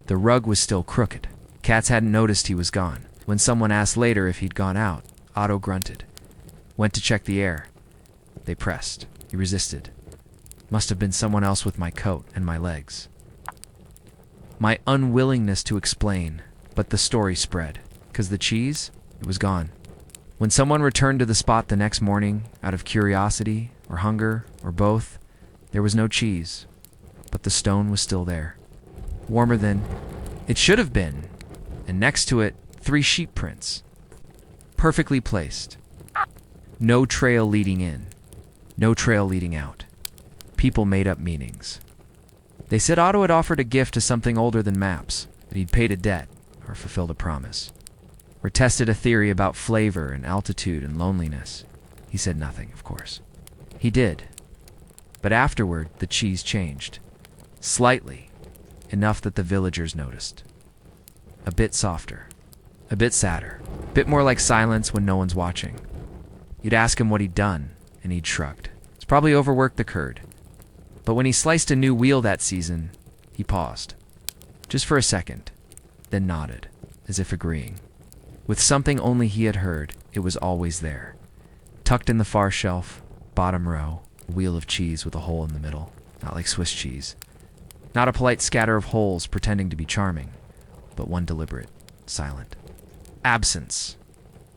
The rug was still crooked. Cats hadn't noticed he was gone. When someone asked later if he'd gone out, Otto grunted. Went to check the air. They pressed. He resisted. Must have been someone else with my coat and my legs. My unwillingness to explain, but the story spread. 'Cause the cheese, it was gone. When someone returned to the spot the next morning, out of curiosity, or hunger, or both, there was no cheese, but the stone was still there. Warmer than it should have been, and next to it, 3 sheep prints. Perfectly placed. No trail leading in, no trail leading out. People made up meanings. They said Otto had offered a gift to something older than maps, that he'd paid a debt, or fulfilled a promise, or tested a theory about flavor and altitude and loneliness. He said nothing, of course. He did. But afterward, the cheese changed. Slightly. Enough that the villagers noticed. A bit softer. A bit sadder. A bit more like silence when no one's watching. You'd ask him what he'd done, and he'd shrugged. It's probably overworked the curd. But when he sliced a new wheel that season, he paused. Just for a second, then nodded, as if agreeing. With something only he had heard, it was always there. Tucked in the far shelf, bottom row, a wheel of cheese with a hole in the middle, not like Swiss cheese. Not a polite scatter of holes pretending to be charming, but one deliberate, silent. Absence.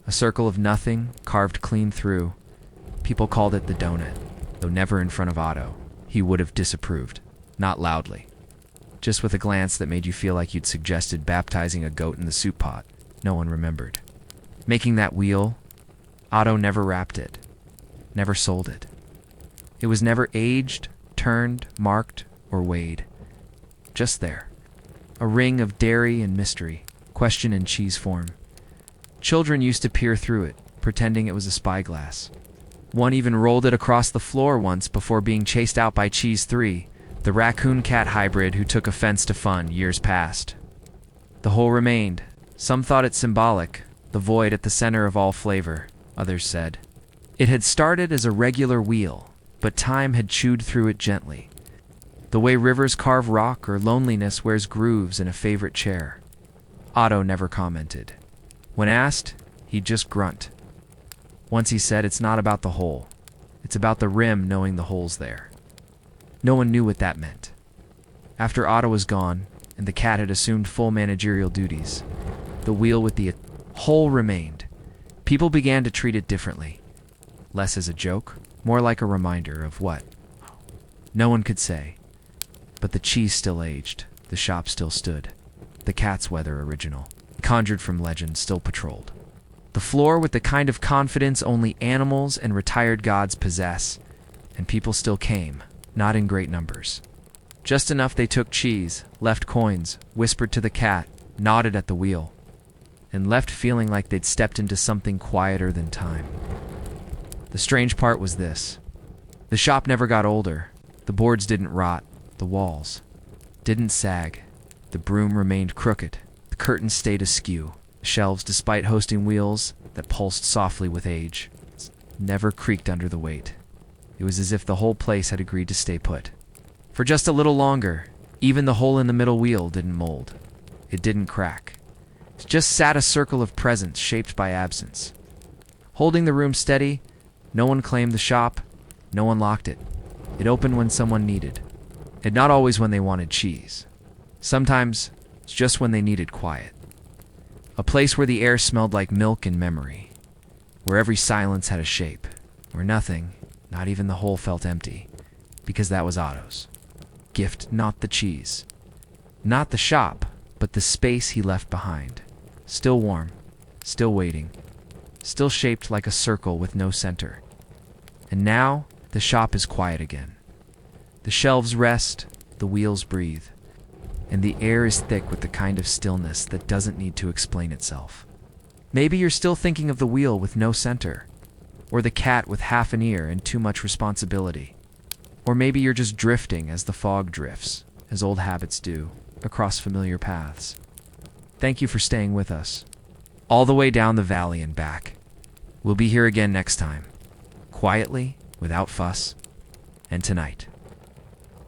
A circle of nothing, carved clean through. People called it the donut, though never in front of Otto. He would have disapproved, not loudly. Just with a glance that made you feel like you'd suggested baptizing a goat in the soup pot. No one remembered. Making that wheel, Otto never wrapped it, never sold it. It was never aged, turned, marked, or weighed. Just there. A ring of dairy and mystery, question in cheese form. Children used to peer through it, pretending it was a spyglass. One even rolled it across the floor once before being chased out by Cheese 3, the raccoon-cat hybrid who took offense to fun years past. The whole remained. Some thought it symbolic, the void at the center of all flavor, others said. It had started as a regular wheel, but time had chewed through it gently. The way rivers carve rock or loneliness wears grooves in a favorite chair. Otto never commented. When asked, he'd just grunt. Once he said it's not about the hole. It's about the rim knowing the hole's there. No one knew what that meant. After Otto was gone, and the cat had assumed full managerial duties, the wheel with the hole remained. People began to treat it differently. Less as a joke, more like a reminder of what? No one could say. But the cheese still aged, the shop still stood. The cat's weather original, conjured from legend, still patrolled. The floor with the kind of confidence only animals and retired gods possess, and people still came, not in great numbers. Just enough they took cheese, left coins, whispered to the cat, nodded at the wheel, and left feeling like they'd stepped into something quieter than time. The strange part was this. The shop never got older. The boards didn't rot. The walls didn't sag. The broom remained crooked. The curtains stayed askew. The shelves, despite hosting wheels that pulsed softly with age, never creaked under the weight. It was as if the whole place had agreed to stay put. For just a little longer, even the hole in the middle wheel didn't mold. It didn't crack. It just sat a circle of presence shaped by absence. Holding the room steady, no one claimed the shop, no one locked it. It opened when someone needed, and not always when they wanted cheese. Sometimes it's just when they needed quiet. A place where the air smelled like milk and memory, where every silence had a shape, where nothing, not even the hole, felt empty, because that was Otto's gift, not the cheese, not the shop, but the space he left behind. Still warm, still waiting, still shaped like a circle with no center. And now the shop is quiet again. The shelves rest, the wheels breathe, and the air is thick with the kind of stillness that doesn't need to explain itself. Maybe you're still thinking of the wheel with no center, or the cat with half an ear and too much responsibility. Or maybe you're just drifting as the fog drifts, as old habits do, across familiar paths. Thank you for staying with us, all the way down the valley and back. We'll be here again next time, quietly, without fuss, and tonight,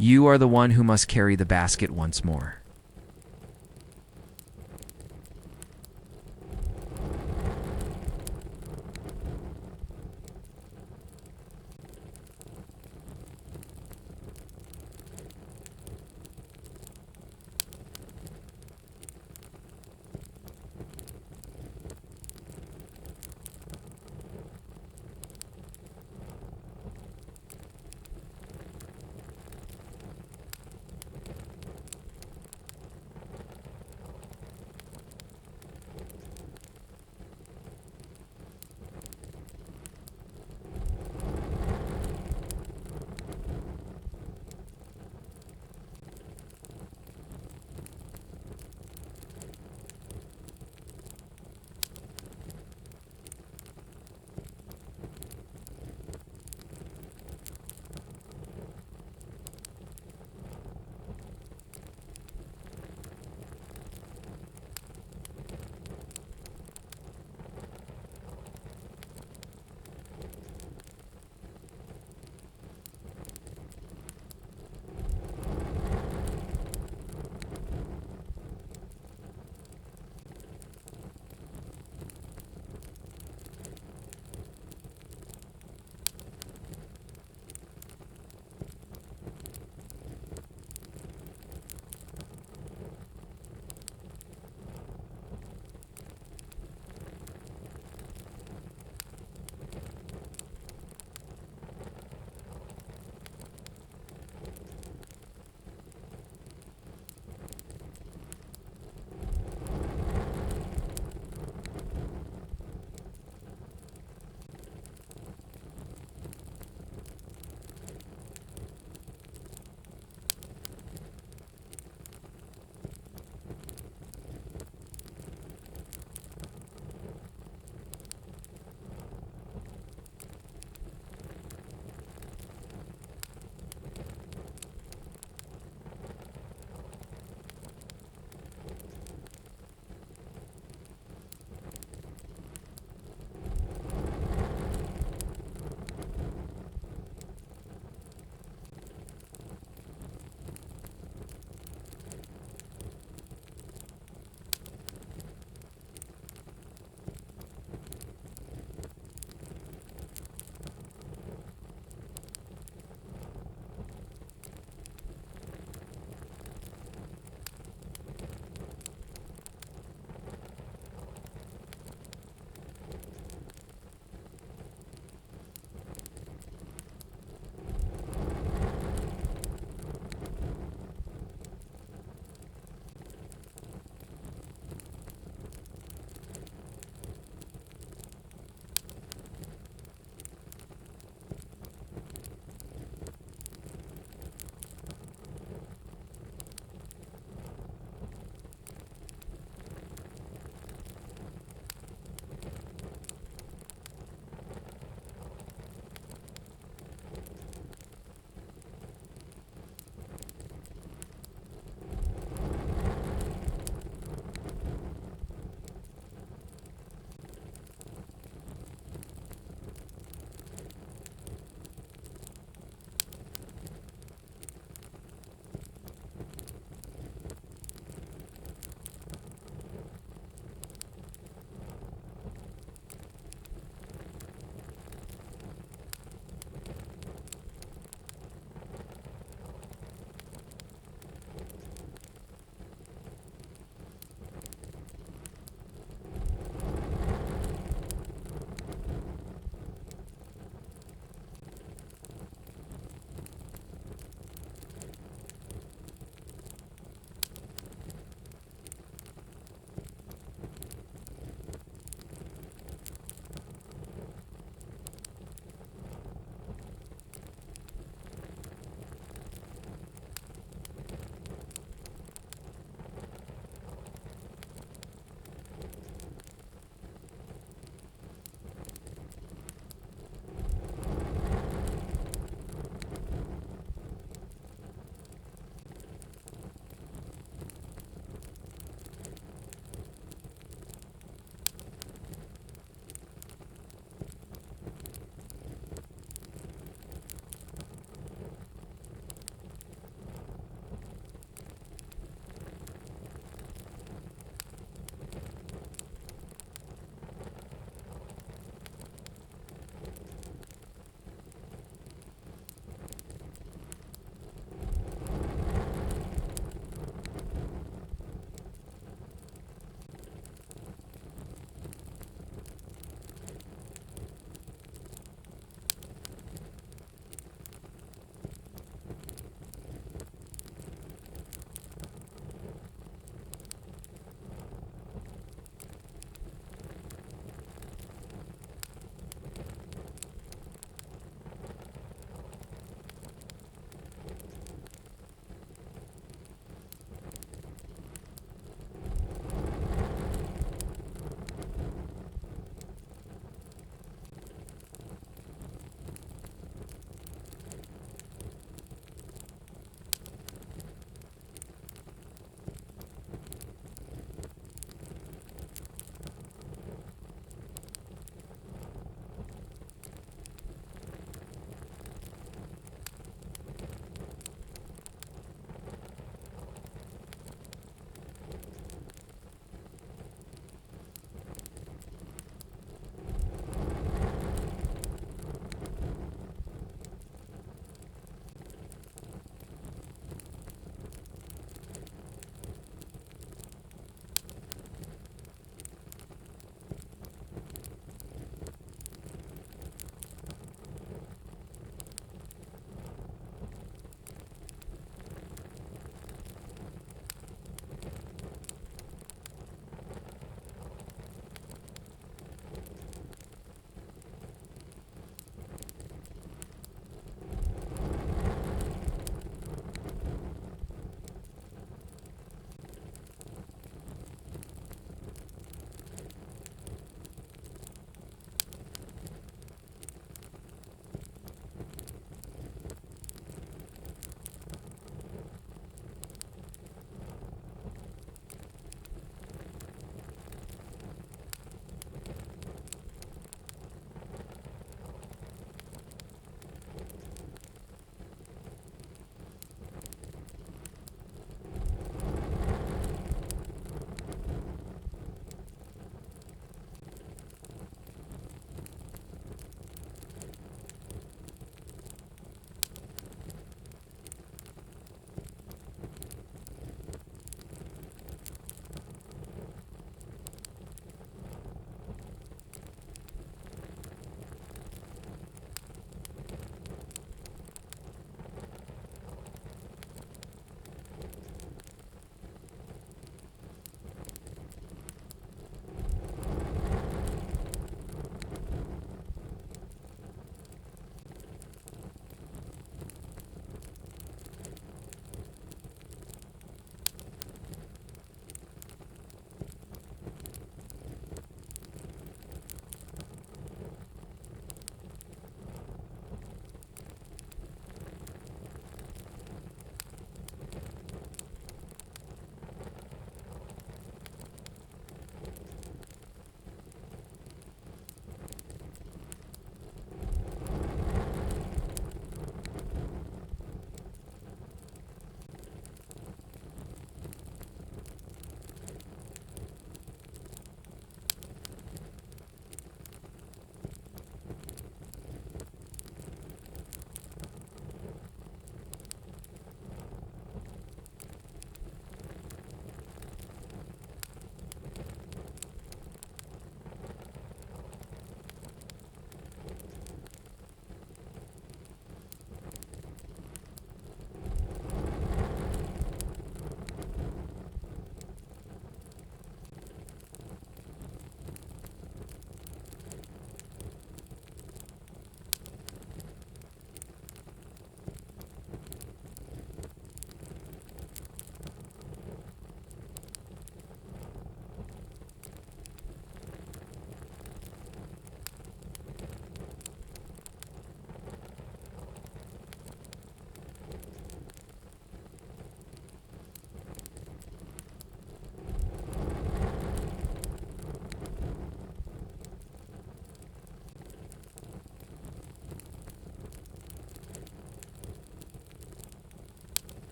you are the one who must carry the basket once more.